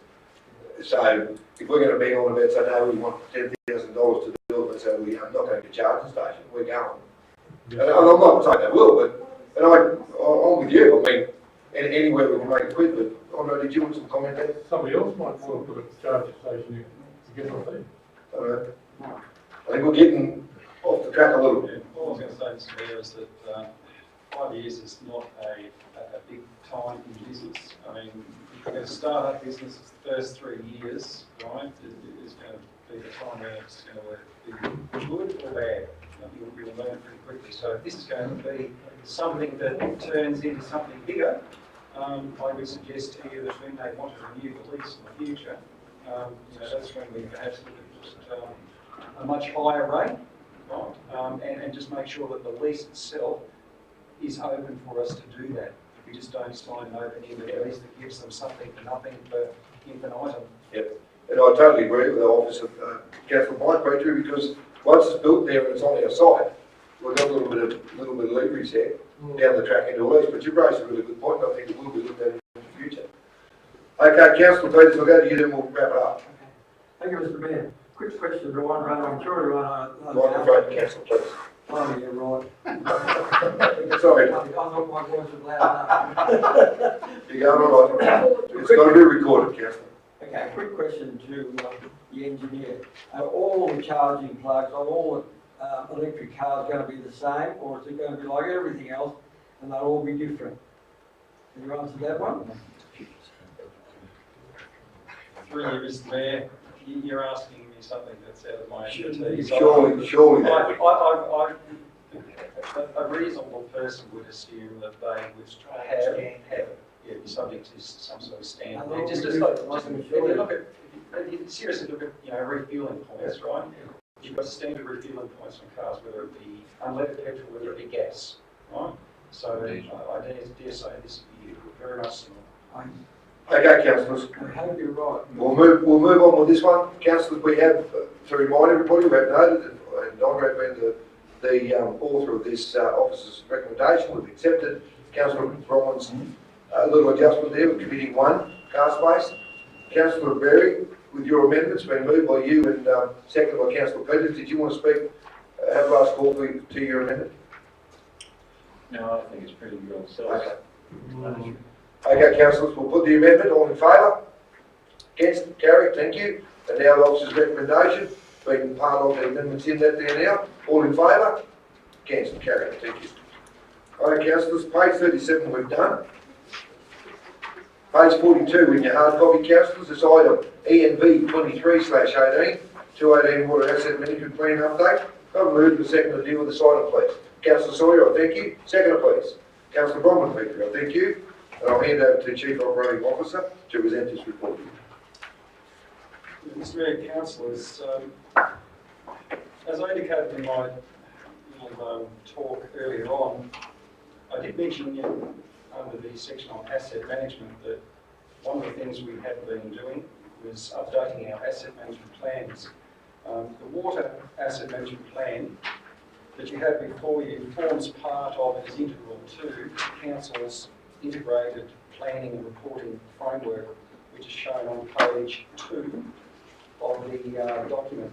So if we're going to be on about, say, no, we want $10,000 to build, but so we are not going to charge the station, we're going. And I'm not saying they will, but, and I'm with you, I mean, anywhere we can make it quick, but, Andre, did you want some comment there? Somebody else might want to put a charging station to get off there. I don't know. I think we're getting off the track a little bit. All I was going to say, Mr. Mayor, is that 5 years is not a big time in business. I mean, if you're going to start up business, the first 3 years, right, is going to be the time where it's going to be good or bad. You'll learn pretty quickly. So if this is going to be something that turns into something bigger, I would suggest to you that when they want to renew the lease in the future, that's when we perhaps look at just a much higher rate, right? And just make sure that the lease itself is open for us to do that. We just don't sign an open-ended lease that gives them something for nothing for infinitum. Yep. And I totally agree with the office of Councillor Mike Petrie, because once it's built there and it's on our site, we've got a little bit of leverage there down the track into a lease. But you raised a really good point, and I think it will be looked at in the future. Okay, Councillor Peters, I'll go to you, then we'll wrap it up. Thank you, Mr. Mayor. Quick question to one, I'm sure everyone Microphone, Councillor, please. Oh, yeah, right. Sorry. I thought my voice was loud enough. You're going all right. It's got to be recorded, Councillor. Okay, quick question to the engineer. Are all the charging plugs on all the electric cars going to be the same, or is it going to be like everything else and they'll all be different? Can you answer that one? Through you, Mr. Mayor, you're asking me something that's out of my expertise. Surely. A reasonable person would assume that they would have subject to some sort of standard. Just if you seriously look at refueling points, right? You've got standard refueling points on cars, whether it be unleaded petrol, whether it be gas, right? So I dare say this would be very much similar. Okay, councillors. I hope you're right. We'll move on with this one. Councillors, we have, to remind everybody, we have noted, and Andre being the author of this officer's recommendation, we've accepted Councillor Bronwyn's little adjustment there with committee 1, car space. Councillor Berry, with your amendments being moved by you and seconded by Councillor Peters, did you want to speak? Have last call to your amendment? No, I think it's pretty well said. Okay. Okay, councillors, we'll put the amendment. All in favour? Against? Carried. Thank you. And now the officer's recommendation, being part of the amendments in that there now. All in favour? Against? Carried. Thank you. Okay, councillors, page 37 we've done. Page 42 in your hard copy, councillors, is item ENV 23/18, 218 Water Asset Management Plan update. Have a move to second to deal with this item, please. Councillor Sawyer, I thank you. Seconder, please. Councillor Bronwyn, I thank you. And I'll hand over to Chief Operating Officer to present this report. Mr. Mayor, councillors, as I indicated in my little talk earlier on, I did mention under the section on asset management that one of the things we had been doing was updating our asset management plans. The water asset management plan that you have before you forms part of and is integral to Council's integrated planning and reporting framework, which is shown on page 2 of the document.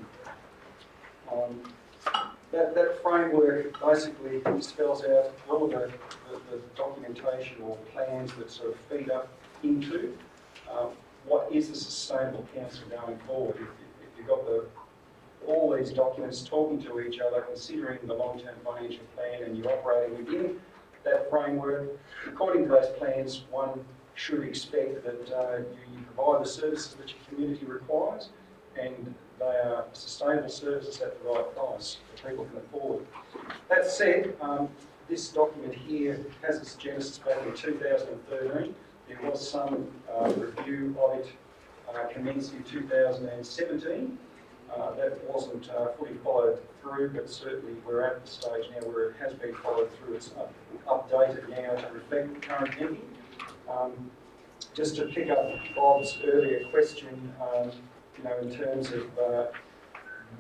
That framework basically spells out all of the documentation or plans that sort of feed up into what is a sustainable council going forward. If you've got all these documents talking to each other, considering the long-term financial plan, and you're operating within that framework, according to those plans, one should expect that you provide the services that your community requires, and they are sustainable services at the right price that people can afford. That said, this document here has its genesis back in 2013. There was some review of it commenced in 2017, That wasn't fully followed through, but certainly we're at the stage now where it has been followed through. It's updated now to reflect the current thinking. Just to pick up Bob's earlier question, in terms of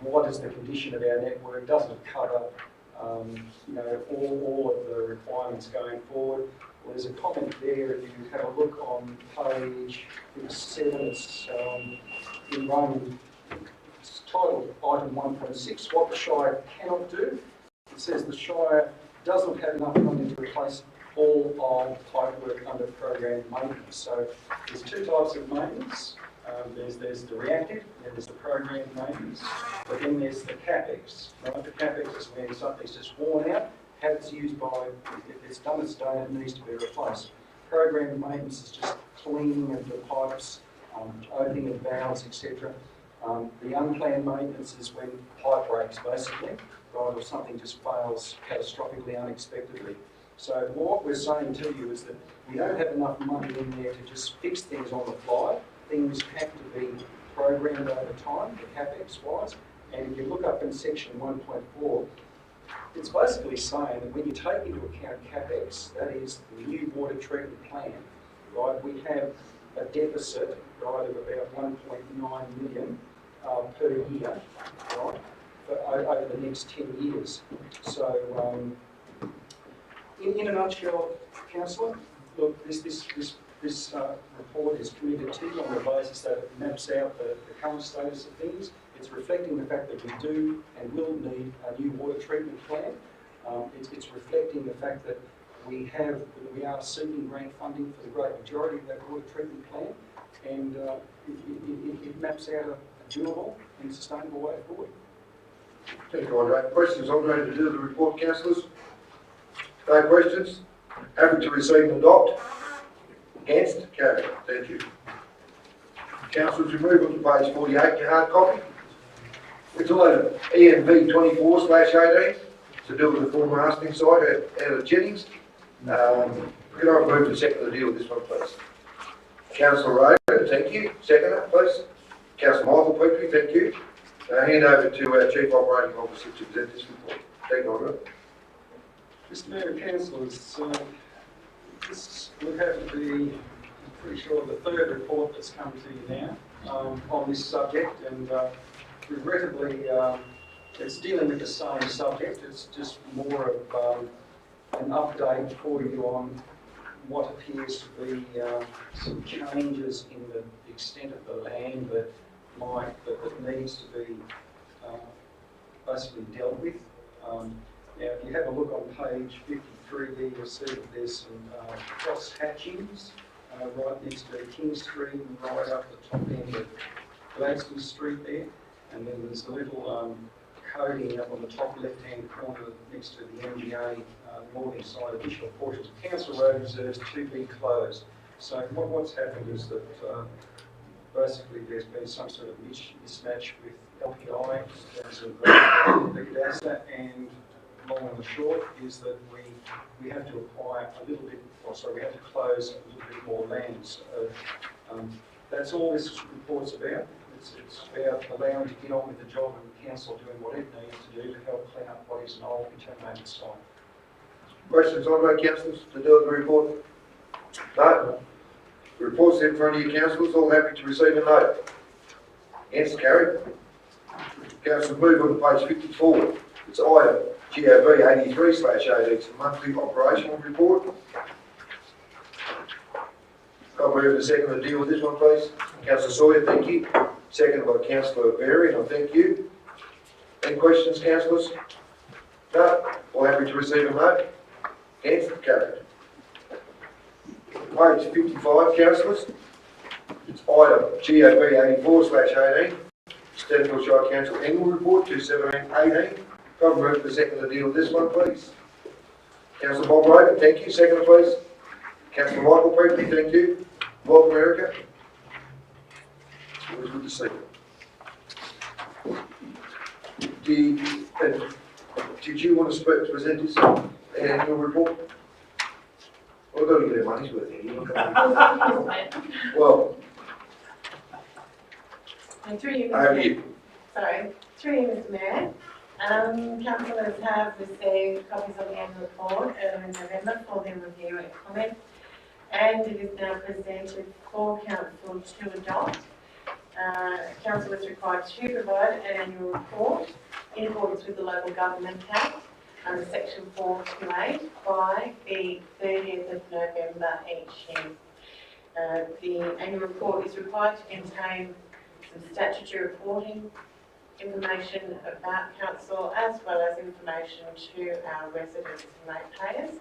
what is the condition of our network, doesn't it cover, all of the requirements going forward? Well, there's a comment there, if you have a look on page 7, it's in Roman, it's titled item 1.6, what the Shire cannot do. It says the Shire doesn't have enough money to replace all of pipework under program maintenance. So there's two types of maintenance. There's the reactive, and there's the program maintenance, but then there's the CapEx. Right? The CapEx is when something's just worn out, how it's used by, if it's done, it needs to be replaced. Program maintenance is just cleaning of the pipes, opening of valves, etc. The unplanned maintenance is when pipe breaks, basically, right, or something just fails catastrophically, unexpectedly. So what we're saying to you is that we don't have enough money in there to just fix things on the fly. Things have to be programmed over time, the CapEx-wise. And if you look up in section 1.4, it's basically saying that when you take into account CapEx, that is the new water treatment plant, right, we have a deficit, right, of about 1.9 million per year, right, over the next 10 years. So, in a nutshell, Councillor, look, this report is committed to you on the basis that it maps out the current status of things. It's reflecting the fact that we do and will need a new water treatment plant. It's reflecting the fact that we are seeking grant funding for the great majority of that water treatment plant, and it maps out a doable and sustainable way forward. Thank you, Andre. Questions, Andre, to do with the report, councillors? No questions? Happy to receive and adopt? Against? Carried. Thank you. Councillors, we move on to page 48, your hard copy. It's item ENV 24/18 to do with the former Hastings site at Jennings. Can I move to second the deal with this one, please? Councillor Rowe, thank you. Seconder, please. Councillor Michael Petrie, thank you. Hand over to our Chief Operating Officer to present this report. Thank you, Andre. Mr Mayor and Councillors, this would have to be, I'm pretty sure, the third report that's come to you now on this subject, and regrettably it's dealing with the same subject. It's just more of an update for you on what appears to be some changes in the extent of the land that needs to be basically dealt with. Now, if you have a look on page 53 there, you'll see that there's some cross hatchings right next to King Street and right up the top end of Gladstone Street there. And then there's a little coating up on the top left-hand corner next to the MGA northern side, additional portions of Council Road reserves to be closed. So what's happened is that basically there's been some sort of mismatch with LPI in terms of the CADASA, and long and the short is that we have to acquire a little bit, we have to close a little bit more land. So that's all this report's about. It's about allowing to get on with the job and council doing what it needs to do to help clean up what is an old contaminated site. Questions, Andre, councillors, to do with the report? No? The report's in front of you, councillors, all happy to receive a note. Against? Carried. Councillors, move on to page 54. It's item GOV 83/18, it's a monthly operational report. I'll move to second to deal with this one, please. Councillor Sawyer, thank you. Seconded by Councillor Berry, and I thank you. Any questions, councillors? No? All happy to receive a note? Against? Carried. Page 55, councillors. It's item GOV 84/18, Stenfield Shire Council Annual Report 2017-18. Can I move to second to deal with this one, please? Councillor Bob Rogan, thank you. Second, please. Councillor Michael Petrie, thank you. Welcome, Erica. Always good to see you. Did you want to present this annual report? Well, I've got to get our money's worth here. Well, and through you, over you. Sorry, through you, Mr Mayor. Councillors have received copies of the annual report earlier in November for their review and comment, and it is now presented for council to adopt. Council is required to provide an annual report in accordance with the Local Government Act under section 428 by the 30th of November each year. The annual report is required to contain some statutory reporting information about council as well as information to our residents and ratepayers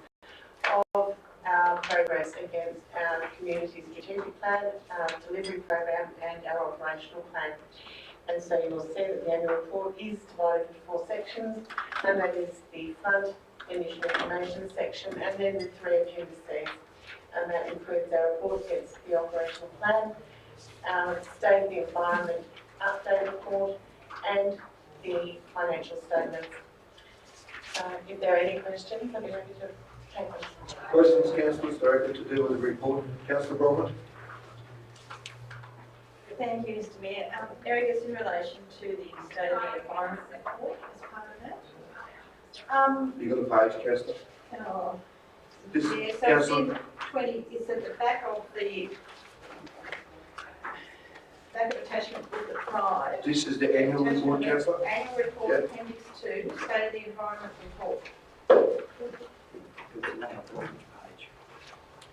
of our progress against our community strategic plan, our delivery program and our operational plan. And so you will see that the annual report is divided into 4 sections, and that is the front initial information section and then the 3 appendices. And that includes our report against the operational plan, our state of the environment update report, and the financial statements. If there are any questions, I'll be ready to take them. Questions, councillors, directed to deal with the report? Councillor Bromwich? Thank you, Mr Mayor. Eric, it's in relation to the state of the environment report as part of that. You got a page, councillor? Oh, This, yeah, so it's councillor, in 20, it's at the back of the attachment booklet 5. this is the annual report, councillor? Annual report, Yep. appendix 2, state of the environment report.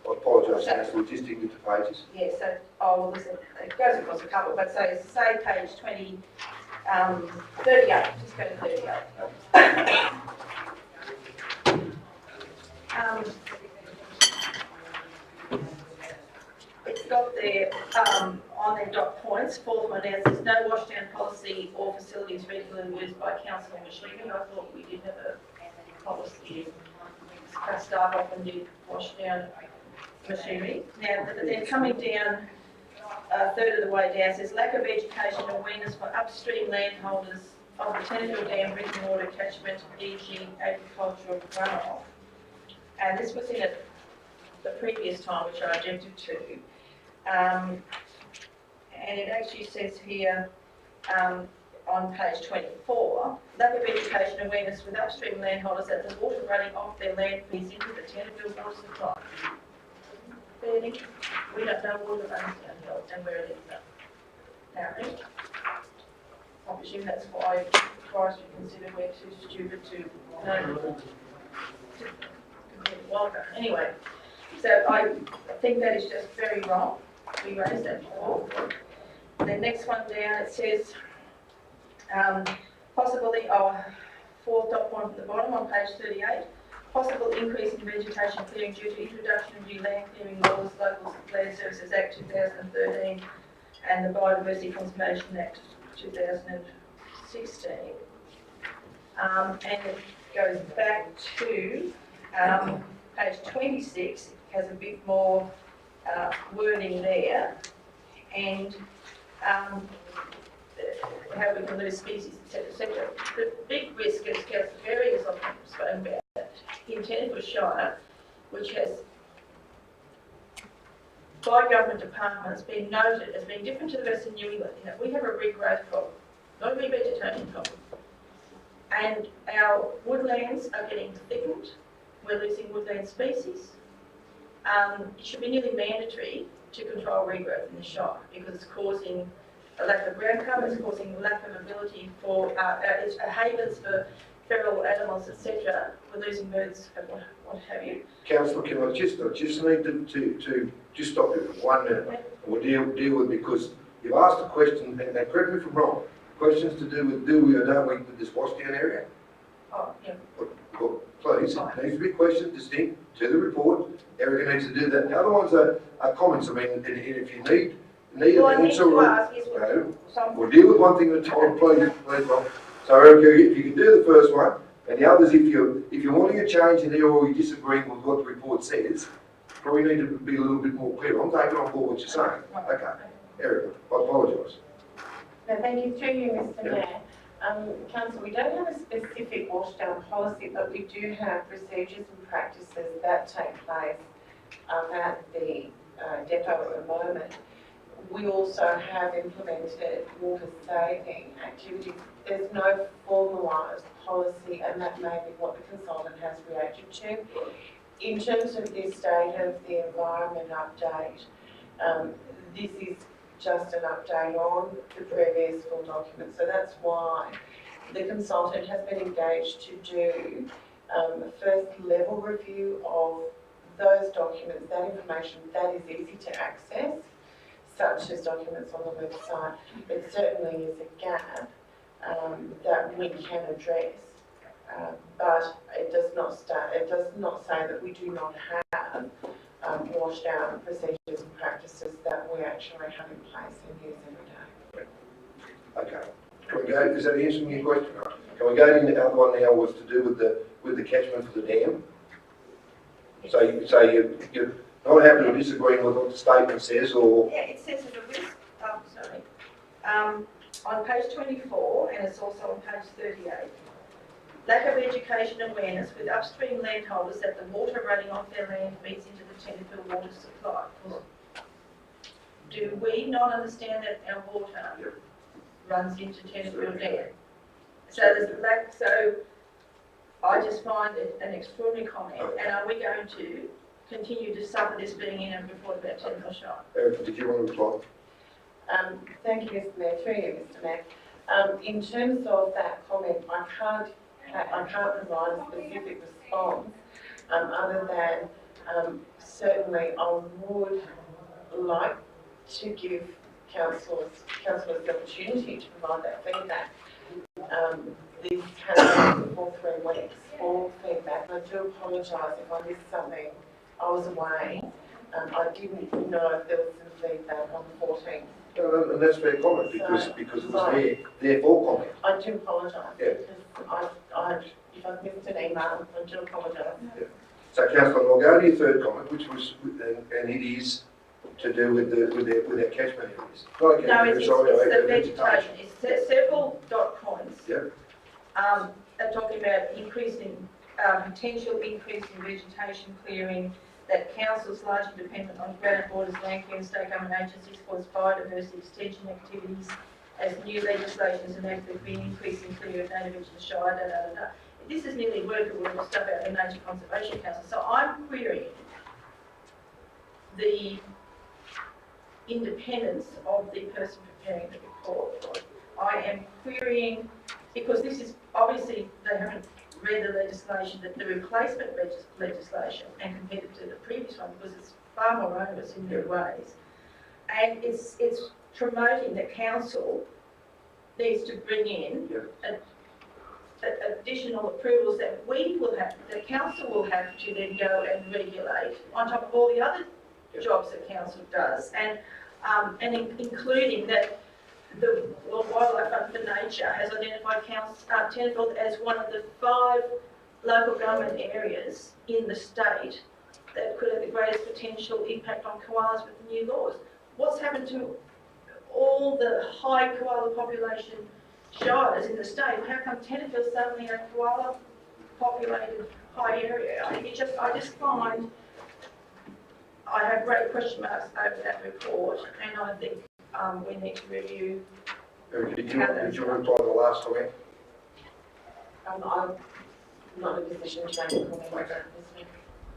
I apologise, councillor, just didn't get the pages. Yeah, so, well, listen, it goes across a couple, but so say page 38, just go to 38. It's got there, on their dot points, 4th one down, says no washdown policy or facilities regularly used by council and machinery. I thought we did have a policy. Our staff often do washdown machinery. Now, but then coming down, a third of the way down, says lack of education and awareness for upstream landholders of the Tennant Dam drinking water catchment, e.g. agricultural runoff. And this was in the previous time, which I objected to. And it actually says here, on page 24, lack of education and awareness with upstream landholders that the water running off their land feeds into the Tennant water supply. Bernie, we don't know water runs downhill and where it ends up. Apparently. I presume that's why forestry considered we're too stupid to know. Anyway, so I think that is just very wrong. We raised that before. The next one down, it says, possibly, 4th dot point from the bottom on page 38, possible increase in vegetation clearing due to introduction of new land clearing laws, Local Land Services Act 2013 and the Biodiversity Conservation Act 2016. And it goes back to page 26, it has a bit more wording there, and how we can lose species, etc., etc. The big risk, as various of them have spoken about, in Tennant Shire, which has, by government departments, been noted as being different to the rest of New England, in that we have a regrowth problem, not a revegetation problem. And our woodlands are getting thickened. We're losing woodland species. It should be nearly mandatory to control regrowth in the Shire because it's causing a lack of ground cover, it's causing lack of ability for it's havens for feral animals, etc. We're losing birds and what have you. Councillor, can I just need to just stop you for 1 minute? We'll deal with, because you've asked a question, and correct me if I'm wrong, questions to do with do we or don't we with this washdown area? Oh, yeah. Well, please, it needs to be questions distinct to the report. Erica needs to do that. The other ones are comments. I mean, and if you need Well, I an need answer, to ask is we'll deal with one thing at a time, please, Rob. So, Erica, if you can do the first one, and the others, if you're wanting a change in there or you're disagreeing with what the report says, probably need to be a little bit more clear. I'm taking on board what you're saying. Okay, Erica, I apologise. No, thank you. Through you, Mr. Mayor. Council, we don't have a specific washdown policy, but we do have procedures and practices that take place at the depot at the moment. we also have implemented water saving activities. There's no formalised policy, and that may be what the consultant has reacted to. In terms of the state of the environment update, this is just an update on the previous full document. So that's why the consultant has been engaged to do a first level review of those documents, that information that is easy to access, such as documents on the website. It certainly is a gap that we can address, but it does not say that we do not have washed out procedures and practices that we actually have in place and use every day. Okay. Can we go, is that answering your question? Can we go to the other one now, was to do with the catchment for the dam? So you're not happy or disagreeing with what the statement says, or? Yeah, it says as a risk, on page 24, and it's also on page 38. Lack of education and awareness with upstream landholders that the water running off their land feeds into the Tenterfield water supply. Do we not understand that our water runs into Tenterfield Dam? So there's a lack, so I just find it an extraordinary comment, and are we going to continue to suffer this being in a report about Tenterfield Shire? Erica, did you want to reply? Thank you, Mr. Mayor. Through you, Mr. Mayor. In terms of that comment, I can't provide a specific response other than certainly I would like to give councillors the opportunity to provide that feedback. This has been for 3 weeks for feedback. I do apologise if I missed something. I was away. I didn't know if there was some feedback on the 14th. No, and that's fair comment, because it was there for comment. I do apologise. Yeah. Because if I've missed an email, I do apologise. Yeah. So, Councillor, I'll go to your third comment, which was, and it is to do with their catchment areas. No, it's the vegetation. It's several dot points. Yep. Are talking about potential increase in vegetation clearing, that councils largely dependent on granite borders, land clearing, state government agencies for its biodiversity extension activities, as new legislation is enacted, there be an increase in clearing of native into the Shire, This is nearly word for word the stuff out of the Nature Conservation Council. So I'm querying the independence of the person preparing the report. I am querying, because this is obviously, they haven't read the legislation, that the replacement legislation, and compared it to the previous one, because it's far more onerous in many ways, and it's promoting that council needs to bring in additional approvals that we will have, the council will have to then go and regulate on top of all the other jobs that council does, and including that the Wildlife Fund for Nature has identified Tenterfield as one of the 5 local government areas in the state that could have the greatest potential impact on koalas with the new laws. What's happened to all the high koala population shires in the state? How come Tenterfield suddenly a koala populated high area? I just find I have great question marks over that report, and I think we need to review. Did you reply to the last comment? I'm not in a position to make a comment like that.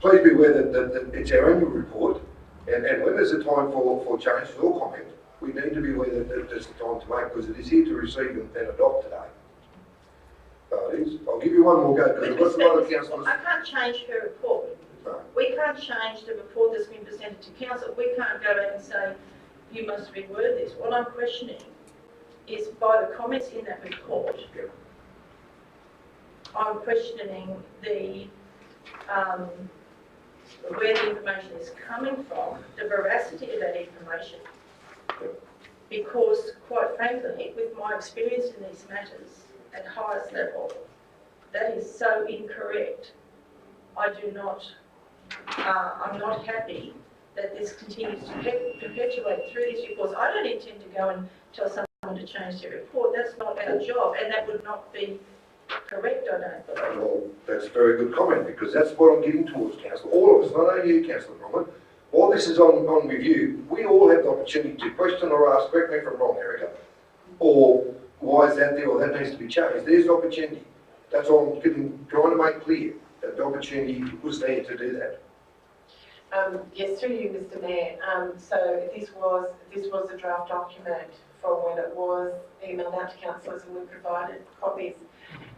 Please be aware that it's our annual report, and when there's a time for changes or comment, we need to be aware that there's a time to make, because it is here to receive and adopt today. So it is. I'll give you one more go, because I've got some other councillors. I can't change her report. No. We can't change the report that's been presented to council. We can't go back and say, you must reword this. What I'm questioning is, by the comments in that report, I'm questioning the where the information is coming from, the veracity of that information. Because, quite frankly, with my experience in these matters at highest level, that is so incorrect. I'm not happy that this continues to perpetuate through these reports. I don't intend to go and tell someone to change their report. That's not our job, and that would not be correct, I don't believe. Well, that's a very good comment, because that's what I'm getting towards, Councillor. All of us, not only you, Councillor Bromwich, all this is on review, we all have the opportunity to question or ask, correct me if I'm wrong, Erica, or why is that there, or that needs to be changed. There's an opportunity. That's all I'm trying to make clear, that the opportunity was there to do that. Yes, through you, Mr. Mayor. So this was a draft document from when it was emailed out to councillors, and we provided copies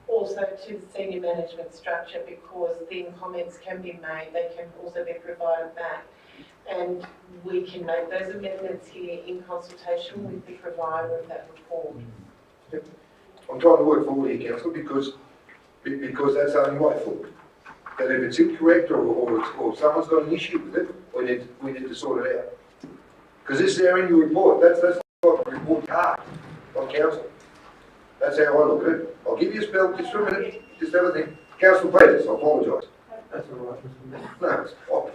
also to the senior management structure, because then comments can be made, they can also be provided back. And we can make those amendments here in consultation with the provider of that report. I'm trying to work forward here, councillor, because that's the only way forward. That if it's incorrect or someone's got an issue with it, we need to sort it out. Because this is our annual report. That's like a report card on council. That's how I look at it. I'll give you a spell just for a minute, just have a think. Councillor Peters, I apologise. That's all right, Mr. Mayor. No, it's fine.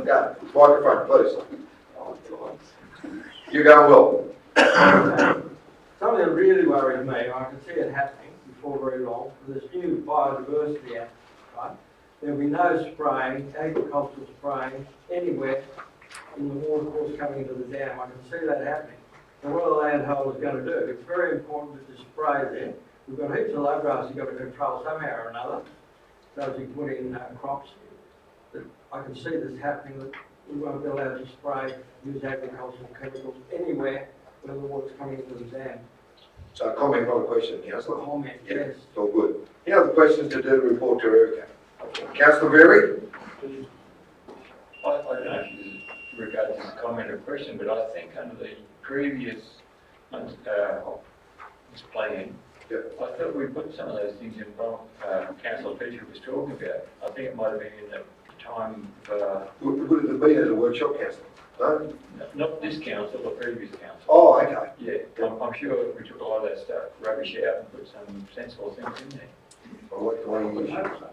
Go, microphone, please. You're going well. Something that really worries me, I can see it happening before very long, with this new biodiversity act, right? There'll be no spraying, agricultural spraying anywhere in the water course coming into the dam. I can see that happening. And what are the landholders going to do? It's very important that the spray there. We've got heaps of low grass you've got to control somehow or another. So as you put in crops, I can see this happening, that we won't be allowed to spray, use agricultural chemicals anywhere where the water's coming into the dam. So a comment, not a question, councillor. Comment, Yeah, yes. it's all good. Any other questions to do the report to Erica? Councillor Berry? I don't know if this is in regard to this comment or question, but I think under the previous this plan, I thought we put some of those things in Councillor Petrie was talking about. I think it might have been in the time Would it have been at a workshop, councillor? No? not this council, the previous council. Oh, okay. Yeah, I'm sure we took a lot of that stuff, rubbish out and put some sensible things in there. I like the way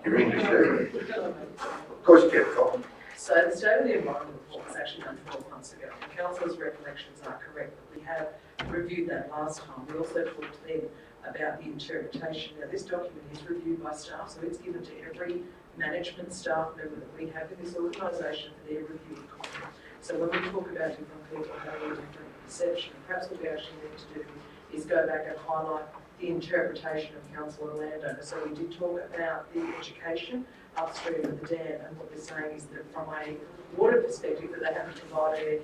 you're English there. Of course you can, Colin. So the State of the Environment report was actually done 12 months ago. And councillors' recollections are correct, but we have reviewed that last time. We also talked then about the interpretation. Now this document is reviewed by staff, so it's given to every management staff member that we have in this organisation for their review of content. So when we talk about different people having a different perception, perhaps what we actually need to do is go back and highlight the interpretation of council and landowner. So we did talk about the education upstream of the dam, and what they're saying is that from a water perspective that they haven't provided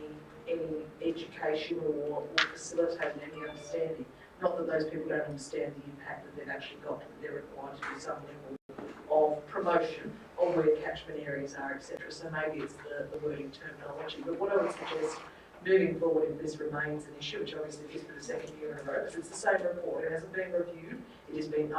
any education or facilitated any understanding. Not that those people don't understand the impact that they've actually got, that they're required to do some level of promotion on where catchment areas are, etc. So maybe it's the wording terminology. But what I would suggest moving forward, if this remains an issue, which obviously is for the second year in a row, because it's the same report, it hasn't been reviewed, it has been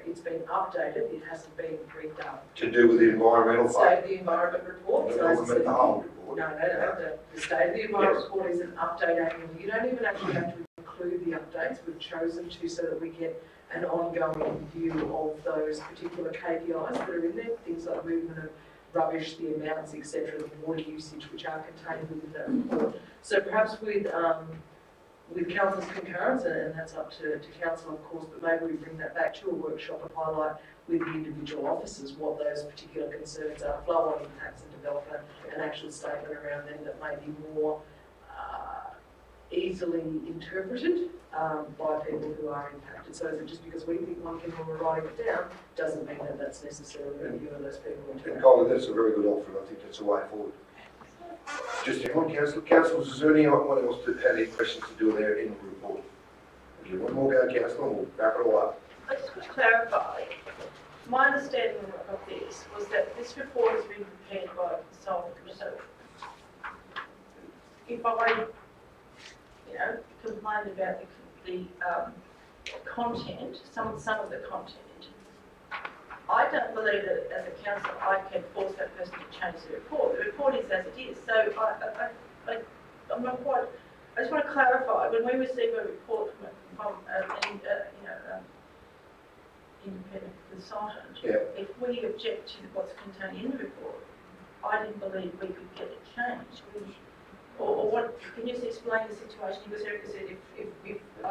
it's been updated, it hasn't been redone. To do with the environmental part? State of the Environment report. So as I said, the whole report. no, the State of the Environment report is an update annually. You don't even actually have to include the updates. We've chosen to so that we get an ongoing view of those particular KPIs that are in there, things like movement of rubbish, the amounts, etc., the water usage, which are contained within that report. So perhaps with council's concurrence, and that's up to council of course, but maybe we bring that back to a workshop and highlight with the individual officers what those particular concerns are, flow-on impacts and development, an actual statement around them that may be more easily interpreted by people who are impacted. So is it just because we think one thing when we're writing it down doesn't mean that that's necessarily a view of those people. And Colin, that's a very good offer, and I think that's the way forward. Just hang on, councillors, is there anyone else that had any questions to do there in the report? If you want more, go councillor, and we'll wrap it all up. I just want to clarify, my understanding of this was that this report has been prepared by a consultant. So if I, complained about the content, some of the content, I don't believe that as a council I can force that person to change the report. The report is as it is. So I'm not quite. I just want to clarify. When we receive a report from an independent consultant, if we object to what's contained in the report, I didn't believe we could get it changed. Or what? Can you just explain the situation? Because Erica said if I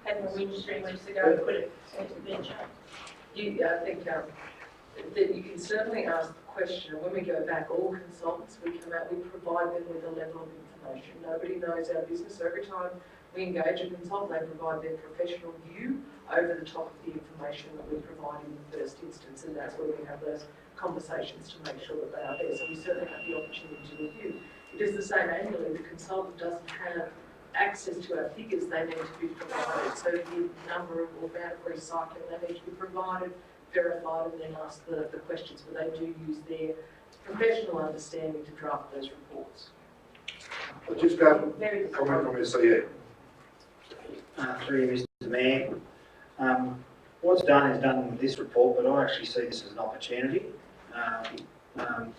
had my wind 3 weeks ago, could it be changed? I think that you can certainly ask the question, and when we go back, all consultants, we come out, we provide them with a level of information. Nobody knows our business, so every time we engage a consultant, they provide their professional view over the top of the information that we provide in the first instance, and that's where we have those conversations to make sure that they are there. So we certainly have the opportunity to review. It is the same annually. The consultant doesn't have access to our figures, they need to be provided. So the number of amount of recycling, they need to be provided, verified, and then ask the questions, but they do use their professional understanding to draft those reports. I'll just go comment from SCE. Through you, Mr. Mayor. What's done is done with this report, but I actually see this as an opportunity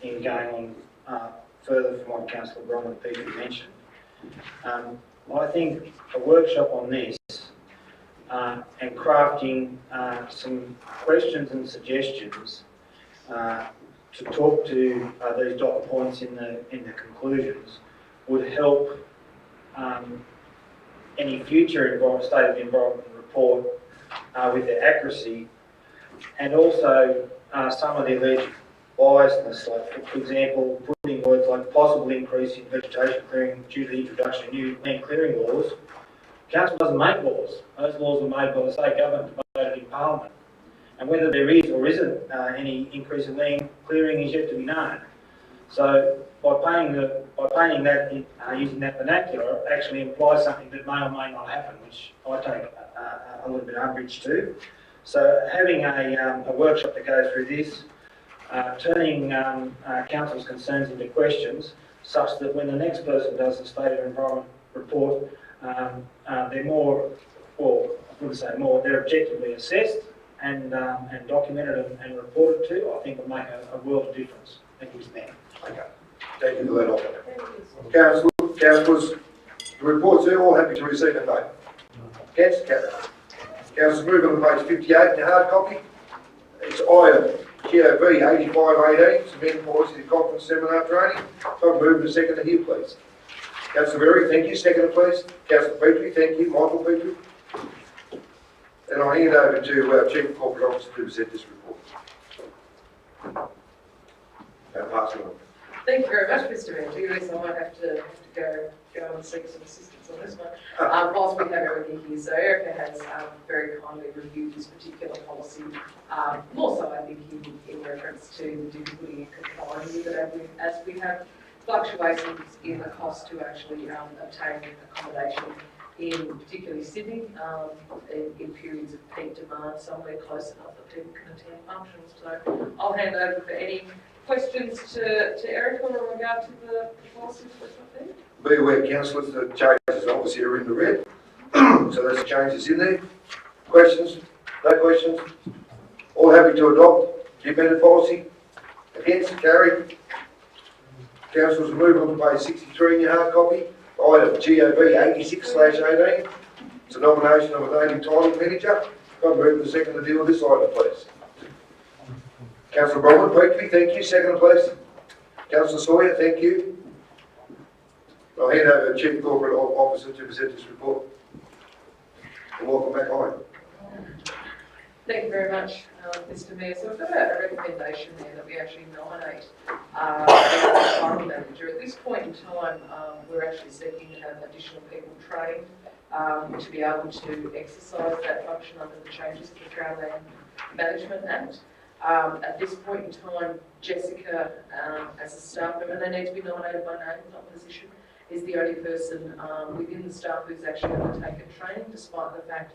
in going on further from what Councillor Bronwyn Petrie mentioned. I think a workshop on this and crafting some questions and suggestions to talk to these dot points in the conclusions would help any future state of the environment report with their accuracy, and also some of the alleged biasness, like for example, putting words like possible increase in vegetation clearing due to the introduction of new land clearing laws. Council doesn't make laws. Those laws are made by the state government, debated in Parliament. And whether there is or isn't any increase in land clearing is yet to be known. So by painting that using that vernacular actually implies something that may or may not happen, which I take a little bit of umbrage to. So having a workshop to go through this, turning council's concerns into questions, such that when the next person does the state of environment report, they're more, well, I wouldn't say more, they're objectively assessed and documented and reported to, I think will make a world of difference. Thank you, Mr. Mayor. Okay. Thank you for that offer. Councillors, the reports are all happy to receive and vote. Councillors, moving on to page 58 in your hard copy. It's item GOV 8518, cement policy conference seminar training. So move to second here, please. Councillor Berry, thank you. Second, please. Councillor Petrie, thank you. Michael Petrie. And I'll hand over to our Chief Corporate Officer to present this report. And pass it on. Thank you very much, Mr. Andrews. I might have to go and seek some assistance on this one. Whilst we have Erica here, so Erica has very kindly reviewed this particular policy, more so I think in reference to the difficulty in complying with it as we have fluctuations in the cost to actually obtain accommodation in particularly Sydney in periods of peak demand, somewhere close enough that people can attend functions. So I'll hand over for any questions to Erica in regard to the policy that's up there. Be aware, councillors, the changes obviously are in the red. So there's changes in there. Questions? No questions? All happy to adopt the amended policy? Against? Carried. Councillors, move on to page 63 in your hard copy. Item GOV 86/18. It's a nomination of a native title manager. Can I move the second to deal with this item, please? Councillor Bronwyn Petrie, thank you. Second, please. Councillor Sawyer, thank you. I'll hand over to Chief Corporate Officer to present this report. And welcome back home. Thank you very much, Mr. Mayor. So we've got a recommendation there that we actually nominate a title manager. At this point in time, we're actually seeking to have additional people trained to be able to exercise that function under the changes to the Crown Land Management Act. At this point in time, Jessica, as a staff member, they need to be nominated by name, not position, is the only person within the staff who's actually undertaken training, despite the fact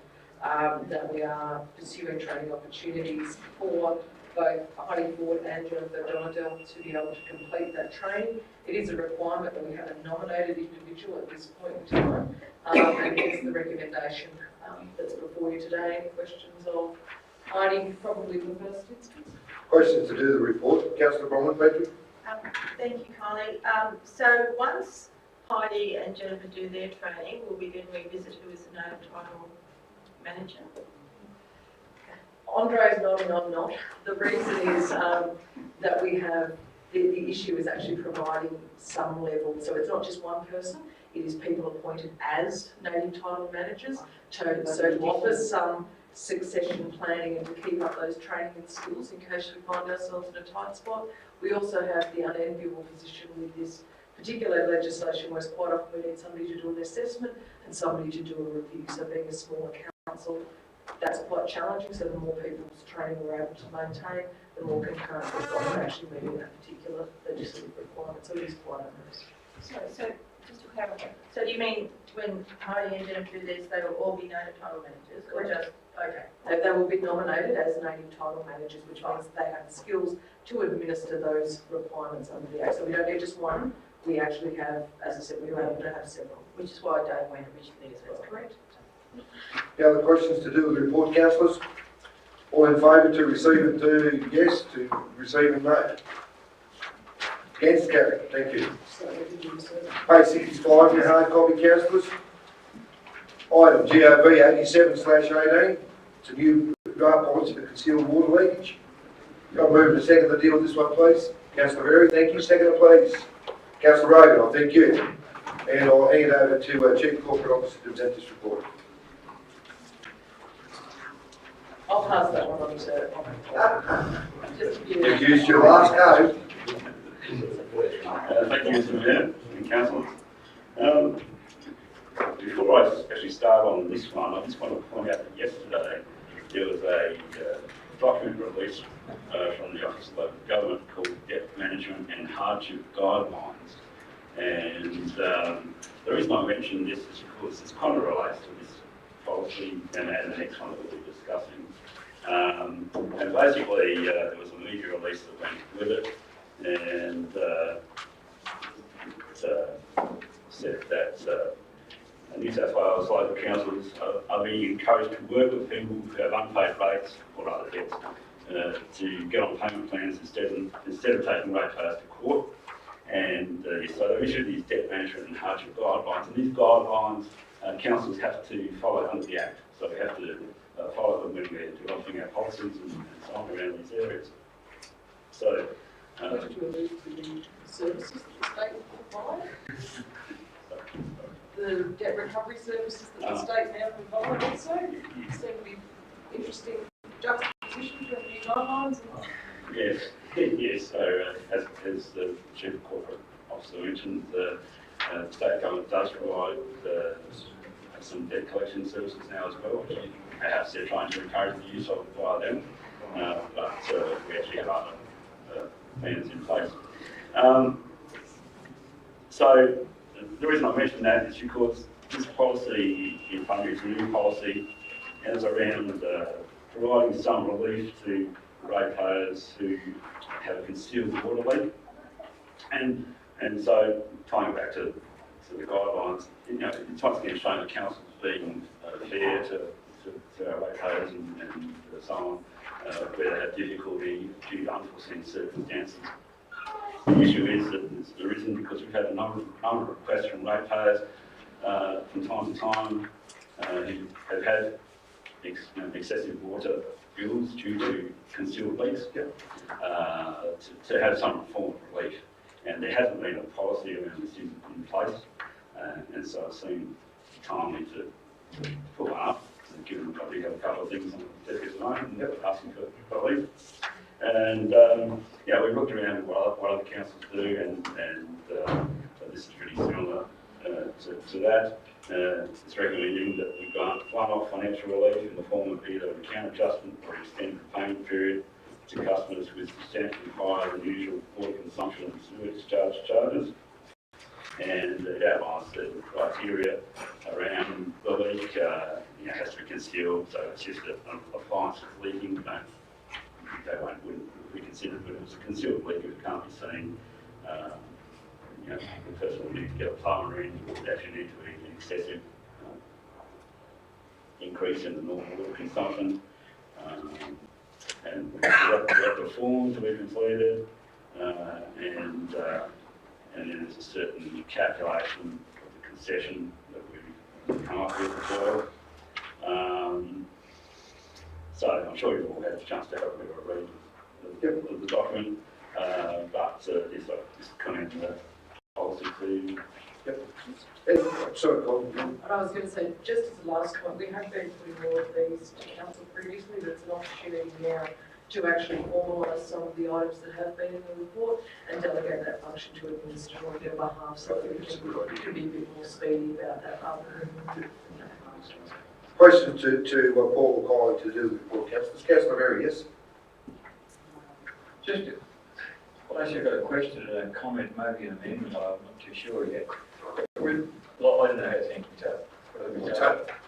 that we are pursuing training opportunities for both Heidi Ford and Jennifer Donadell to be able to complete that training. It is a requirement that we have a nominated individual at this point in time, and it's the recommendation that's before you today. Any questions of Heidi, probably the first instance? Questions to do the report. Councillor Bronwyn Petrie. Thank you, Kylie. So once Heidi and Jennifer do their training, will we then revisit who is the native title manager? Andre's nodding, I'm not. The reason is that we have, the issue is actually providing some level, so it's not just one person, it is people appointed as native title managers to offer succession planning and to keep up those training and skills in case we find ourselves in a tight spot. We also have the unenviable position with this particular legislation where quite often we need somebody to do an assessment and somebody to do a review. So being a smaller council, that's quite challenging. So the more people's training we're able to maintain, the more concurrent we've got to actually meeting that particular legislative requirement. So it is quite onerous. So just to clarify, so do you mean when Heidi and Jennifer do this, they will all be native title managers, or just, okay? They will be nominated as native title managers, which means they have the skills to administer those requirements under the Act. So we don't get just one, we actually have, as I said, we were able to have several. Which is why Dave went originally as well. Correct. Any other questions to do with the report, councillors? All in favour to receive and to yes, to receive and no? Against, carried. Thank you. Page 65 in your hard copy, councillors. Item GOB 87/18. It's a new draft policy for concealed water leakage. Can I move to second the deal with this one, please? Councillor Berry, thank you. Second, please. Councillor Rogan, I thank you. And I'll hand over to Chief Corporate Officer to present this report. I'll pass that one on to. You've used your last go. Thank you, Mr. Mayor and councillors. Before I actually start on this one, I just want to point out that yesterday there was a document released from the Office of Local Government called Debt Management and Hardship Guidelines. And the reason I mention this is because this kind of relates to this policy and the next one that we'll be discussing. And basically there was a media release that went with it, and said that New South Wales local councils are being encouraged to work with people who have unpaid rates or other debts to get on payment plans instead of taking ratepayers to court. And so they issued these debt management and hardship guidelines, and these guidelines councils have to follow under the Act. So we have to follow them when we're developing our policies and so on around these areas. So What did you allude to the services that the state will provide? The debt recovery services that the state now provide also seem to be interesting juxtaposition to the new guidelines. yes, yes. So as the Chief Corporate Officer mentioned, the state government does provide some debt collection services now as well, which perhaps they're trying to encourage the use of via them, but we actually have other plans in place. So the reason I mention that is because this policy in front of you is a new policy, and it's around providing some relief to ratepayers who have a concealed water leak. And so tying back to the guidelines, you know, it's once again showing the councils being fair to our ratepayers and so on, where they have difficulty due to unforeseen circumstances. The issue is that there isn't, because we've had a number of requests from ratepayers from time to time who have had excessive water bills due to concealed leaks, to have some form of relief. And there hasn't been a policy around this in place, and so it seemed timely to put one up, given that we have a couple of things on the desk at the moment and asking for relief. And yeah, we've looked around at what other councils do, and so this is really similar to that. It's recommending that we grant one-off financial relief in the form of either an account adjustment or extended payment period to customers with substantially higher than usual water consumption and sewer discharge charges. And it outlines the criteria around the leak. Has to be concealed, so it's just an appliance that's leaking. Wouldn't be considered, but it was a concealed leak if it can't be seen. The person will need to get a plumber in. It would actually need to be an excessive increase in the normal water consumption. And we have the form to be completed, and then there's a certain calculation of the concession that we've come up with as well. So I'm sure you've all had a chance to have a bit of a read of the document, but this coming to the policy to. Sorry, Colin. And I was going to say, just as a last point, we have been putting all of these to council previously, but it's an opportunity now to actually formalise some of the items that have been in the report and delegate that function to administer on their behalf so that we can be a bit more speedy about that rather than. Question to Paul O'Connor to do with the report, Councillors. Councillor Berry, yes? Well, actually, I've got a question and a comment, maybe an amendment, I'm not too sure yet. With, well, I don't know how to think it.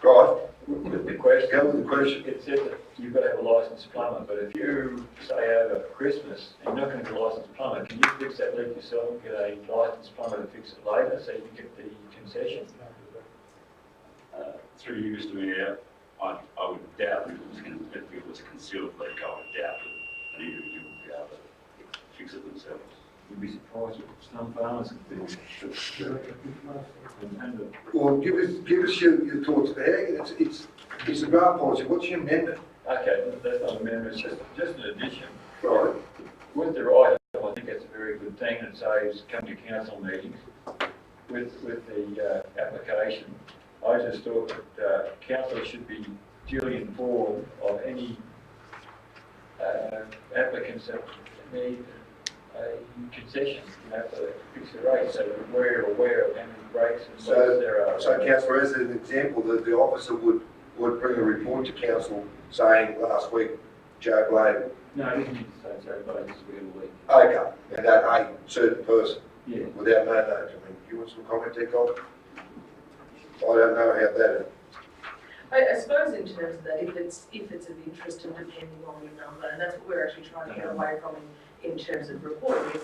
Right. With the question. Go with the question. It said that you've got to have a licensed plumber, but if you say over Christmas and you're not going to get a licensed plumber, can you fix that leak yourself and get a licensed plumber to fix it later so you can get the concession? Through you, Mr. Mayor, I would doubt if it was a concealed leak, I would doubt that an individual would be able to fix it themselves. You'd be surprised if some farmers could do. Well, give us your thoughts there. It's a draft policy. What's your amendment? Okay, that's not an amendment, it's just an addition. Right. With the write-up, I think that's a very good thing, and it saves coming to council meetings. With the application, I just thought that council should be duly informed of any applicants that need a concession, to fix the rate, so that we're aware of how many breaks and leaks there are. So Councillor, as an example, the officer would bring a report to council saying last week, Joe Blade. No, he didn't say Joe Blade, this week of the week. Okay, and that a certain person. Yeah. Without no names. I mean, you want some comment there, Colin? I don't know how that. I suppose in terms of that, if it's of interest and depending on the number, and that's what we're actually trying to get away from in terms of reporting,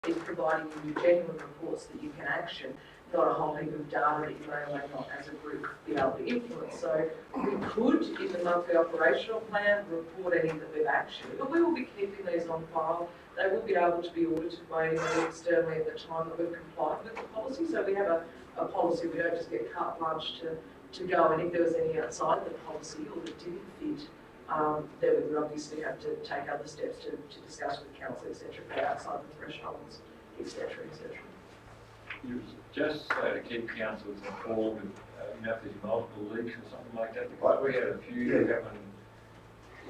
is providing you genuine reports that you can action, not a whole heap of data that you may or may not as a group be able to influence. So we could, in the monthly operational plan, report any that we've actioned, but we will be keeping these on file. They will be able to be audited manually externally at the time that we've complied with the policy. So we have a policy, we don't just get carte blanche to go, and if there was any outside the policy or that didn't fit, then we would obviously have to take other steps to discuss with council, etc., go outside the thresholds, etc., etc. You just to keep councils informed of, if there's multiple leaks or something like that, because we had a few happen.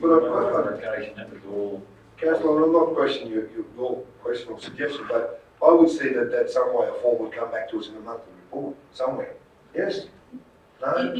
But on occasion, that was all. Councillor, I'm not questioning your question or suggestion, but I would see that some way or form would come back to us in a monthly report somewhere. Yes? No?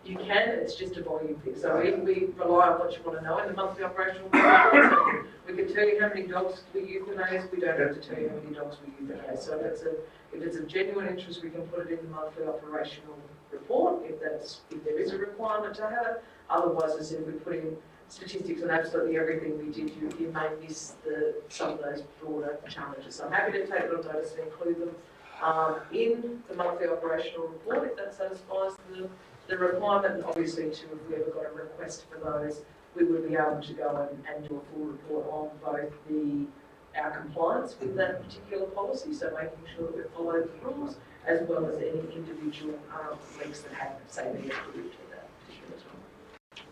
You can, it's just a volume thing. So we rely on what you want to know in the monthly operational report. So we can tell you how many dogs we euthanize, we don't have to tell you how many dogs we euthanize. So if it's of genuine interest, we can put it in the monthly operational report if there is a requirement to have it. Otherwise, as I said, if we put in statistics on absolutely everything we did, you may miss some of those broader challenges. So I'm happy to take it on notice and include them in the monthly operational report if that satisfies the requirement. And obviously too, if we ever got a request for those, we would be able to go and do a full report on both our compliance with that particular policy, so making sure that we're following the rules, as well as any individual links that have, say, been approved to that particular time.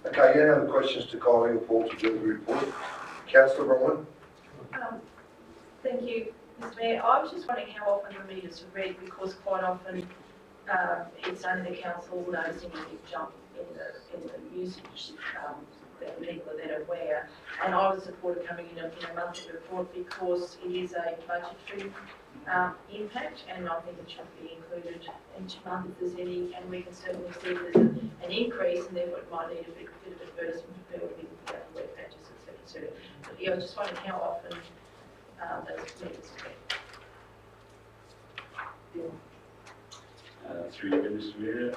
Okay, any other questions to Colin or Paul to do the report? Councillor Bryan? Thank you, Mr. Mayor. I was just wondering how often the meters are read, because quite often it's only the council noticing a big jump in the usage that people are then aware. And I would support it coming in a monthly report because it is a budgetary impact, and I think it should be included each month if there's any, and we can certainly see if there's an increase, and therefore it might need a bit of advertisement for people thinking about the web pages, etc. But yeah, I was just wondering how often those meters are read. Through you, Mr. Mayor,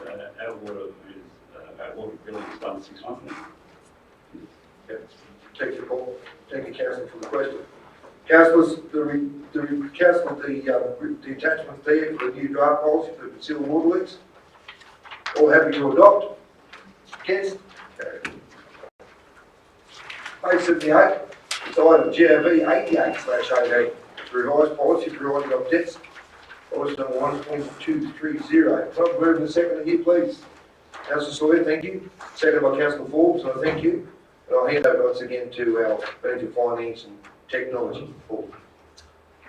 our water billing is done 6 months. Thank you, Paul. Thank you, Councillor, for the question. Councillors, the attachment there for the new draft policy for concealed water leaks. All happy to adopt? Against? Page 78, it's item GRV 88/18, revised policy providing of debts. Policy number 1.230. Top move in the second here, please. Councillor Sawyer, thank you. Seconded by Councillor Forbes, and I thank you. And I'll hand over once again to our Manager of Finance and Technology. Paul.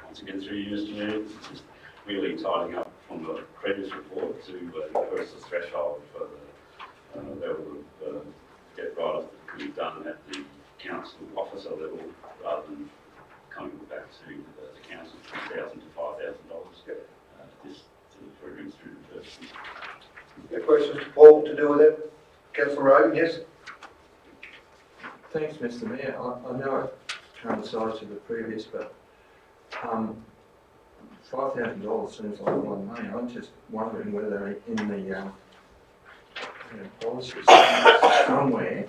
Once again, through you, Mr. Mayor, just really tidying up from the previous report to increase the threshold for the level of debt right off the be done at the council officer level rather than coming back to the council $2,000 to $5,000. This for administrative purposes. Any questions to Paul to do with that? Councillor Rogan, yes? Thanks, Mr Mayor. I know it coincides with the previous, but $5,000 seems like a lot of money. I'm just wondering whether in the policies somewhere,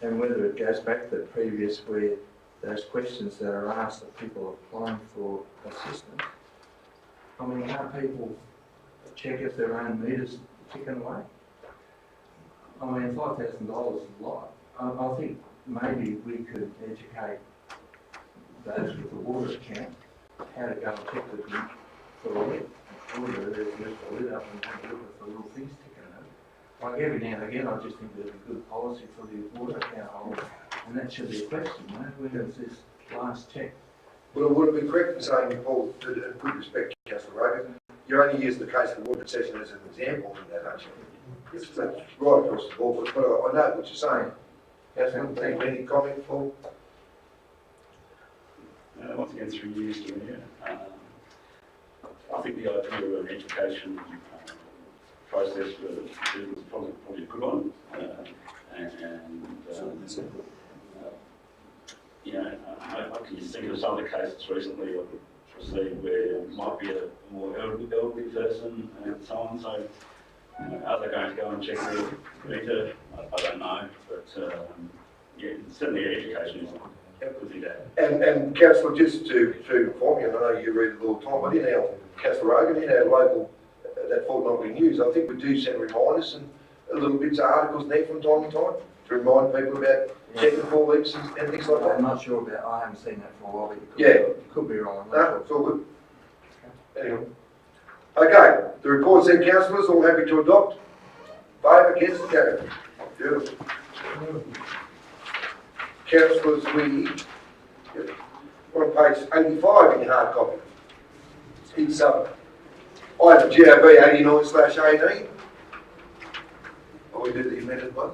and whether it goes back to the previous where those questions that are asked of people applying for assistance. I mean, can't people check if their own meter's ticking away? I mean, $5,000 is a lot. I think maybe we could educate those with the water account how to go and check with them for a week. Whether there's left a lid up and have a look at the little things ticking over. Like every now and again, I just think there's a good policy for the water account holder, and that should be a question, you know, when does this last check? Well, it would be correct in saying, Paul, with respect to Councillor Rogan, you only use the case of the water concession as an example in that, don't you? Yes, that's right across the board, but I know what you're saying. Councillor, any comment, Paul? Once again, through you, Mr Mayor. I think the idea of an education process was probably a good one. You know, I can just think of some of the cases recently I've received where it might be a more elderly person and so on. So, you know, are they going to go and check their meter? I don't know, but yeah, certainly education is a good thing to have. And Councillor, just to inform you, and I know you read it all the time, but in our, Councillor Rogan, in our local, that fortnightly news, I think we do send reminders and little bits of articles there from time to time to remind people about checking 4 weeks and things like that. I'm not sure about, I haven't seen that for a while, but You could be wrong. No, it's all good. Anyway. Okay, the report said councillors all happy to adopt. Favour, against, carried. Beautiful. Councillors, we're on page 85 in your hard copy. It's item GOB 89/18. Oh, we did the amended one.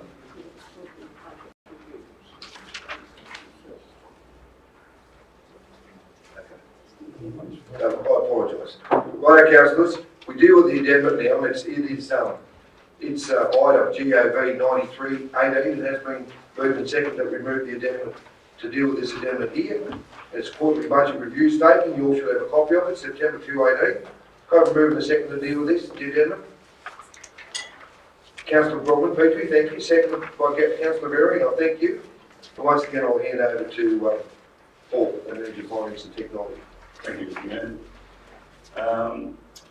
I apologise. Right, councillors, we deal with the addendum now. It is item GOV 93/18. It has been moved and seconded that we move the addendum to deal with this addendum here. It's quarterly budget review statement. You all should have a copy of it, September 2018. Can I move and second to deal with this, the addendum? Councillor Brodman, Petrie, thank you. Seconded by Councillor Berry, I thank you. And once again, I'll hand over to Paul, Energy, Finance and Technology. Thank you, Mr Mayor.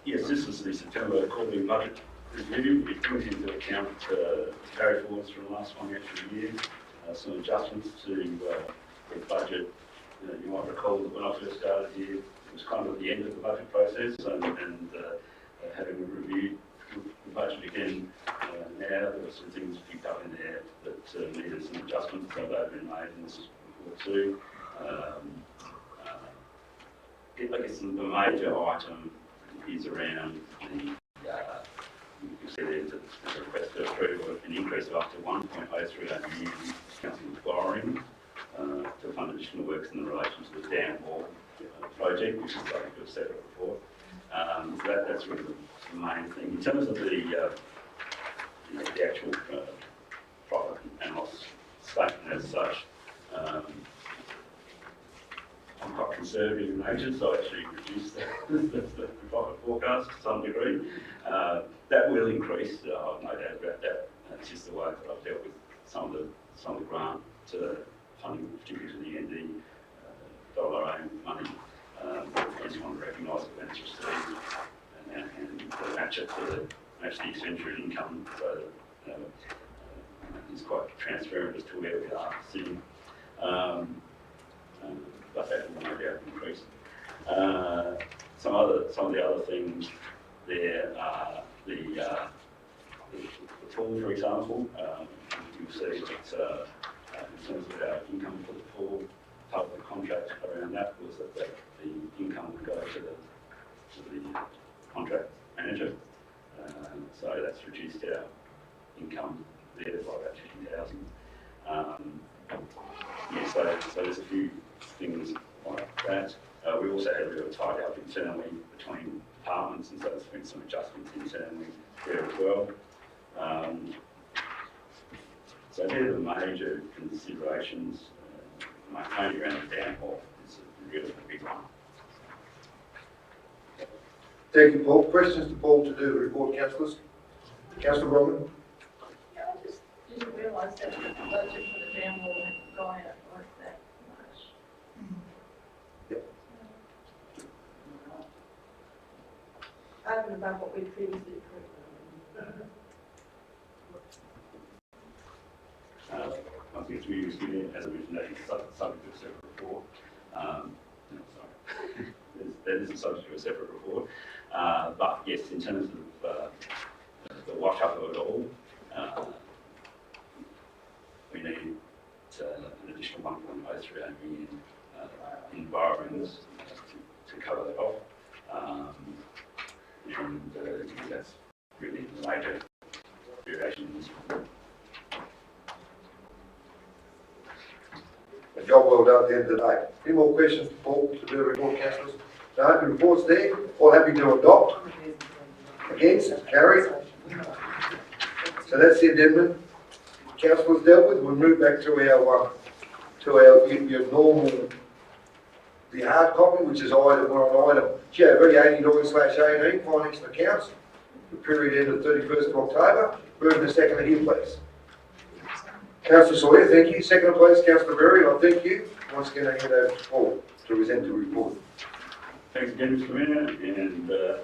Yes, this is the September quarterly budget review. It brings into account carry forwards from the last financial year, some adjustments to the budget. You might recall that when I first started here, it was kind of the end of the budget process, and having reviewed the budget again now, there were some things picked up in there that needed some adjustments, so they've been made in this report too. I guess the major item is around the, you can see there's a request to approve an increase of up to 1.038 million council borrowing to fund additional works in relation to the dam wall project, which is something we've said before. So that's really the main thing. In terms of the actual profit and loss statement as such, I'm quite conservative in nature, so I actually reduced the profit forecast to some degree. That will increase, I've no doubt about that. That's just the way that I've dealt with some of the grant funding, particularly to the ND dollar-owned money. I just want to recognise it when it's received and match it to match the expenditure income, so that it's quite transparent as to where we are sitting. But that will no doubt increase. Some of the other things there are the pool, for example. You'll see that in terms of our income for the pool, part of the contract around that was that the income would go to the contract manager. So that's reduced our income there by about 50,000. Yeah, so there's a few things like that. We also had a bit of a tidy up internally between departments, and so there's been some adjustments internally there as well. So they're the major considerations. Maintaining around the downfall is really a big one. Thank you, Paul. Questions to Paul to do the report, councillors? Councillor Bromley? Yeah, I just didn't realise that the budget for the downwall had gone out like that much. Over and above what we previously approved. I think it's really useful, as I mentioned, that is subject to a separate report. No, sorry, that is subject to a separate report. But yes, in terms of the wash up of it all, we need an additional 1.03 million in borrowings to cover that off. And that's really the major variation in this report. A job well done at the end of the day. Any more questions to Paul to do the report, councillors? No, the report's there. All happy to adopt? Against? Carried? So that's the amendment. Councillors dealt with. We'll move back to our your normal, the hard copy, which is item 89/18, finance and accounts, the period ended 31st of October. Move to second here, please. Councillor Sawyer, thank you. Second place, Councillor Berry, I thank you. Once again, I hand over to Paul to present the report. Thanks again, Mr. Mayor, and the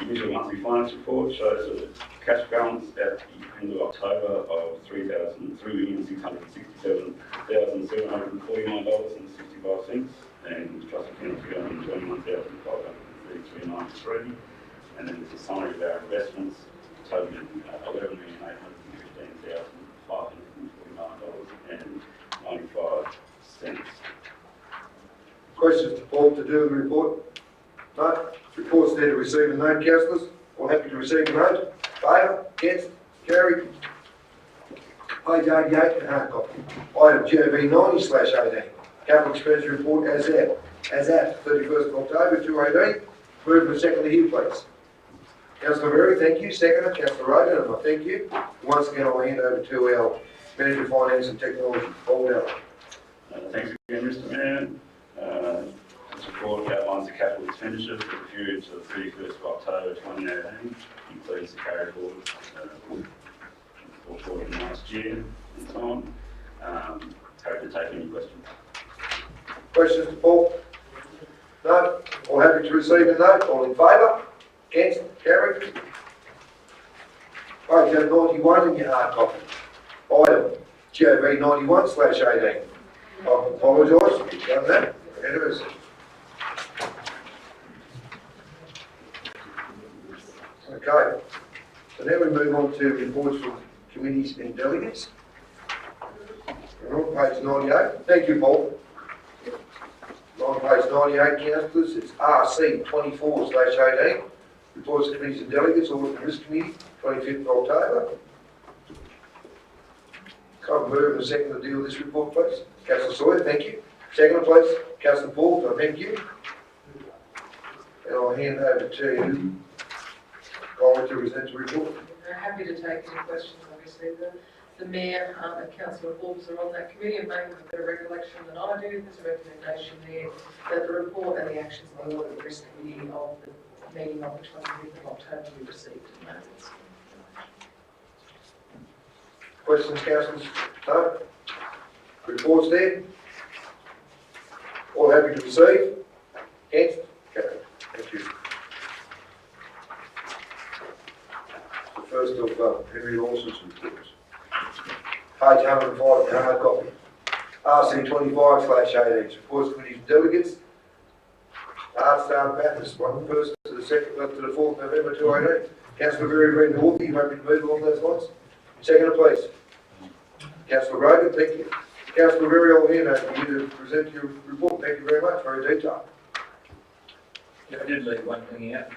usual monthly finance report shows a cash balance at the end of October of $3,749,749.65, and trust account $321,533.93, and then there's a summary of our investments totaling $11,815,549.95. Questions to Paul to do the report? No? Report's there to receive and note, councillors. All happy to receive and note? Favour? Against? Carried? Page 88, the hard copy. Item GOV 90/18, capital expenditure report as at 31st of October 2018. Move to second here, please. Councillor Berry, thank you. Second, Councillor Roden, and I thank you. Once again, I'll hand over to our Manager of Finance and Technology, Paul Dowling. Thanks again, Mr. Mayor. This report outlines the capital expenditure for the period to the 31st of October 2018, includes the carry forward from last year and so on. Happy to take any questions. Questions to Paul? No? All happy to receive and note? All in favour? Against? Carried? Page 91 in your hard copy. Item GOV 91/18. I apologise, you've done that. Ahead of us. Okay. So now we move on to reports from committees and delegates. We're on page 98. Thank you, Paul. On page 98, councillors, it's RC 24/18. Reports of committees and delegates, Audit and Risk Committee, 25th of October. Can I move and second to deal with this report, please? Councillor Sawyer, thank you. Second, please. Councillor Paul, thank you. And I'll hand over to Colin to present the report. I'm happy to take any questions, obviously. The Mayor and Councillor Forbes are on that committee and may have a better recollection than I do. There's a recommendation there that the report and the actions of the Audit and Risk Committee of the meeting of the 25th of October be received and noted. Questions, councillors? No? Reports there? All happy to receive? Against? Carried. Thank you. The first of Henry Lawson's reports. Page 105, the hard copy. RC 25/18, reports committees and delegates. Hard Start Bathurst, 1st to the 2nd to the 4th November 2018. Councillor Berry, Brenda Wolfe, you happy to move along those lines? Second, please. Councillor Rogan, thank you. Councillor Berry, I'll hand over to you to present your report. Thank you very much, very detailed. Yeah, I did leave one thing out.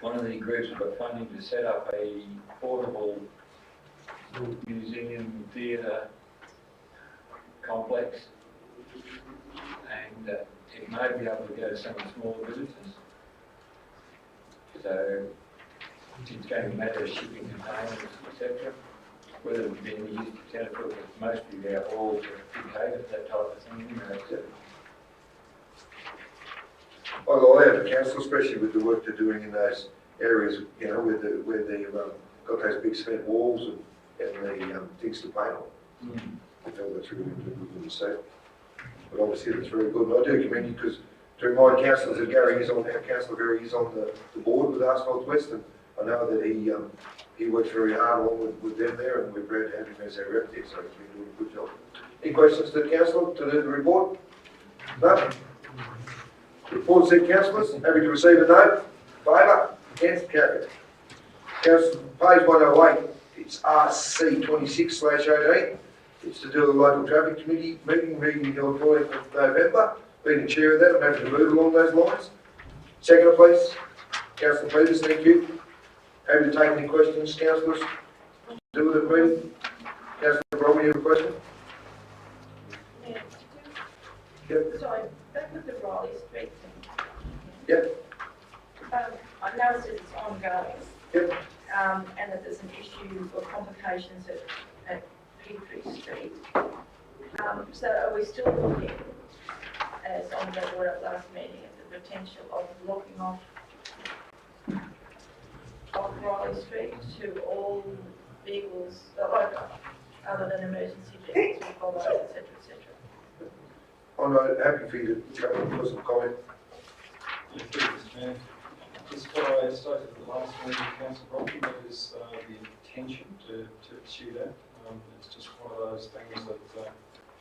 One of the groups have got funding to set up a portable museum, theatre, complex. And it may be able to go to some of the smaller businesses. So it's going to matter of shipping containers, etc. Whether it would be any use to Tenterfield, but mostly they're all dedicated, that type of thing, you know, so. I'll allow the council, especially with the work they're doing in those areas, you know, where they've got those big cement walls and the things to paint on. I feel that's really good to see. But obviously that's very good. And I do commend you because to remind councillors that Gary is on, our councillor Gary is on the board with Asphalt West, and I know that he works very hard along with them there, and we're proud to have him as our rep there, so he's been doing a good job. Any questions to the councillor to do the report? No? Report said councillors, happy to receive a note. Favour? Against? Carried. Council, page 108, it's RC 26/18. It's to do with the local traffic committee meeting held 14th of November. Being the chair of that, I'm happy to move along those lines. Second, please. Councillor Peters, thank you. Happy to take any questions, councillors. Do with the meeting. Councillor Bromley, you have a question? Yeah. Yep. Sorry, back with the Riley Street thing. Yep. I noticed it's ongoing. Yep. And that there's an issue or complications at Petrie Street. So are we still looking, as on the board at last meeting, at the potential of blocking off Riley Street to all vehicles, other than emergency vehicles, with bollards, etc., etc.? I'm not happy for you to come and put some comment. As I stated at the last meeting, Councillor Bromley, that is the intention to pursue that. It's just one of those things that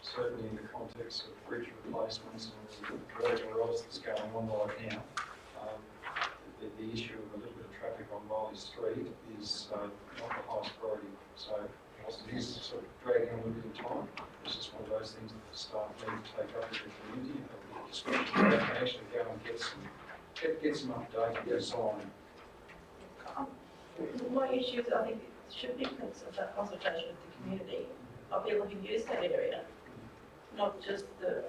certainly in the context of bridge replacements and whatever else that's going on right now, the issue of a little bit of traffic on Riley Street is not the highest priority. So whilst it is sort of dragging a little bit of time, it's just one of those things that the staff need to take up with the community and have the discussion and actually go and get some update and design. My issue is, I think it should be a consultation with the community of people who use that area, not just the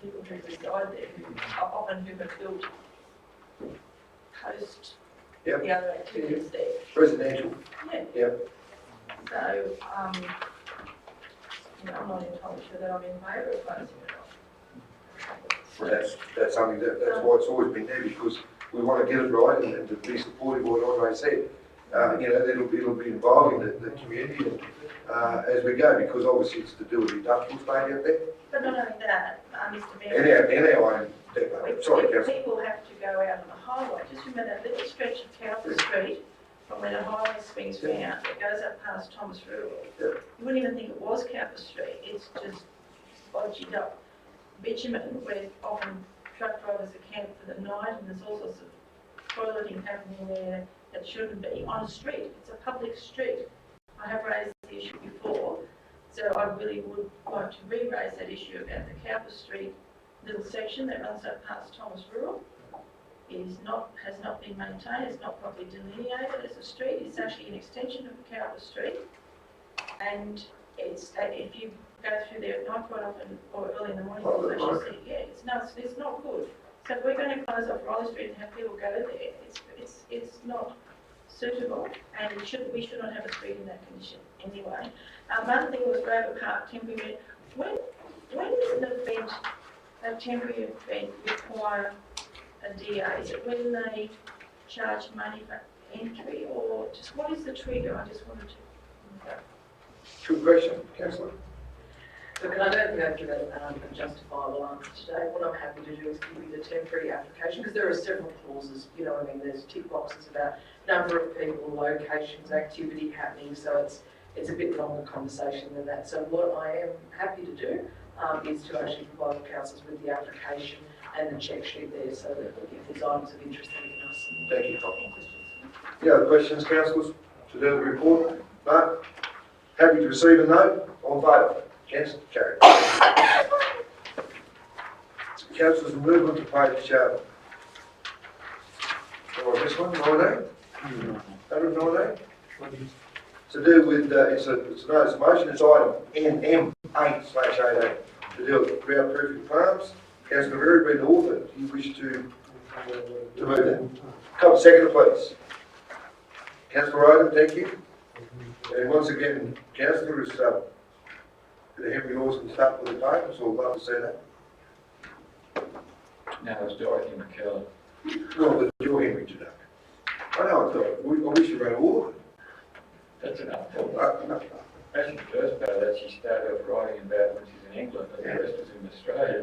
people who reside there, who are often who have built post Yep. the other activities there. Residential. Yeah. Yep. So, I'm not entirely sure that I'm in favour of closing it off. That's something that's why it's always been there, because we want to get it right and to be supportive of what Andre said. It'll be involving the community as we go, because obviously it's to do with the industrial state out there. But not only that, Mr Mayor. In our own depot. Sorry, Councillor. People have to go out on the highway. Just remember that little stretch of Cowper Street from where the highway swings round, it goes up past Thomas Rural. Yeah. You wouldn't even think it was Cowper Street. It's just bodged up bitumen where often truck drivers are camped for the night, and there's all sorts of toileting happening there that shouldn't be on a street. It's a public street. I have raised the issue before, so I really would like to re-raise that issue about the Cowper Street little section that runs up past Thomas Rural. Has not been maintained, it's not properly delineated as a street. It's actually an extension of Cowper Street, and if you go through there at night quite often or early in the morning, you'll actually see, it's not good. So if we're going to close off Riley Street and have people go there, it's not suitable, and we should not have a street in that condition anyway. Another thing was Raver Park temporary. When does a temporary event require a DA? Is it when they charge money for entry, or just what is the trigger? I just wanted to know. Good question, Councillor. Look, I don't think I've given a justifiable answer today. What I'm happy to do is give you the temporary application, because there are several clauses, there's tick boxes about number of people, locations, activity happening, so it's a bit longer conversation than that. So what I am happy to do is to actually provide the councillors with the application and the check sheet there, so that if there's items of interest, they can ask some Thank you, questions. Any other questions, councillors, to do the report? No? Happy to receive a note? All in favour? Against? Carried. Councillors, movement to page this one, 19? 119? To do with, it's a notice of motion, it's item NM8/18. to deal with drought proofing farms. Councillor Berry, being the author, do you wish to move that? Come, second, please. Councillor Oden, thank you. And once again, Councillor, is Henry Lawson start with the papers, or love to see that? No, it's Dorothy McKellar. No, but you're Henry today. I know, I wish you read all of it. That's enough. Actually, the first part of that, she started off writing about when she's in England, and the rest was in Australia.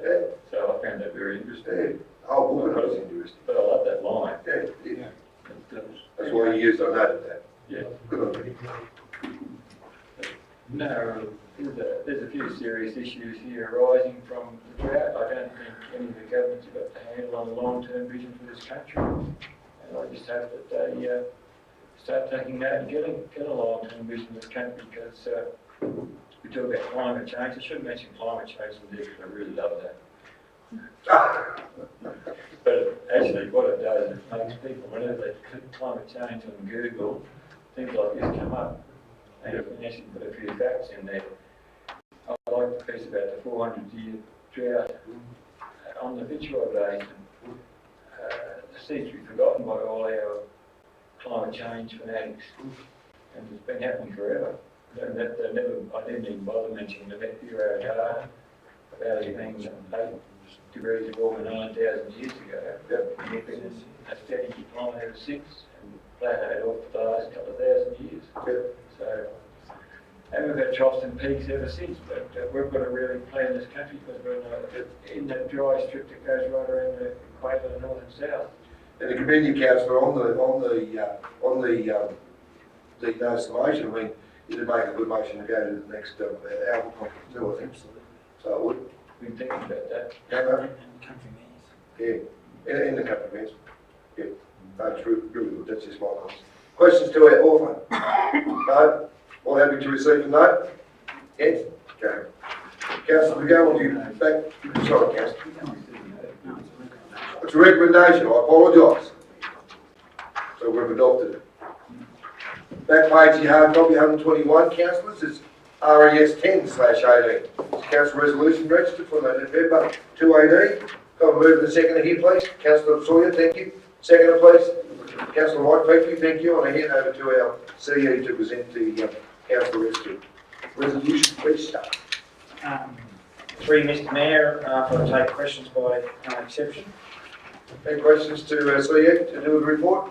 So I found that very interesting. Oh, book was interesting. But I love that line. Yeah. That's why you used, I noted that. Yeah. Good on you. No, there's a few serious issues here arising from the drought. I don't think any of the governments have got the handle on the long-term vision for this country. And I just hope that they start taking that and get a long-term vision for this country, because we talk about climate change. I should mention climate change in this, because I really love that. But actually what it does is it makes people, whenever they click climate change on Google, things like this come up. And you can actually put a few facts in there. I like the piece about the 400-year drought on the Fitzroy Basin. It seems to be forgotten by all our climate change fanatics, and it's been happening forever. I didn't even bother mentioning the net zero data about it being 8 degrees of warmer 9,000 years ago. And we've been in a steady decline ever since, and plateaued off for the last couple of thousand years. So, and we've had troughs and peaks ever since, but we've got to really plan this country, because we're in that dry strip that goes right around the equator, the north and south. And the community councillor on the notice of motion, I mean, you did make a good motion to go to the next album conference too, I think. So I would. Been thinking about that. Yeah, in the country meetings. Yeah, that's really good. That's just my comments. Questions to our author? No? All happy to receive a note? Yes? Okay. Councillor, we go on to you. Back. Sorry, Councillor. It's a recommendation, I apologise. So we've adopted it. Back page, you have copy 121, councillors, is RES 10/18. It's council resolution registered for November 2018. Got a move in the second here, please. Councillor Sawyer, thank you. Second, please. Councillor White, thank you, thank you. And I hand over to our CE to present the council resolution, please start. Through Mr Mayor, I'll take questions by exception. Any questions to CE to do with the report?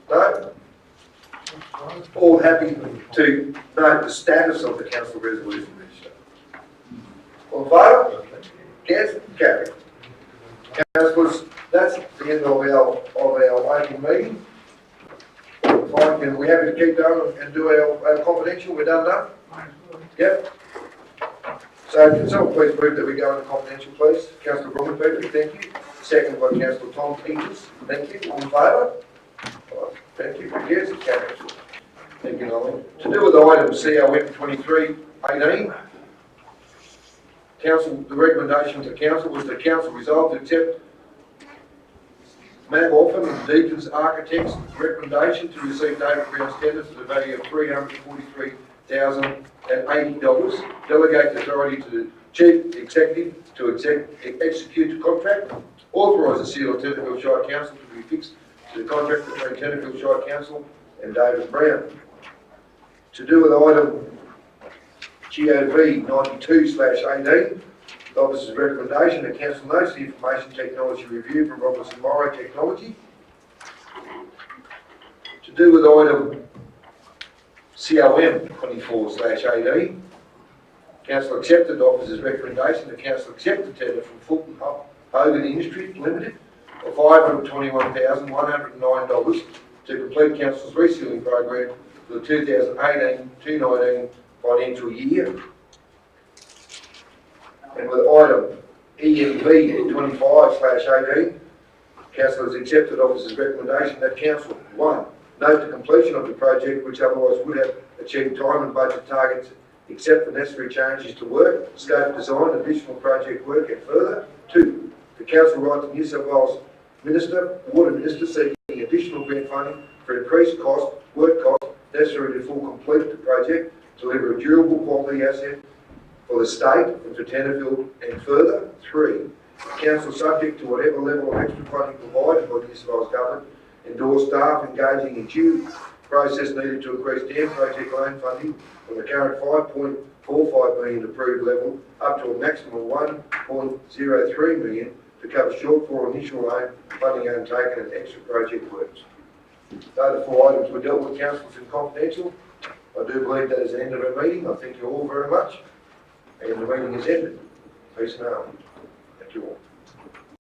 No? All happy to note the status of the council resolution register. All in favour? Yes? Carried. Councillors, that's the end of our open meeting. If I can, we're happy to keep going and do our confidential. We're done? Yep. So can someone please move that we go into confidential, please? Councillor Bromley, Petrie, thank you. Second by Councillor Tom Peters, thank you. All in favour? Thank you. Yes, carried. Thank you, Nolly. To do with item COM 2318, Council, the recommendation to Council was that Council resolved to accept Matt Orphan and Deacon's Architects' recommendation to receive David Brown's tender for the value of $343,080, delegate the authority to the Chief Executive to execute the contract, authorise the seal of Tenterfield Shire Council to be fixed to the contract between Tenterfield Shire Council and David Brown. To do with item GOV 92/18, the officer's recommendation that Council notes the information technology review from Robertson Morrow Technology. To do with item COM 24/18, Council accepted the officer's recommendation that Council accept the tender from Fulton Hogan Industries Limited of $521,109 to complete Council's resealing program for the 2018-2019 financial year. And with item EMV 25/18, Council has accepted officer's recommendation that Council, 1, note the completion of the project which otherwise would have achieved time and budget targets except for necessary changes to work, scope, design, additional project work and further. 2, the Council write to New South Wales Water Minister seeking additional grant funding for increased work cost necessary to complete the project, deliver a durable quality asset for the state and for Tenterfield and further. 3, council subject to whatever level of extra funding provided by New South Wales Government, endorse staff engaging in due process needed to increase dam project loan funding from the current 5.45 million approved level up to a maximum of 1.03 million to cover shortfall initial loan funding undertaken and extra project works. Those are 4 items were dealt with, councillors, in confidential. I do believe that is the end of our meeting. I thank you all very much. And the meeting is ended. Peace and harmony. Thank you all.